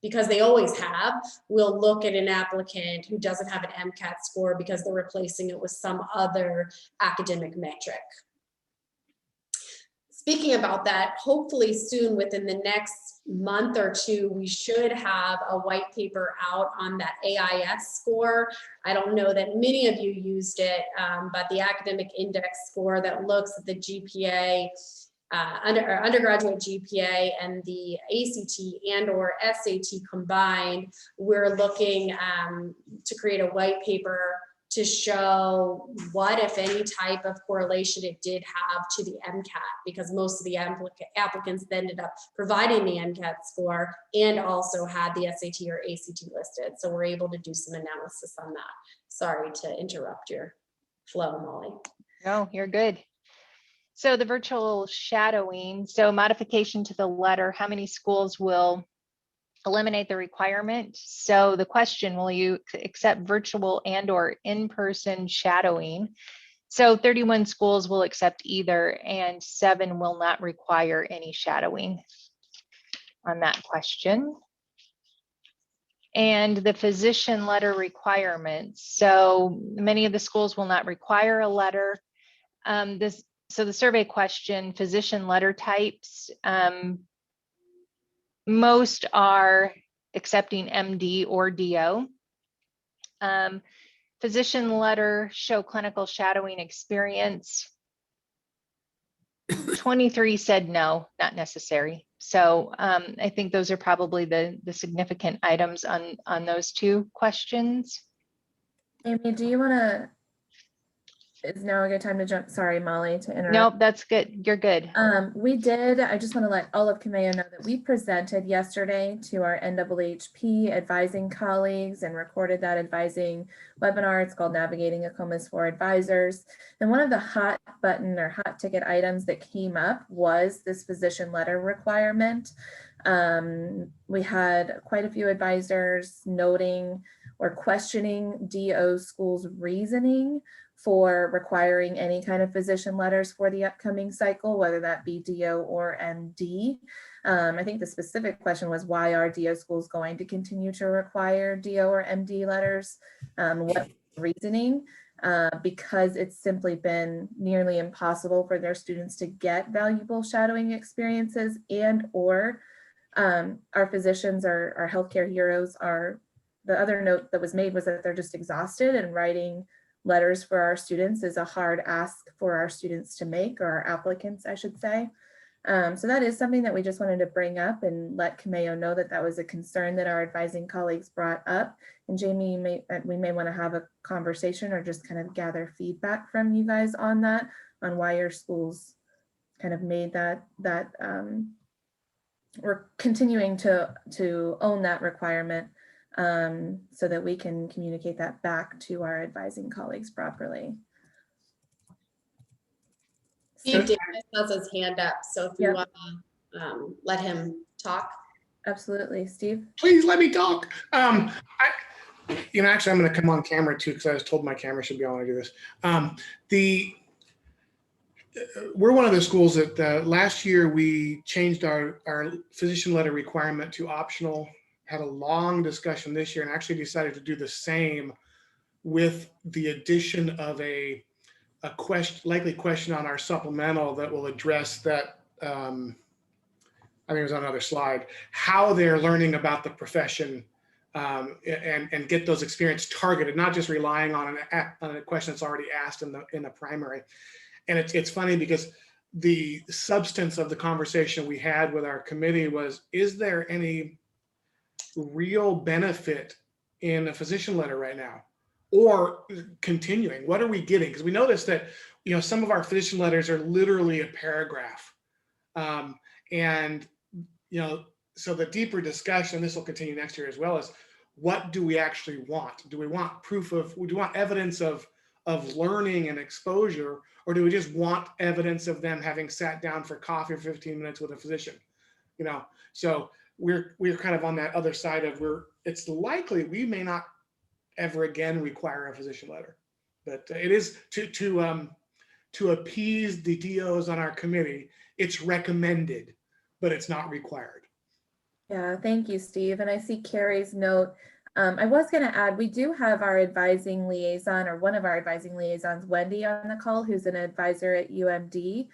because they always have, we'll look at an applicant who doesn't have an MCAT score because they're replacing it with some other academic metric. Speaking about that, hopefully soon, within the next month or 2, we should have a white paper out on that AIS score. I don't know that many of you used it, but the academic index score that looks at the GPA, undergraduate GPA and the ACT and or SAT combined, we're looking to create a white paper to show what, if any, type of correlation it did have to the MCAT, because most of the applicants ended up providing the MCAT score and also had the SAT or ACT listed. So we're able to do some analysis on that. Sorry to interrupt your flow, Molly. No, you're good. So the virtual shadowing, so modification to the letter, how many schools will eliminate the requirement? So the question, will you accept virtual and or in-person shadowing? So 31 schools will accept either, and 7 will not require any shadowing on that question. And the physician letter requirements. So many of the schools will not require a letter. So the survey question, physician letter types, most are accepting MD or DO. Physician letter show clinical shadowing experience. 23 said no, not necessary. So I think those are probably the significant items on those 2 questions. Amy, do you want to, is now a good time to jump? Sorry, Molly, to interrupt. Nope, that's good. You're good. I just want to let all of COMAO know that we presented yesterday to our NAAHP advising colleagues and recorded that advising webinar. It's called Navigating ACOMAS for Advisors. And one of the hot button or hot ticket items that came up was this physician letter requirement. We had quite a few advisors noting or questioning DO schools' reasoning for requiring any kind of physician letters for the upcoming cycle, whether that be DO or MD. I think the specific question was, why are DO schools going to continue to require DO or MD letters? What reasoning? Because it's simply been nearly impossible for their students to get valuable shadowing experiences, and or our physicians, our healthcare heroes, the other note that was made was that they're just exhausted, and writing letters for our students is a hard ask for our students to make, or our applicants, I should say. So that is something that we just wanted to bring up and let COMAO know that that was a concern that our advising colleagues brought up. And Jamie, we may want to have a conversation or just kind of gather feedback from you guys on that, on why your schools kind of made that we're continuing to own that requirement, so that we can communicate that back to our advising colleagues properly. Steve Davis has his hand up, so if you want to let him talk. Absolutely, Steve. Please let me talk. Actually, I'm going to come on camera too, because I was told my camera should be on when I do this. We're one of the schools that last year we changed our physician letter requirement to optional, had a long discussion this year, and actually decided to do the same with the addition of a likely question on our supplemental that will address that. I think it was on another slide, how they're learning about the profession, and get those experience targeted, not just relying on a question that's already asked in the primary. And it's funny because the substance of the conversation we had with our committee was, is there any real benefit in a physician letter right now, or continuing? What are we getting? Because we noticed that, some of our physician letters are literally a paragraph. So the deeper discussion, this will continue next year as well, is what do we actually want? Do we want proof of, do we want evidence of of learning and exposure, or do we just want evidence of them having sat down for coffee for 15 minutes with a physician? You know, so we're kind of on that other side of it's likely we may not ever again require a physician letter, but it is to appease the DOs on our committee. It's recommended, but it's not required. Yeah, thank you, Steve. And I see Carrie's note. I was going to add, we do have our advising liaison, or one of our advising liaisons, Wendy, on the call, who's an advisor at UMD.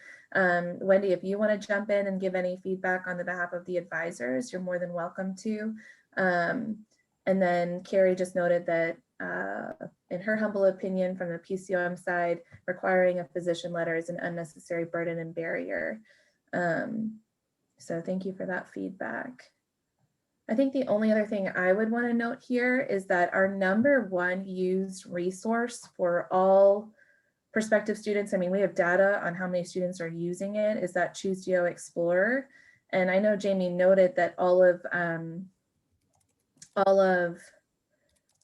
Wendy, if you want to jump in and give any feedback on the behalf of the advisors, you're more than welcome to. And then Carrie just noted that in her humble opinion, from the PCOM side, requiring a physician letter is an unnecessary burden and barrier. So thank you for that feedback. I think the only other thing I would want to note here is that our #1 used resource for all prospective students, I mean, we have data on how many students are using it, is that Choose Geo Explorer. And I know Jamie noted that all of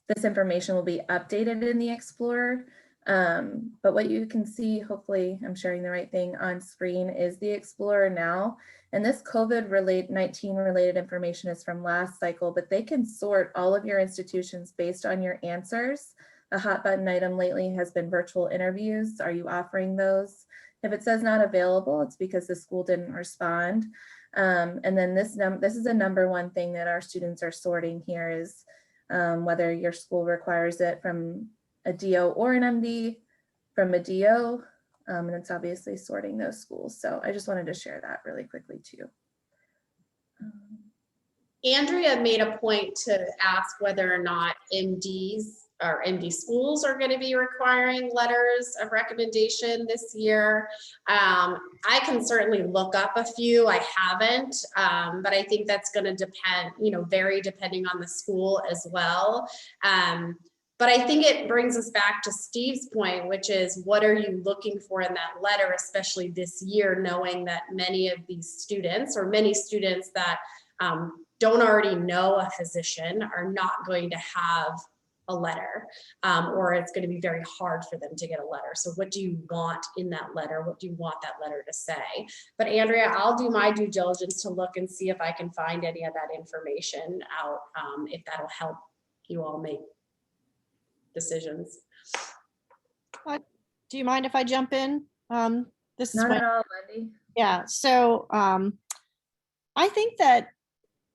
this information will be updated in the Explorer. But what you can see, hopefully I'm sharing the right thing on screen, is the Explorer now. And this COVID-19 related information is from last cycle, but they can sort all of your institutions based on your answers. A hot button item lately has been virtual interviews. Are you offering those? If it says not available, it's because the school didn't respond. And then this is a #1 thing that our students are sorting here is whether your school requires it from a DO or an MD, from a DO, and it's obviously sorting those schools. So I just wanted to share that really quickly too. Andrea made a point to ask whether or not MDs or MD schools are going to be requiring letters of recommendation this year. I can certainly look up a few. I haven't, but I think that's going to depend, vary depending on the school as well. But I think it brings us back to Steve's point, which is what are you looking for in that letter, especially this year, knowing that many of these students, or many students that don't already know a physician, are not going to have a letter, or it's going to be very hard for them to get a letter. So what do you want in that letter? What do you want that letter to say? But Andrea, I'll do my due diligence to look and see if I can find any of that information out, if that'll help you all make decisions. Do you mind if I jump in? This is Not at all, Wendy. Yeah, so I think that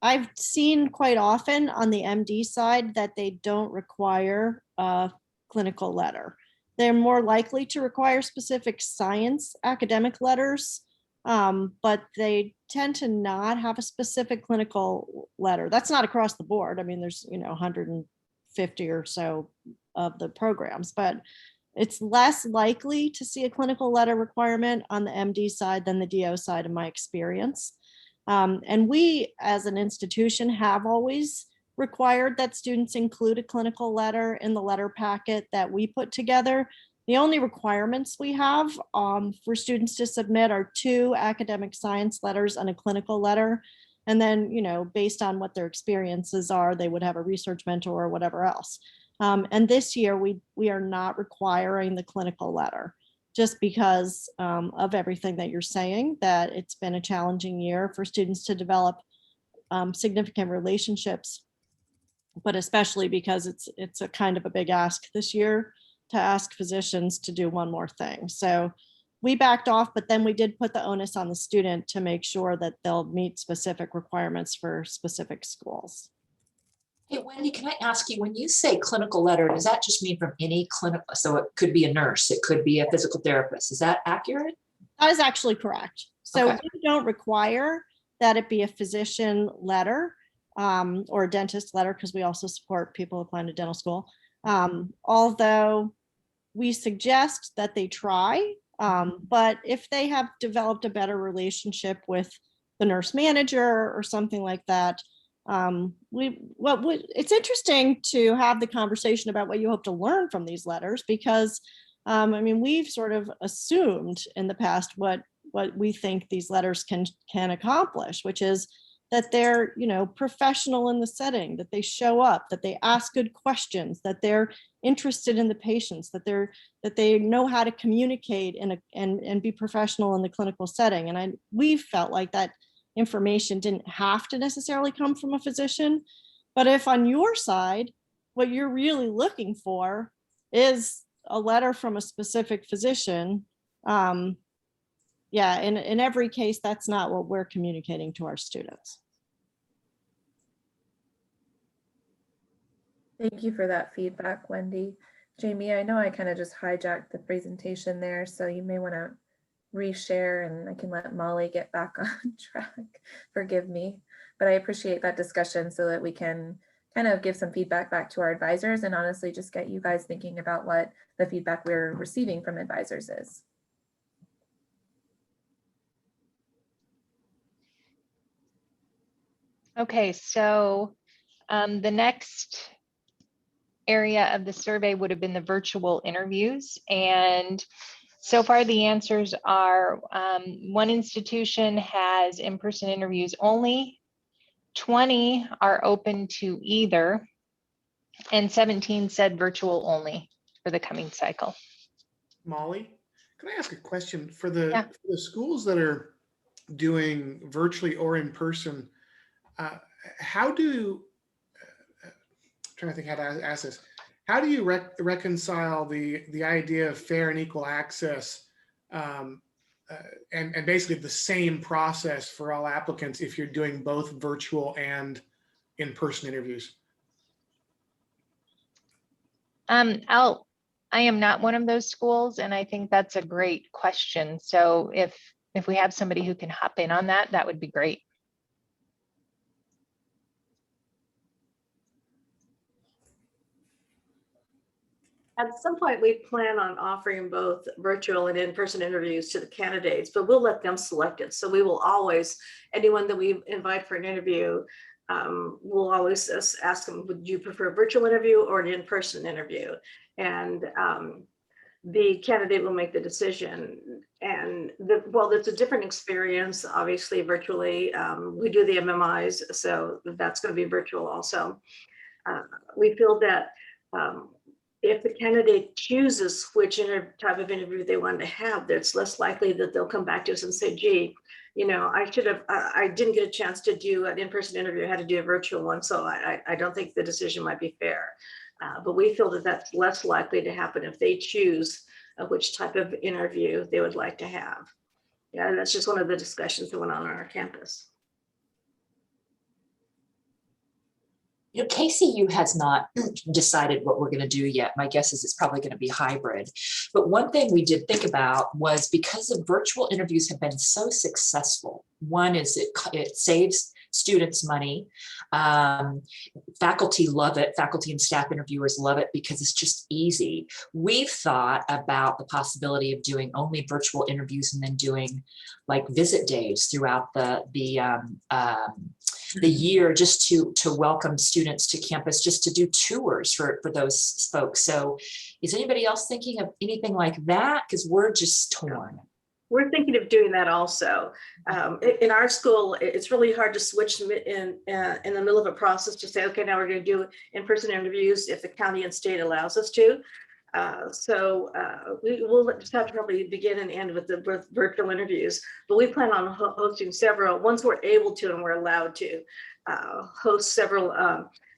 I've seen quite often on the MD side that they don't require a clinical letter. They're more likely to require specific science academic letters, but they tend to not have a specific clinical letter. That's not across the board. I mean, there's 150 or so of the programs, but it's less likely to see a clinical letter requirement on the MD side than the DO side in my experience. And we, as an institution, have always required that students include a clinical letter in the letter packet that we put together. The only requirements we have for students to submit are 2 academic science letters and a clinical letter. And then, based on what their experiences are, they would have a research mentor or whatever else. And this year, we are not requiring the clinical letter, just because of everything that you're saying, that it's been a challenging year for students to develop significant relationships, but especially because it's a kind of a big ask this year to ask physicians to do one more thing. So we backed off, but then we did put the onus on the student to make sure that they'll meet specific requirements for specific schools. Hey, Wendy, can I ask you, when you say clinical letter, does that just mean from any clinical? So it could be a nurse, it could be a physical therapist. Is that accurate? That is actually correct. So Okay. we don't require that it be a physician letter or a dentist letter, because we also support people applying to dental school. Although we suggest that they try, but if they have developed a better relationship with the nurse manager or something like that, it's interesting to have the conversation about what you hope to learn from these letters, because we've sort of assumed in the past what we think these letters can accomplish, which is that they're, you know, professional in the setting, that they show up, that they ask good questions, that they're interested in the patients, that they know how to communicate and be professional in the clinical setting. And we felt like that information didn't have to necessarily come from a physician. But if on your side, what you're really looking for is a letter from a specific physician, yeah, in every case, that's not what we're communicating to our students. Thank you for that feedback, Wendy. Jamie, I know I kind of just hijacked the presentation there, so you may want to reshare and I can let Molly get back on track. Forgive me, but I appreciate that discussion so that we can kind of give some feedback back to our advisors and honestly just get you guys thinking about what the feedback we're receiving from advisors is. Okay, so the next area of the survey would have been the virtual interviews. And so far the answers are one institution has in-person interviews only, 20 are open to either, and 17 said virtual only for the coming cycle. Molly, can I ask a question for the schools that are doing virtually or in person? How do I'm trying to think how to ask this? How do you reconcile the idea of fair and equal access and basically the same process for all applicants if you're doing both virtual and in-person interviews? I am not one of those schools, and I think that's a great question. So if we have somebody who can hop in on that, that would be great. At some point, we plan on offering both virtual and in-person interviews to the candidates, but we'll let them select it. So we will always, anyone that we invite for an interview, we'll always ask them, would you prefer a virtual interview or an in-person interview? And the candidate will make the decision. And well, it's a different experience, obviously, virtually. We do the MMIs, so that's going to be virtual also. We feel that if the candidate chooses which type of interview they want to have, it's less likely that they'll come back to us and say, gee, you know, I didn't get a chance to do an in-person interview, I had to do a virtual one. So I don't think the decision might be fair. But we feel that that's less likely to happen if they choose which type of interview they would like to have. Yeah, that's just one of the discussions that went on our campus. You know, KCU has not decided what we're going to do yet. My guess is it's probably going to be hybrid. But one thing we did think about was because the virtual interviews have been so successful, one is it saves students money. Faculty love it. Faculty and staff interviewers love it because it's just easy. We've thought about the possibility of doing only virtual interviews and then doing like visit days throughout the year just to welcome students to campus, just to do tours for those folks. So is anybody else thinking of anything like that? Because we're just torn. We're thinking of doing that also. In our school, it's really hard to switch in the middle of a process to say, okay, now we're going to do in-person interviews if the county and state allows us to. We will just have to probably begin and end with the virtual interviews, but we plan on hosting several, once we're able to and we're allowed to, host several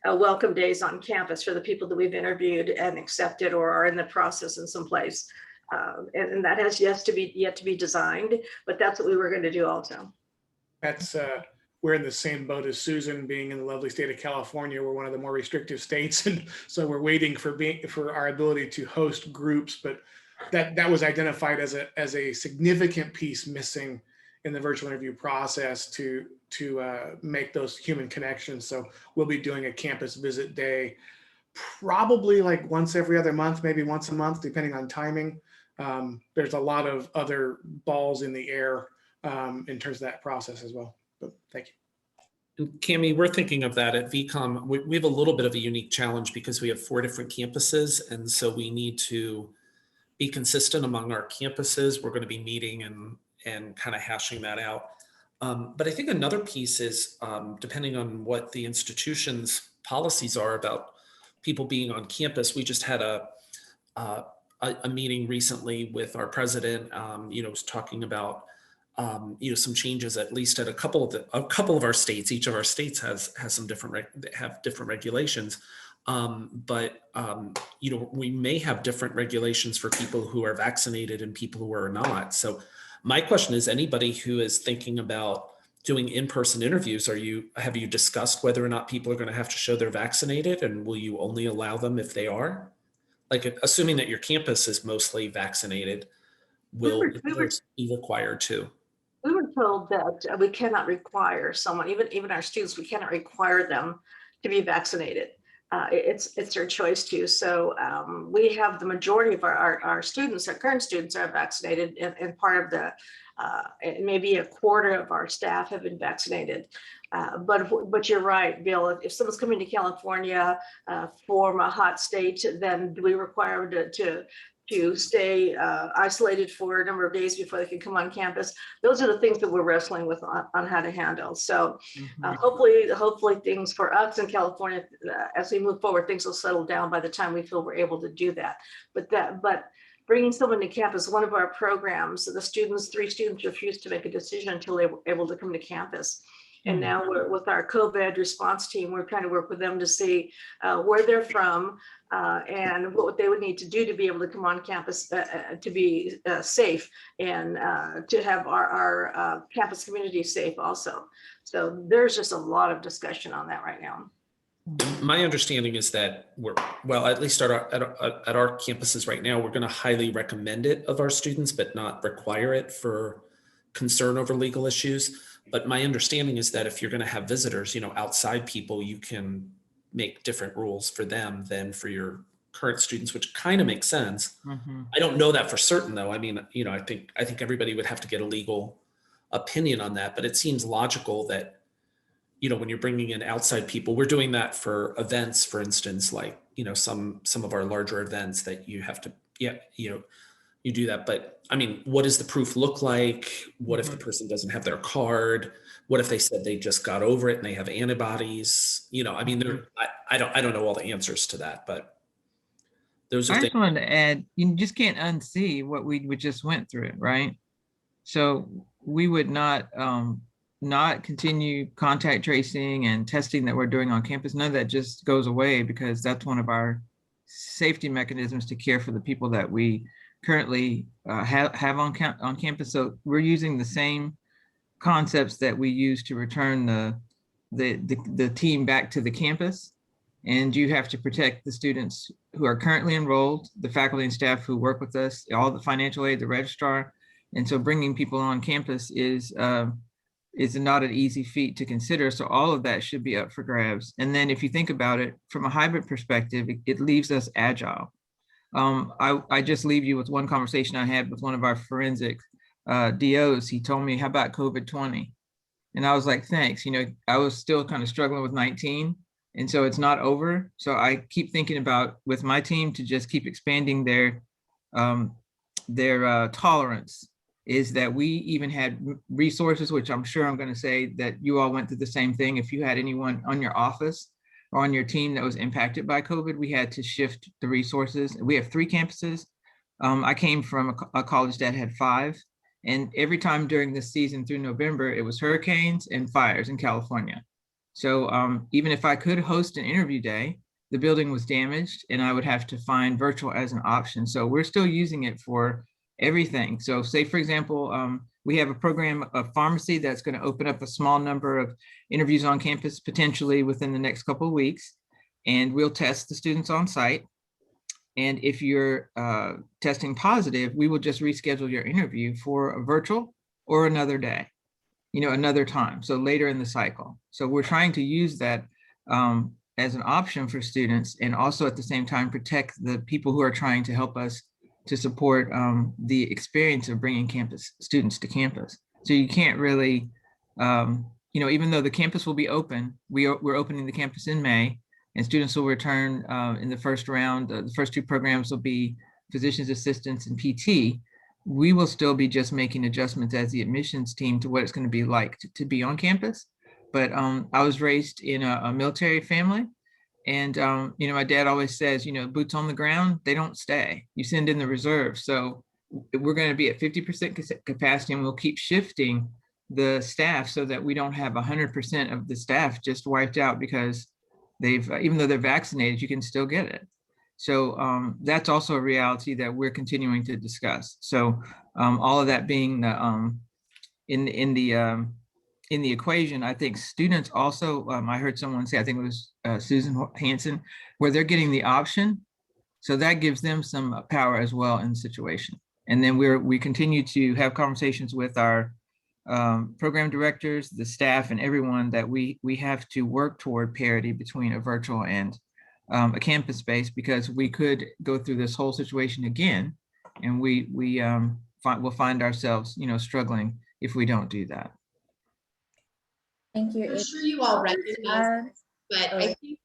welcome days on campus for the people that we've interviewed and accepted or are in the process in some place. And that has yet to be designed, but that's what we were going to do also. That's we're in the same boat as Susan, being in the lovely state of California. We're one of the more restrictive states, and so we're waiting for our ability to host groups. But that was identified as a significant piece missing in the virtual interview process to make those human connections. So we'll be doing a campus visit day, probably like once every other month, maybe once a month, depending on timing. There's a lot of other balls in the air in terms of that process as well. But thank you. Cami, we're thinking of that at VCOM. We have a little bit of a unique challenge because we have 4 different campuses. And so we need to be consistent among our campuses. We're going to be meeting and kind of hashing that out. But I think another piece is depending on what the institution's policies are about people being on campus. We just had a meeting recently with our president, was talking about some changes, at least at a couple of our states. Each of our states has some different different regulations, but we may have different regulations for people who are vaccinated and people who are not. So my question is, anybody who is thinking about doing in-person interviews, have you discussed whether or not people are going to have to show they're vaccinated, and will you only allow them if they are? Like, assuming that your campus is mostly vaccinated, will visitors be required to? We were told that we cannot require someone, even our students, we cannot require them to be vaccinated. It's their choice to. So we have the majority of our students, our current students, are vaccinated, and part of the maybe a quarter of our staff have been vaccinated. But you're right, Bill. If someone's coming to California from a hot state, then do we require them to stay isolated for a number of days before they can come on campus? Those are the things that we're wrestling with on how to handle. So hopefully things for us in California, as we move forward, things will settle down by the time we feel we're able to do that. But bringing someone to campus, one of our programs, the students, 3 students refused to make a decision until they were able to come to campus. And now with our COVID response team, we're trying to work with them to see where they're from and what they would need to do to be able to come on campus to be safe, and to have our campus community safe also. So there's just a lot of discussion on that right now. My understanding is that at least at our campuses right now, we're going to highly recommend it of our students, but not require it for concern over legal issues. But my understanding is that if you're going to have visitors, outside people, you can make different rules for them than for your current students, which kind of makes sense. I don't know that for certain, though. I mean, I think everybody would have to get a legal opinion on that, but it seems logical that, when you're bringing in outside people, we're doing that for events, for instance, like, some of our larger events that you have to, you do that. But I mean, what does the proof look like? What if the person doesn't have their card? What if they said they just got over it and they have antibodies? I mean, I don't know all the answers to that, but those are I things. just wanted to add, you just can't unsee what we just went through, right? So we would not continue contact tracing and testing that we're doing on campus. None of that just goes away, because that's one of our safety mechanisms to care for the people that we currently have on campus. So we're using the same concepts that we use to return the team back to the campus. And you have to protect the students who are currently enrolled, the faculty and staff who work with us, all the financial aid, the registrar. And so bringing people on campus is not an easy feat to consider. So all of that should be up for grabs. And then if you think about it from a hybrid perspective, it leaves us agile. I just leave you with one conversation I had with one of our forensic DOs. He told me, how about COVID-20? And I was like, thanks. I was still kind of struggling with 19. And so it's not over. So I keep thinking about, with my team, to just keep expanding their tolerance, is that we even had resources, which I'm sure I'm going to say that you all went through the same thing. If you had anyone on your office or on your team that was impacted by COVID, we had to shift the resources. We have 3 campuses. I came from a college that had 5. And every time during this season through November, it was hurricanes and fires in California. So even if I could host an interview day, the building was damaged and I would have to find virtual as an option. So we're still using it for everything. So say, for example, we have a program of pharmacy that's going to open up a small number of interviews on campus, potentially within the next couple of weeks. And we'll test the students on site. And if you're testing positive, we will just reschedule your interview for a virtual or another day, another time. So later in the cycle. So we're trying to use that as an option for students, and also at the same time protect the people who are trying to help us to support the experience of bringing campus students to campus. So you can't really, even though the campus will be open, we're opening the campus in May, and students will return in the first round. The first 2 programs will be physician's assistants and PT. we will still be just making adjustments as the admissions team to what it's going to be like to be on campus. But I was raised in a military family. And, you know, my dad always says, you know, boots on the ground, they don't stay. You send in the reserve. So we're going to be at 50% capacity, and we'll keep shifting the staff so that we don't have 100% of the staff just wiped out because they've, even though they're vaccinated, you can still get it. So that's also a reality that we're continuing to discuss. So all of that being the, in the equation, I think students also, I heard someone say, I think it was Susan Hansen, where they're getting the option. So that gives them some power as well in the situation. And then we continue to have conversations with our program directors, the staff, and everyone that we have to work toward parity between a virtual and a campus space, because we could go through this whole situation again, and we'll find ourselves, you know, struggling if we don't do that. Thank you. I'm sure you all recognize this, but I think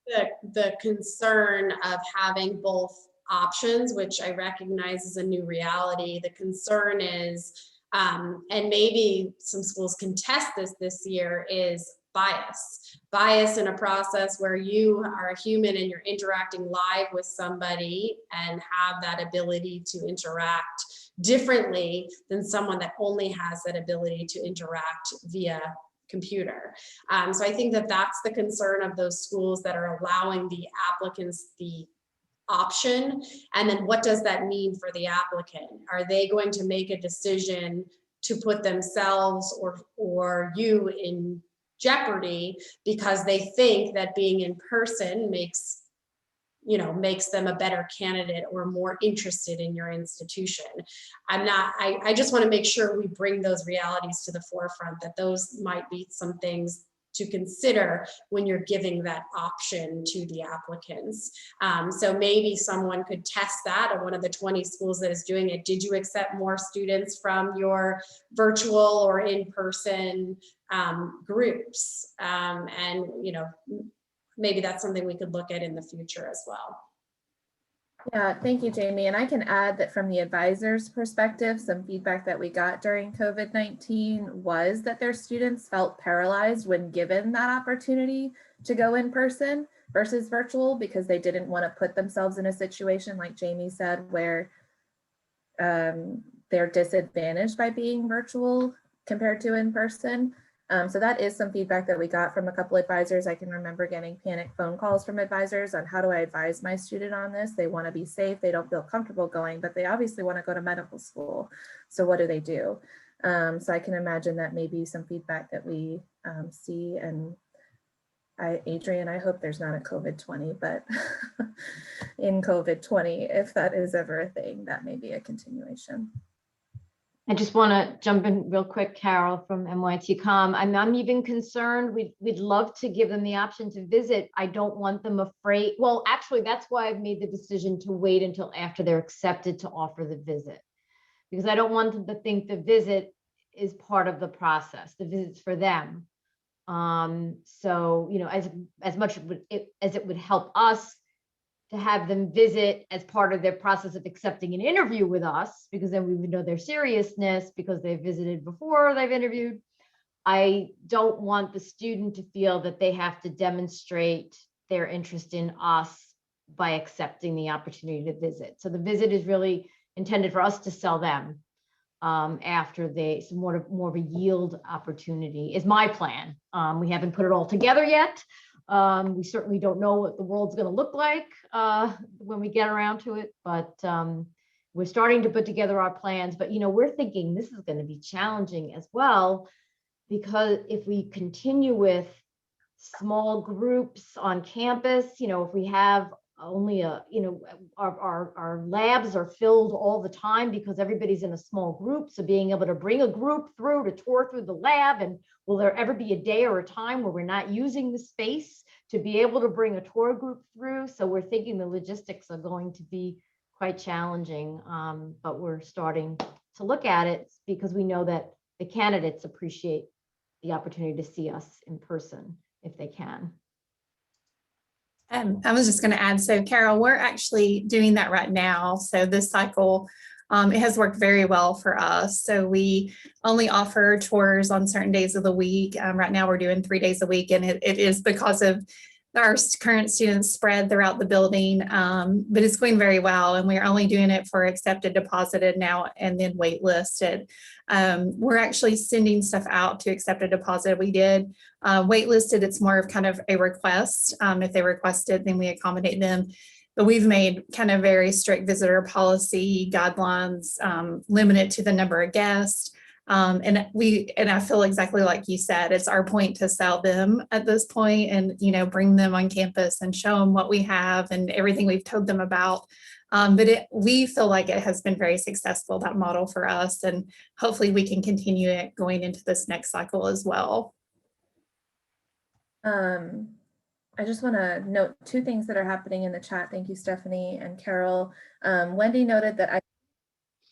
the concern of having both options, which I recognize is a new reality, the concern is, and maybe some schools can test this year, is bias in a process where you are a human and you're interacting live with somebody and have that ability to interact differently than someone that only has that ability to interact via computer. So I think that that's the concern of those schools that are allowing the applicants the option. And then what does that mean for the applicant? Are they going to make a decision to put themselves or you in jeopardy because they think that being in person makes them a better candidate or more interested in your institution? I just want to make sure we bring those realities to the forefront, that those might be some things to consider when you're giving that option to the applicants. So maybe someone could test that at one of the 20 schools that is doing it. Did you accept more students from your virtual or in-person groups? And maybe that's something we could look at in the future as well. Yeah, thank you, Jamie. And I can add that from the advisor's perspective, some feedback that we got during COVID-19 was that their students felt paralyzed when given that opportunity to go in person versus virtual, because they didn't want to put themselves in a situation, like Jamie said, where they're disadvantaged by being virtual compared to in person. So that is some feedback that we got from a couple advisors. I can remember getting panic phone calls from advisors on how do I advise my student on this? They want to be safe, they don't feel comfortable going, but they obviously want to go to medical school. So what do they do? So I can imagine that may be some feedback that we see. And Adrian, I hope there's not a COVID-20, but in COVID-20, if that is ever a thing, that may be a continuation. I just want to jump in real quick, Carol from NYT Com. I'm even concerned. We'd love to give them the option to visit. I don't want them afraid. Well, actually, that's why I've made the decision to wait until after they're accepted to offer the visit, because I don't want them to think the visit is part of the process. The visit's for them. So, as much as it would help us to have them visit as part of their process of accepting an interview with us, because then we would know their seriousness because they've visited before they've interviewed. I don't want the student to feel that they have to demonstrate their interest in us by accepting the opportunity to visit. So the visit is really intended for us to sell them after some more of a yield opportunity is my plan. We haven't put it all together yet. We certainly don't know what the world's going to look like when we get around to it, but we're starting to put together our plans. But, we're thinking this is going to be challenging as well, because if we continue with small groups on campus, if we have only our labs are filled all the time because everybody's in a small group. So being able to bring a group through to tour through the lab, and will there ever be a day or a time where we're not using the space to be able to bring a tour group through? So we're thinking the logistics are going to be quite challenging, but we're starting to look at it because we know that the candidates appreciate the opportunity to see us in person if they can. I was just going to add, so Carol, we're actually doing that right now. So this cycle, It has worked very well for us. So we only offer tours on certain days of the week. Right now we're doing 3 days a week, and it is because of our current students spread throughout the building, but it's going very well, and we're only doing it for accepted, deposited now, and then waitlisted. We're actually sending stuff out to accepted, deposit. We did waitlisted. It's more of kind of a request. If they requested, then we accommodate them. But we've made kind of very strict visitor policy guidelines, limited to the number of guests. And I feel exactly like you said, it's our point to sell them at this point and, you know, bring them on campus and show them what we have and everything we've told them about. But we feel like it has been very successful, that model for us, and hopefully we can continue it going into this next cycle as well. I just want to note 2 things that are happening in the chat. Thank you, Stephanie and Carol. Wendy noted that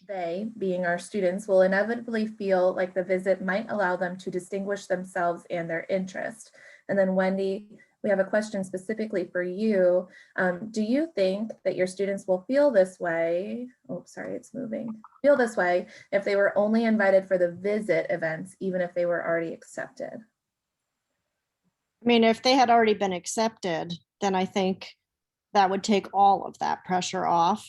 they, being our students, will inevitably feel like the visit might allow them to distinguish themselves and their interest. And then Wendy, we have a question specifically for you. Do you think that your students will feel this way? Oh, sorry, it's moving. Feel this way if they were only invited for the visit events, even if they were already accepted? I mean, if they had already been accepted, then I think that would take all of that pressure off.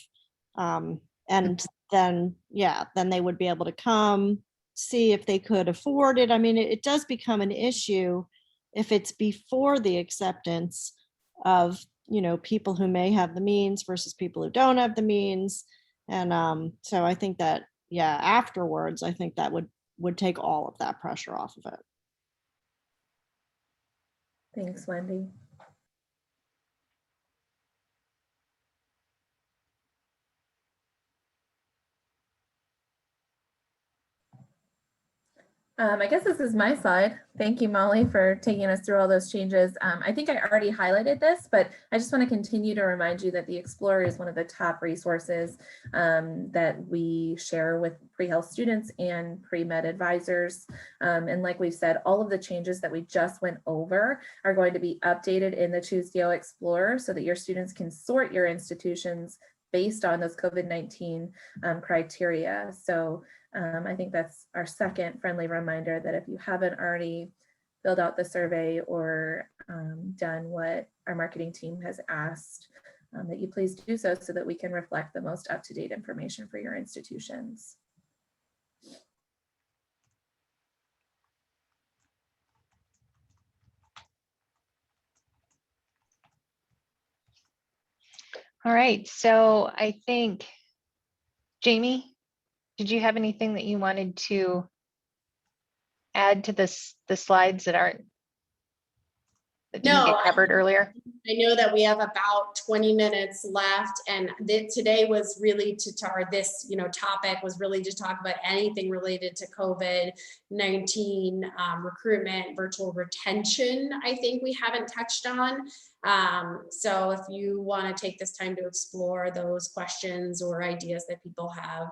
And then, yeah, then they would be able to come, see if they could afford it. I mean, it does become an issue if it's before the acceptance of, you know, people who may have the means versus people who don't have the means. And so I think that, yeah, afterwards, I think that would take all of that pressure off of it. Thanks, Wendy. I guess this is my slide. Thank you, Molly, for taking us through all those changes. I think I already highlighted this, but I just want to continue to remind you that the Explorer is one of the top resources that we share with pre-health students and pre-med advisors. And like we've said, all of the changes that we just went over are going to be updated in the Choose DO Explorer so that your students can sort your institutions based on those COVID-19 criteria. So I think that's our second friendly reminder that if you haven't already filled out the survey or done what our marketing team has asked, that you please do so that we can reflect the most up-to-date information for your institutions. All right, so I think, Jamie, did you have anything that you wanted to add to the slides that didn't get covered earlier? I know that we have about 20 minutes left, and today was really this topic was really to talk about anything related to COVID-19 recruitment, virtual retention. I think we haven't touched on. So if you want to take this time to explore those questions or ideas that people have,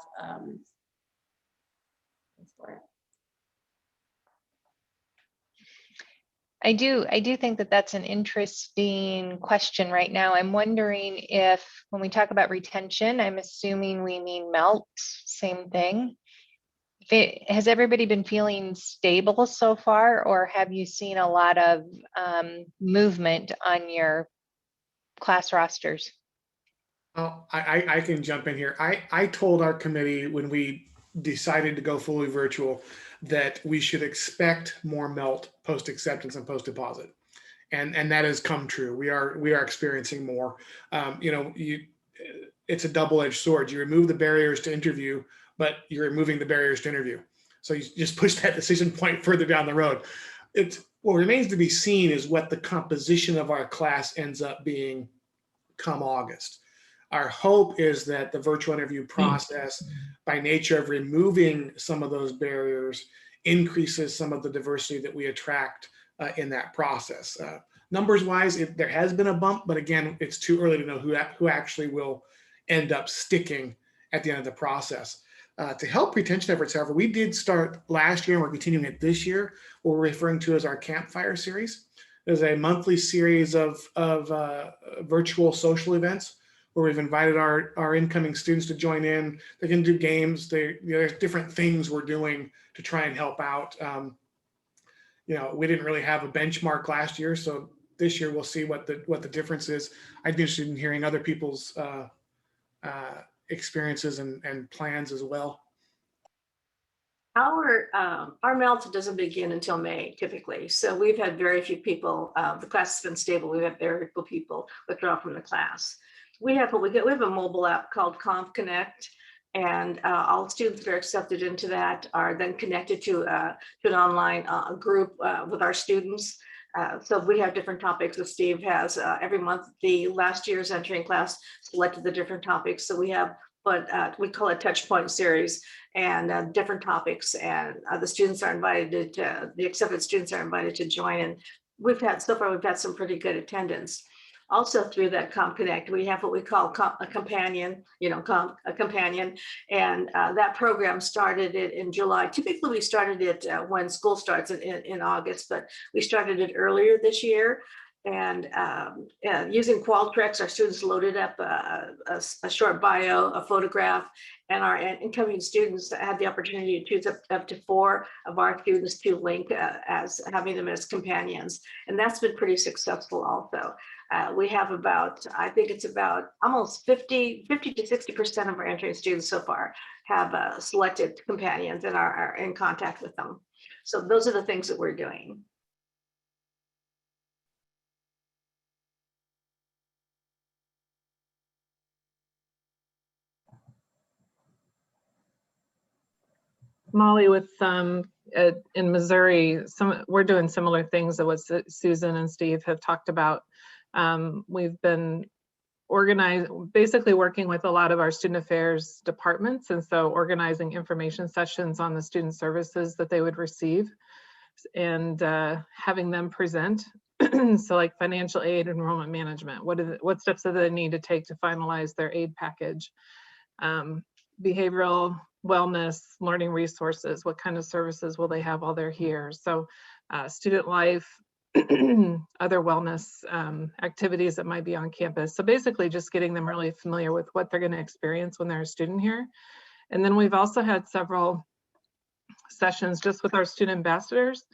for it. I do think that that's an interesting question right now. I'm wondering if, when we talk about retention, I'm assuming we mean MELT, same thing. Has everybody been feeling stable so far, or have you seen a lot of movement on your class rosters? Oh, I can jump in here. I told our committee when we decided to go fully virtual that we should expect more MELT post acceptance and post deposit, and that has come true. We are experiencing more. It's a double-edged sword. You remove the barriers to interview, but you're removing the barriers to interview. So you just push that decision point further down the road. What remains to be seen is what the composition of our class ends up being come August. Our hope is that the virtual interview process, by nature of removing some of those barriers, increases some of the diversity that we attract in that process. Numbers wise, there has been a bump, but again, it's too early to know who actually will end up sticking at the end of the process. To help retention efforts, however, we did start last year and we're continuing it this year, what we're referring to as our Campfire series. There's a monthly series of virtual social events where we've invited our incoming students to join in. They can do games. There's different things we're doing to try and help out. We didn't really have a benchmark last year, so this year we'll see what the difference is. I'd be interested in hearing other people's experiences and plans as well. Our melt doesn't begin until May typically. So we've had very few people, the class has been stable. We've had very few people withdraw from the class. We have a mobile app called Conf Connect, and all students that are accepted into that are then connected to an online group with our students. So we have different topics that Steve has every month. The last year's entering class selected the different topics. So we have what we call a touch point series, and different topics, and the students are invited to, the accepted students are invited to join. And so far we've had some pretty good attendance. Also through that Comp Connect, we have what we call a companion, a companion, and that program started it in July. Typically we started it when school starts in August, but we started it earlier this year. And using Qualtrics, our students loaded up a short bio, a photograph, and our incoming students had the opportunity to choose up to 4 of our students to link as having them as companions. And that's been pretty successful also. We have I think it's about almost 50 to 60% of our entering students so far have selected companions and are in contact with them. So those are the things that we're doing. Molly, with in Missouri, we're doing similar things that what Susan and Steve have talked about. We've been basically working with a lot of our student affairs departments, and so organizing information sessions on the student services that they would receive, and having them present. So like financial aid, enrollment management, what steps do they need to take to finalize their aid package? Behavioral wellness, learning resources, what kind of services will they have while they're here? So student life, other wellness activities that might be on campus. So basically just getting them really familiar with what they're going to experience when they're a student here. And then we've also had several sessions just with our student ambassadors.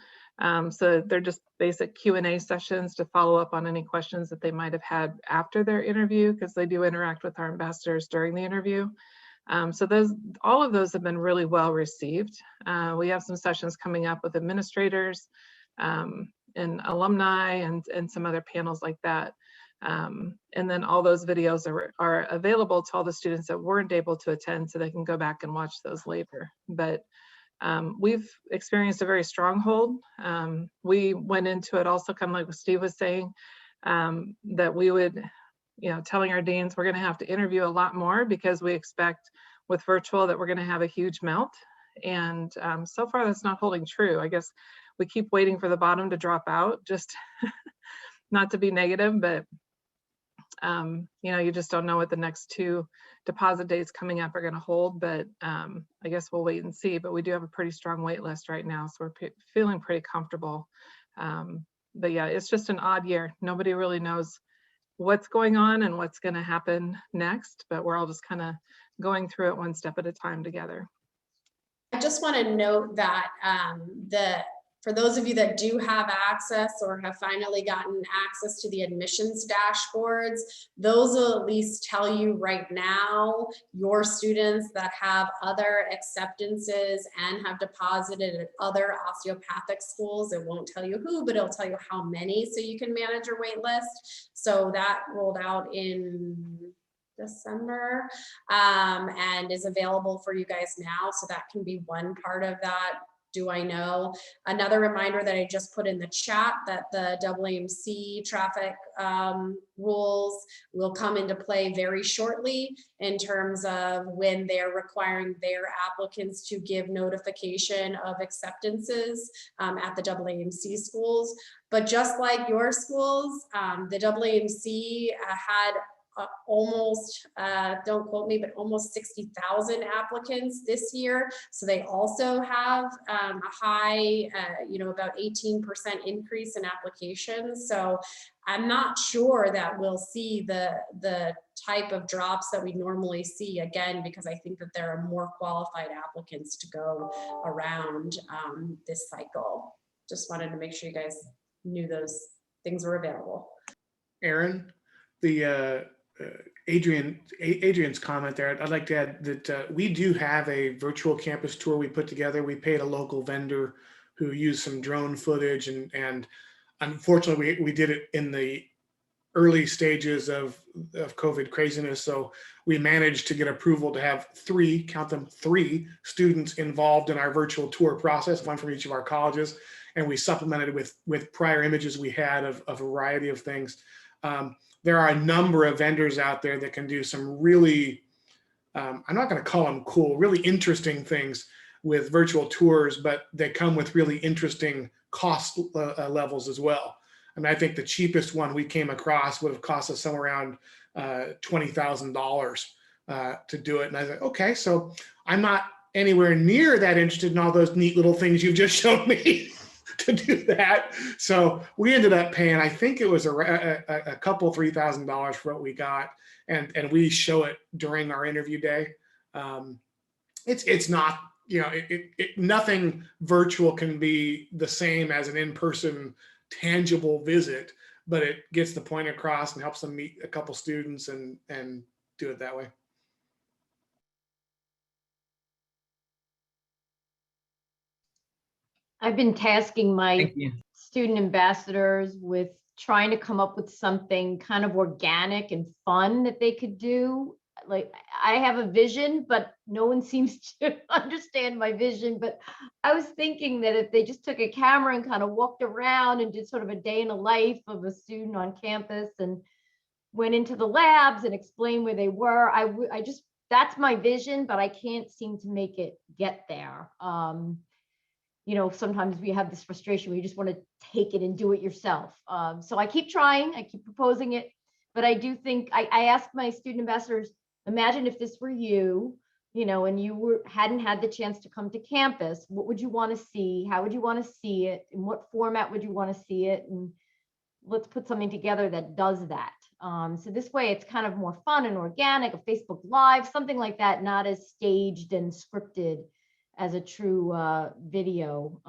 So they're just basic Q&A sessions to follow up on any questions that they might have had after their interview, because they do interact with our ambassadors during the interview. So all of those have been really well received. We have some sessions coming up with administrators and alumni and some other panels like that. And then all those videos are available to all the students that weren't able to attend, so they can go back and watch those later. But we've experienced a very strong hold. We went into it also kind of like what Steve was saying, that we would, telling our deans we're going to have to interview a lot more because we expect with virtual that we're going to have a huge melt. And so far that's not holding true. I guess we keep waiting for the bottom to drop out, just not to be negative, but you just don't know what the next 2 deposit dates coming up are going to hold. But I guess we'll wait and see. But we do have a pretty strong wait list right now, so we're feeling pretty comfortable. But yeah, it's just an odd year. Nobody really knows what's going on and what's going to happen next, but we're all just kind of going through it one step at a time together. I just want to note that for those of you that do have access or have finally gotten access to the admissions dashboards, those will at least tell you right now your students that have other acceptances and have deposited at other osteopathic schools. It won't tell you who, but it'll tell you how many, so you can manage your wait list. So that rolled out in December and is available for you guys now. So that can be one part of that. Do I know? Another reminder that I just put in the chat that the AAMC traffic rules will come into play very shortly in terms of when they're requiring their applicants to give notification of acceptances at the AAMC schools. But just like your schools, the AAMC had almost, don't quote me, but almost 60,000 applicants this year. So they also have a high, about 18% increase in applications. So I'm not sure that we'll see the type of drops that we normally see again, because I think that there are more qualified applicants to go around this cycle. Just wanted to make sure you guys knew those things were available. Aaron, the Adrian's comment there, I'd like to add that we do have a virtual campus tour we put together. We paid a local vendor who used some drone footage, and unfortunately we did it in the early stages of COVID craziness. So we managed to get approval to have three students involved in our virtual tour process, one from each of our colleges. And we supplemented with prior images we had of a variety of things. There are a number of vendors out there that can do some really, I'm not going to call them cool, really interesting things with virtual tours, but they come with really interesting cost levels as well. I mean, I think the cheapest one we came across would have cost us somewhere around $20,000 to do it. And I said, okay, so I'm not anywhere near that interested in all those neat little things you've just shown me to do that. So we ended up paying, I think it was a couple $3,000 for what we got, and we show it during our interview day. It's not, nothing virtual can be the same as an in-person tangible visit, but it gets the point across and helps them meet a couple students and do it that way. I've been tasking my student ambassadors with trying to come up with something kind of organic and fun that they could do. Like, I have a vision, but no one seems to understand my vision. But I was thinking that if they just took a camera and kind of walked around and did sort of a day in the life of a student on campus and went into the labs and explained where they were, I just, that's my vision, but I can't seem to make it get there. Sometimes we have this frustration where you just want to take it and do it yourself. So I keep trying, I keep proposing it, but I do think, I asked my student ambassadors, imagine if this were you, and you hadn't had the chance to come to campus, what would you want to see? How would you want to see it? In what format would you want to see it? And let's put something together that does that. So this way it's kind of more fun and organic, a Facebook Live, something like that, not as staged and scripted as a true video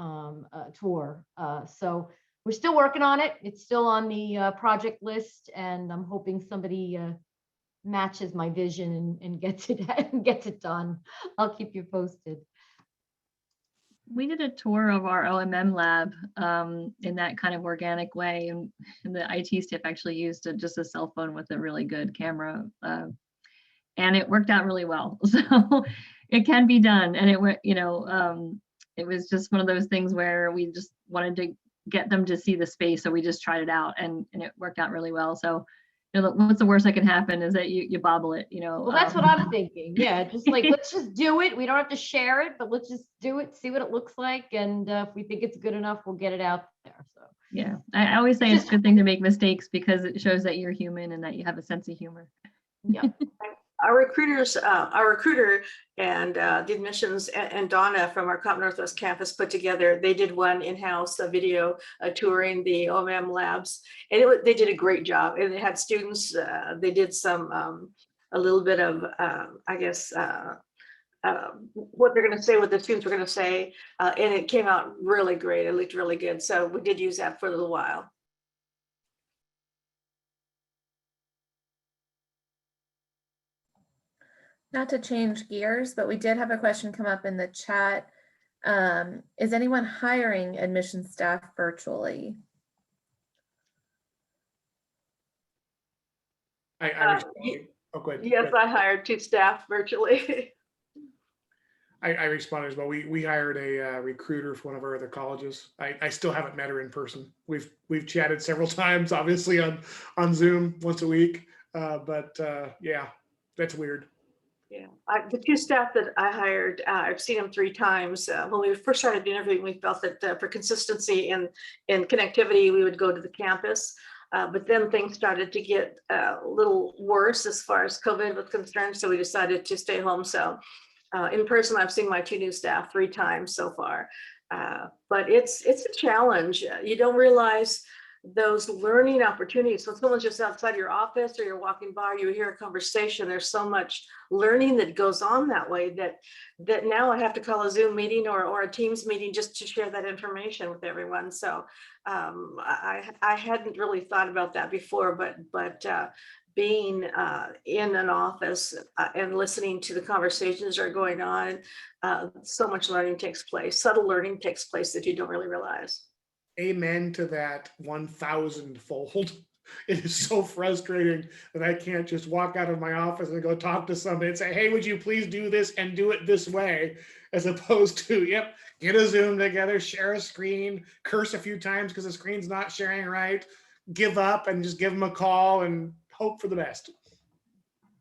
tour. So we're still working on it. It's still on the project list, and I'm hoping somebody matches my vision and gets it done. I'll keep you posted. We did a tour of our OMM lab in that kind of organic way, and the IT staff actually used just a cell phone with a really good camera, and it worked out really well. So it can be done, and it was just one of those things where we just wanted to get them to see the space, so we just tried it out, and it worked out really well. So what's the worst that can happen is that you bobble it, Well, that's what I'm thinking. Yeah, just like, let's just do it. We don't have to share it, but let's just do it, see what it looks like. And if we think it's good enough, we'll get it out there. So yeah, I always say it's a good thing to make mistakes because it shows that you're human and that you have a sense of humor. Yeah. Our recruiter and the admissions and Donna from our Comp Northwest campus put together, they did one in-house video touring the OMM labs, and they did a great job. And they had students, they did some, a little bit of, I guess, what they're going to say, what the students were going to say, and it came out really great. It looked really good. So we did use that for a little while. Not to change gears, but we did have a question come up in the chat. Is anyone hiring admission staff virtually? Yes, I hired 2 staff virtually. I responded as well. We hired a recruiter for one of our other colleges. I still haven't met her in person. We've chatted several times, obviously on Zoom once a week. But yeah, that's weird. Yeah, the 2 staff that I hired, I've seen them 3 times. When we first started interviewing, we felt that for consistency and connectivity, we would go to the campus. But then things started to get a little worse as far as COVID was concerned. So we decided to stay home. So in person, I've seen my 2 new staff 3 times so far. But it's a challenge. You don't realize those learning opportunities. So someone's just outside your office or you're walking by, you hear a conversation. There's so much learning that goes on that way that now I have to call a Zoom meeting or a Teams meeting just to share that information with everyone. So I hadn't really thought about that before, but being in an office and listening to the conversations that are going on, so much learning takes place. Subtle learning takes place that you don't really realize. Amen to that 1,000-fold. It is so frustrating that I can't just walk out of my office and go talk to somebody and say, hey, would you please do this and do it this way? As opposed to, yep, get a Zoom together, share a screen, curse a few times because the screen's not sharing right, give up and just give them a call and hope for the best.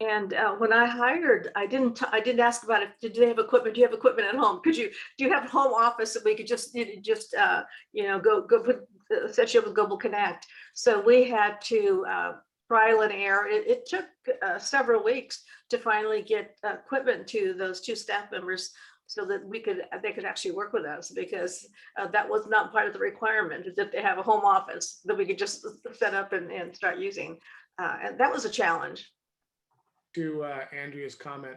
And when I hired, I didn't ask about it. Did they have equipment? Do you have equipment at home? Do you have a home office that we could just go put set you up with Global Connect? So we had to trial and error. It took several weeks to finally get equipment to those 2 staff members so that they could actually work with us, because that was not part of the requirement, that they have a home office that we could just set up and start using. And that was a challenge. To Andrea's comment,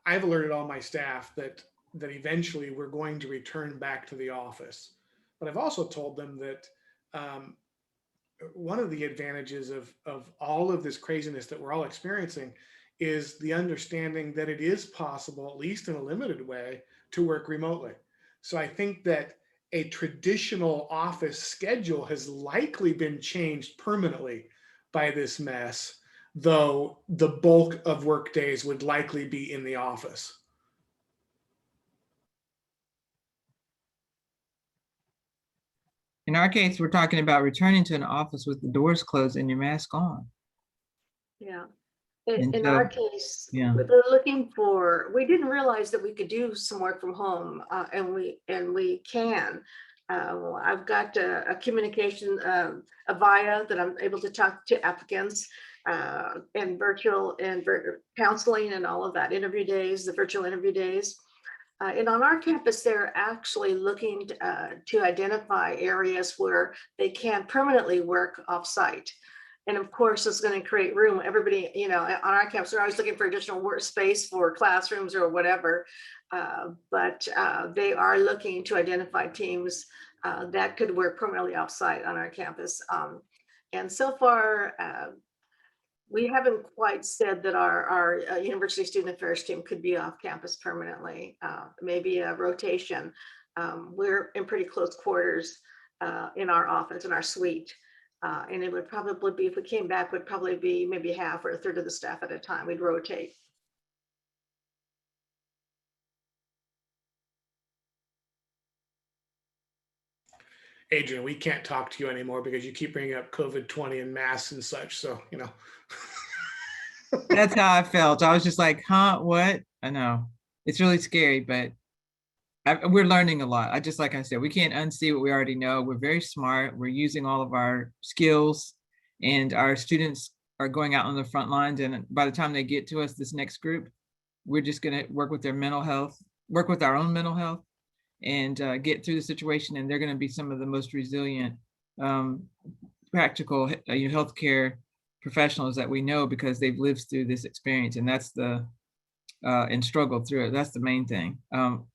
I've alerted all my staff that eventually we're going to return back to the office. But I've also told them that one of the advantages of all of this craziness that we're all experiencing is the understanding that it is possible, at least in a limited way, to work remotely. So I think that a traditional office schedule has likely been changed permanently by this mess, though the bulk of work days would likely be in the office. In our case, we're talking about returning to an office with the doors closed and your mask on. Yeah. And In so, our case, yeah. we didn't realize that we could do some work from home, and we can. I've got a communication via that I'm able to talk to applicants, and virtual and counseling and all of that, interview days, the virtual interview days. And on our campus, they're actually looking to identify areas where they can permanently work off-site. And of course, it's going to create room. Everybody, on our campus, they're always looking for additional workspace for classrooms or whatever. But they are looking to identify teams that could work permanently off-site on our campus. And so far, we haven't quite said that our University Student Affairs team could be off campus permanently, maybe a rotation. We're in pretty close quarters in our office, in our suite. And it would probably be, if we came back, would probably be maybe half or a third of the staff at a time. We'd rotate. Adrian, we can't talk to you anymore because you keep bringing up COVID-20 and masks and such. So, That's how I felt. I was just like, huh, what? I know. It's really scary, but we're learning a lot. Like I said, we can't unsee what we already know. We're very smart. We're using all of our skills, and our students are going out on the front lines. And by the time they get to us, this next group, we're just going to work with their mental health, work with our own mental health, and get through the situation. And they're going to be some of the most resilient, practical healthcare professionals that we know, because they've lived through this experience, and that's and struggled through it. That's the main thing.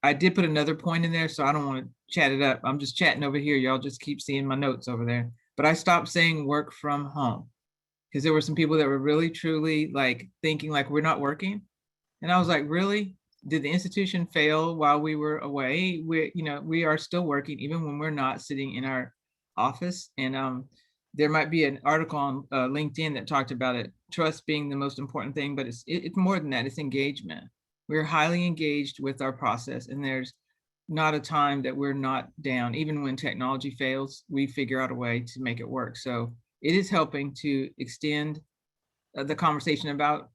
I did put another point in there, so I don't want to chat it up. I'm just chatting over here. Y'all just keep seeing my notes over there. But I stopped saying work from home, because there were some people that were really truly like thinking like we're not working. And I was like, really? Did the institution fail while we were away? We are still working even when we're not sitting in our office. And there might be an article on LinkedIn that talked about it, trust being the most important thing, but it's more than that. It's engagement. We're highly engaged with our process, and there's not a time that we're not down. Even when technology fails, we figure out a way to make it work. So it is helping to extend the conversation about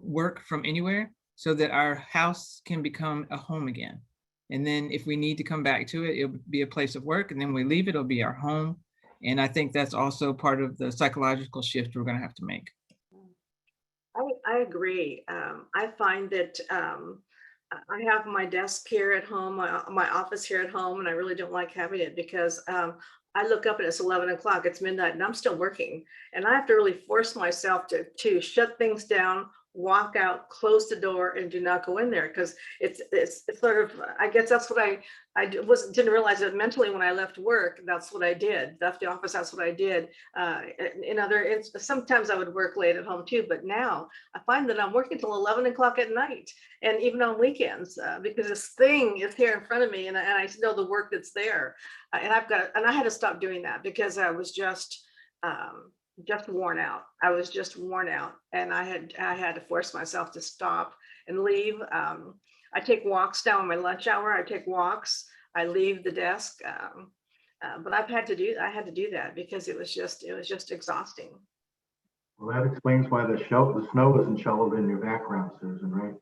work from anywhere, so that our house can become a home again. And then if we need to come back to it, it'll be a place of work. And then we leave it, it'll be our home. And I think that's also part of the psychological shift we're going to have to make. I agree. I find that I have my desk here at home, my office here at home, and I really don't like having it because I look up and it's 11 o'clock, it's midnight, and I'm still working. And I have to really force myself to shut things down, walk out, close the door, and do not go in there because it's sort of, I guess that's what I didn't realize that mentally when I left work, that's what I did. Left the office, that's what I did. Sometimes I would work late at home too, but now I find that I'm working till 11 o'clock at night and even on weekends because this thing is here in front of me and I know the work that's there. And I had to stop doing that because I was just worn out. I was just worn out and I had to force myself to stop and leave. I take walks now in my lunch hour. I take walks. I leave the desk, but I had to do that because it was just exhausting. Well, that explains why the snow isn't shoveled in your background, Susan, right?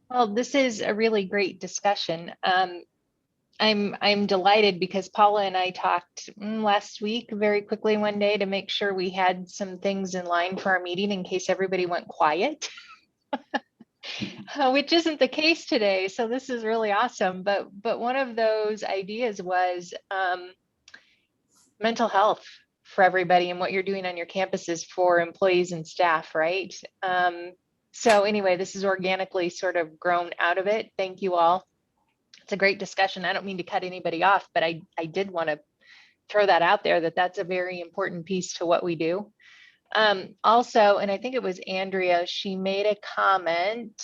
Well, this is a really great discussion. I'm delighted because Paula and I talked last week very quickly one day to make sure we had some things in line for our meeting in case everybody went quiet, which isn't the case today. So this is really awesome. But one of those ideas was mental health for everybody and what you're doing on your campuses for employees and staff, right? So anyway, this is organically sort of grown out of it. Thank you all. It's a great discussion. I don't mean to cut anybody off, but I did want to throw that out there that that's a very important piece to what we do. Also, and I think it was Andrea, she made a comment.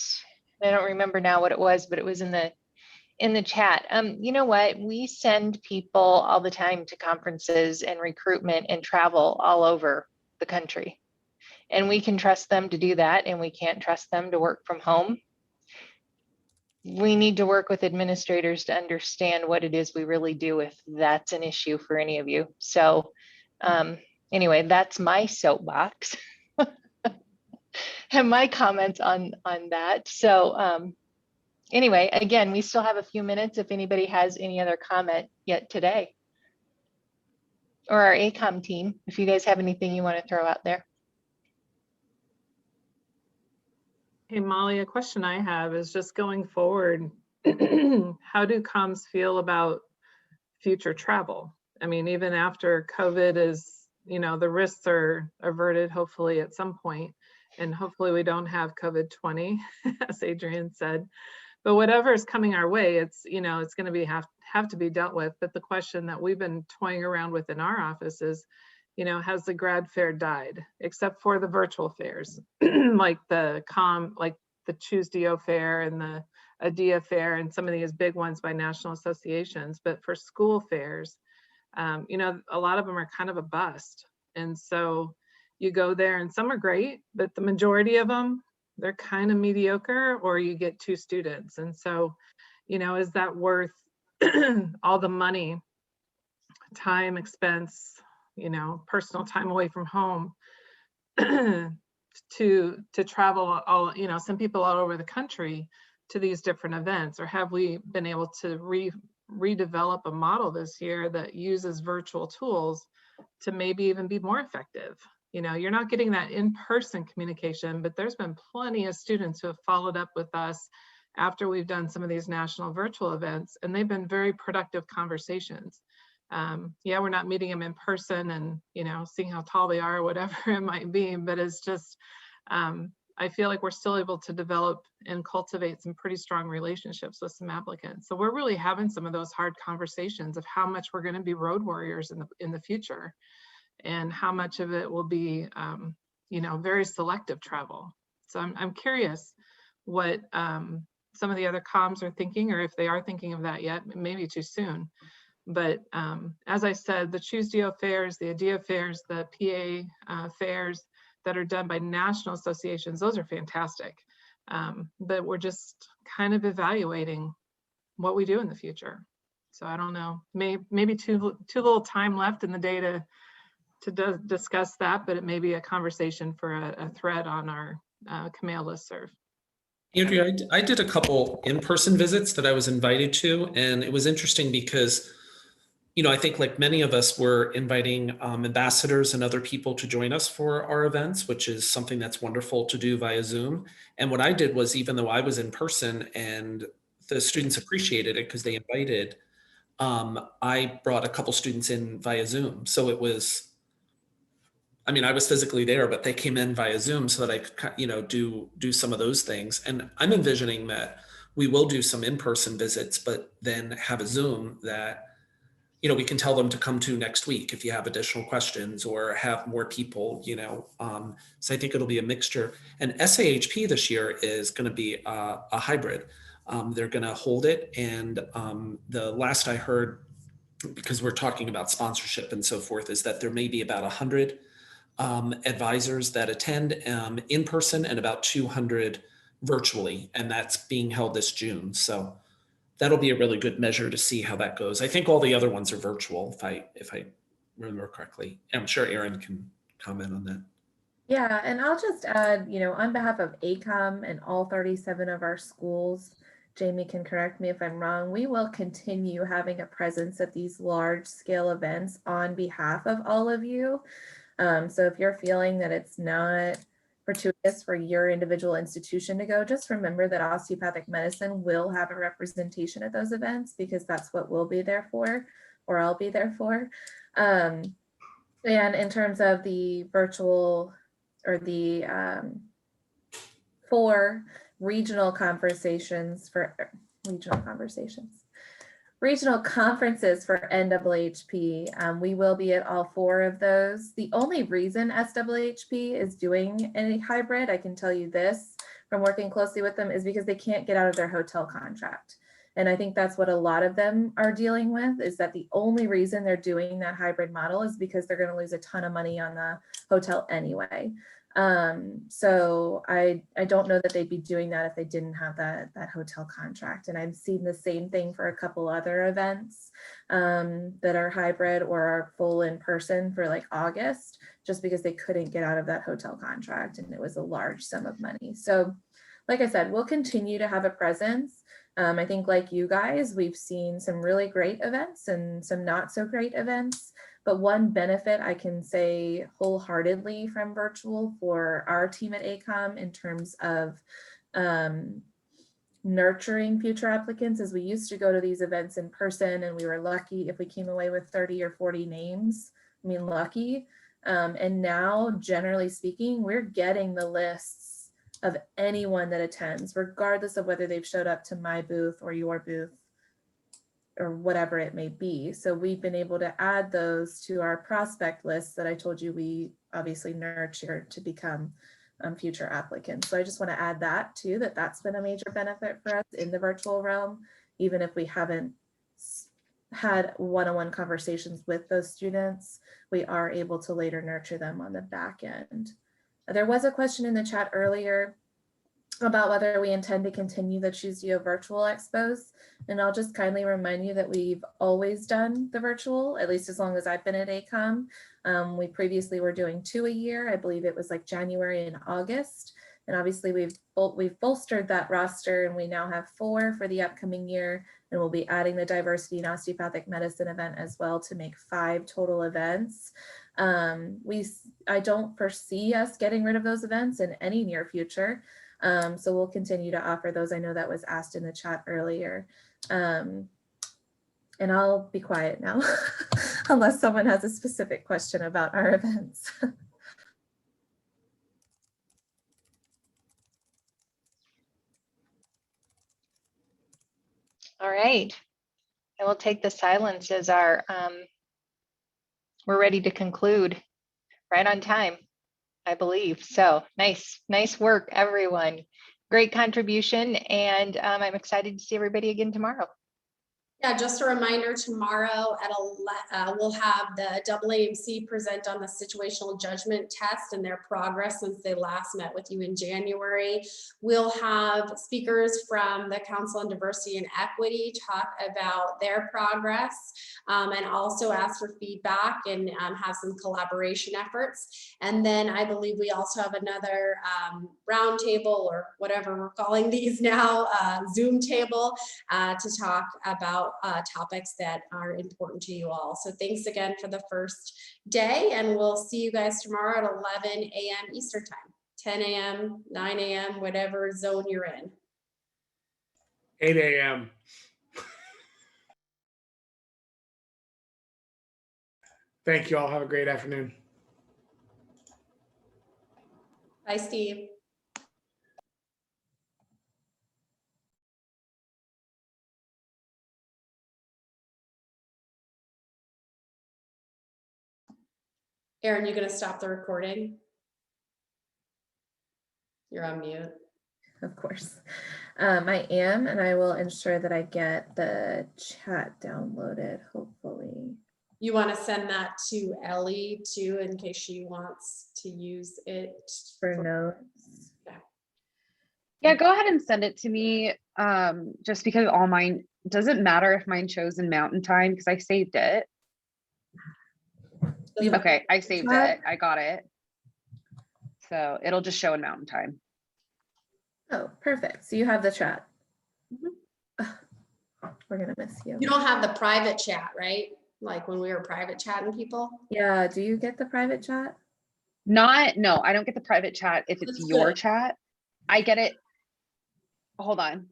I don't remember now what it was, but it was in the chat. You know what? We send people all the time to conferences and recruitment and travel all over the country. And we can trust them to do that, and we can't trust them to work from home. We need to work with administrators to understand what it is we really do if that's an issue for any of you. So anyway, that's my soapbox and my comments on that. So anyway, again, we still have a few minutes if anybody has any other comment yet today. Or our ACOM team, if you guys have anything you want to throw out there. Hey, Molly, a question I have is just going forward, how do comms feel about future travel? I mean, even after COVID is, you know, the risks are averted, hopefully at some point, and hopefully we don't have COVID-20, as Adrian said. But whatever is coming our way, it's, you know, it's going to have to be dealt with. But the question that we've been toying around with in our office is, you know, has the grad fair died, except for the virtual fairs, like the Choose DO fair and the ADIA fair and some of these big ones by national associations. But for school fairs, you know, a lot of them are kind of a bust. And so you go there and some are great, but the majority of them, they're kind of mediocre, or you get 2 students. And so, you know, is that worth all the money, time, expense, you know, personal time away from home to travel all, you know, some people all over the country to these different events? Or have we been able to redevelop a model this year that uses virtual tools to maybe even be more effective? You know, you're not getting that in-person communication, but there's been plenty of students who have followed up with us after we've done some of these national virtual events, and they've been very productive conversations. Yeah, we're not meeting them in person and, you know, seeing how tall they are or whatever it might be, but it's just, I feel like we're still able to develop and cultivate some pretty strong relationships with some applicants. So we're really having some of those hard conversations of how much we're going to be road warriors in the future, and how much of it will be, you know, very selective travel. So I'm curious what some of the other comms are thinking, or if they are thinking of that yet. Maybe too soon. But as I said, the Choose DO fairs, the ADIA fairs, the PA fairs that are done by national associations, those are fantastic. But we're just kind of evaluating what we do in the future. So I don't know, maybe too little time left in the day to discuss that, but it may be a conversation for a thread on our COMAO listserv. Andrea, I did a couple in-person visits that I was invited to, and it was interesting because, I think like many of us were inviting ambassadors and other people to join us for our events, which is something that's wonderful to do via Zoom. And what I did was, even though I was in person and the students appreciated it because they invited, I brought a couple students in via Zoom. So it was, I was physically there, but they came in via Zoom so that I could, do some of those things. And I'm envisioning that we will do some in-person visits, but then have a Zoom that, we can tell them to come to next week if you have additional questions or have more people, so I think it'll be a mixture. And SAHP this year is going to be a hybrid. They're going to hold it. And the last I heard, because we're talking about sponsorship and so forth, is that there may be about 100 advisors that attend in person and about 200 virtually, and that's being held this June. So that'll be a really good measure to see how that goes. I think all the other ones are virtual, if I remember correctly. I'm sure Erin can comment on that. Yeah, and I'll just add, on behalf of ACOM and all 37 of our schools, Jamie can correct me if I'm wrong, we will continue having a presence at these large scale events on behalf of all of you. So if you're feeling that it's not fortuitous for your individual institution to go, just remember that osteopathic medicine will have a representation at those events, because that's what we'll be there for, or I'll be there for. And in terms of the virtual or the 4 regional conversations for regional conferences for NAAHP. We will be at all 4 of those. The only reason SAAHP is doing a hybrid, I can tell you this from working closely with them, is because they can't get out of their hotel contract. And I think that's what a lot of them are dealing with, is that the only reason they're doing that hybrid model is because they're going to lose a ton of money on the hotel anyway. So I don't know that they'd be doing that if they didn't have that hotel contract. And I've seen the same thing for a couple other events that are hybrid or are full in person for like August, just because they couldn't get out of that hotel contract and it was a large sum of money. So like I said, we'll continue to have a presence. I think like you guys, we've seen some really great events and some not so great events. But one benefit I can say wholeheartedly from virtual for our team at ACOM in terms of nurturing future applicants is we used to go to these events in person and we were lucky if we came away with 30 or 40 names. I mean, lucky. And now, generally speaking, we're getting the lists of anyone that attends, regardless of whether they've showed up to my booth or your booth or whatever it may be. So we've been able to add those to our prospect list that I told you we obviously nurture to become future applicants. So I just want to add that too, that's been a major benefit for us in the virtual realm, even if we haven't had one-on-one conversations with those students, we are able to later nurture them on the back end. There was a question in the chat earlier about whether we intend to continue the Choose You virtual expos. And I'll just kindly remind you that we've always done the virtual, at least as long as I've been at ACOM. We previously were doing 2 a year. I believe it was like January and August. And obviously we've bolstered that roster and we now have 4 for the upcoming year. And we'll be adding the diversity in osteopathic medicine event as well to make 5 total events. I don't foresee us getting rid of those events in any near future. So we'll continue to offer those. I know that was asked in the chat earlier. And I'll be quiet now unless someone has a specific question about our events. All right. I will take the silence as our, we're ready to conclude right on time, I believe. So nice work, everyone. Great contribution. And I'm excited to see everybody again tomorrow. Yeah, just a reminder, tomorrow at we'll have the AAMC present on the situational judgment test and their progress since they last met with you in January. We'll have speakers from the Council on Diversity and Equity talk about their progress and also ask for feedback and have some collaboration efforts. And then I believe we also have another roundtable or whatever we're calling these now, Zoom table to talk about topics that are important to you all. So thanks again for the first day, and we'll see you guys tomorrow at 11 a.m. Eastern time, 10 a.m., 9 a.m., whatever zone you're in. 8 a.m. Thank you all. Have a great afternoon. Bye, Steve. Erin, you gonna stop the recording? You're on mute. Of course. I am, and I will ensure that I get the chat downloaded, hopefully. You want to send that to Ellie too, in case she wants to use it for notes. Yeah, go ahead and send it to me. Just because all mine doesn't matter if mine shows in Mountain Time because I saved it. Okay, I saved it. I got it. So it'll just show in Mountain Time. Oh, perfect. So you have the chat. We're gonna miss you. You don't have the private chat, right? Like when we were private chatting people? Yeah, do you get the private chat? No, I don't get the private chat if it's your chat. I get it. Hold on.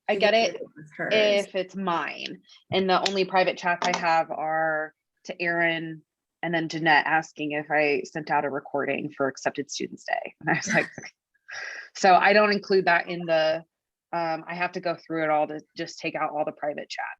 I get it if it's mine. And the only private chats I have are to Erin and then Jeanette asking if I sent out a recording for Accepted Students Day. And I was like, so I don't include that in the, I have to go through it all to just take out all the private chat.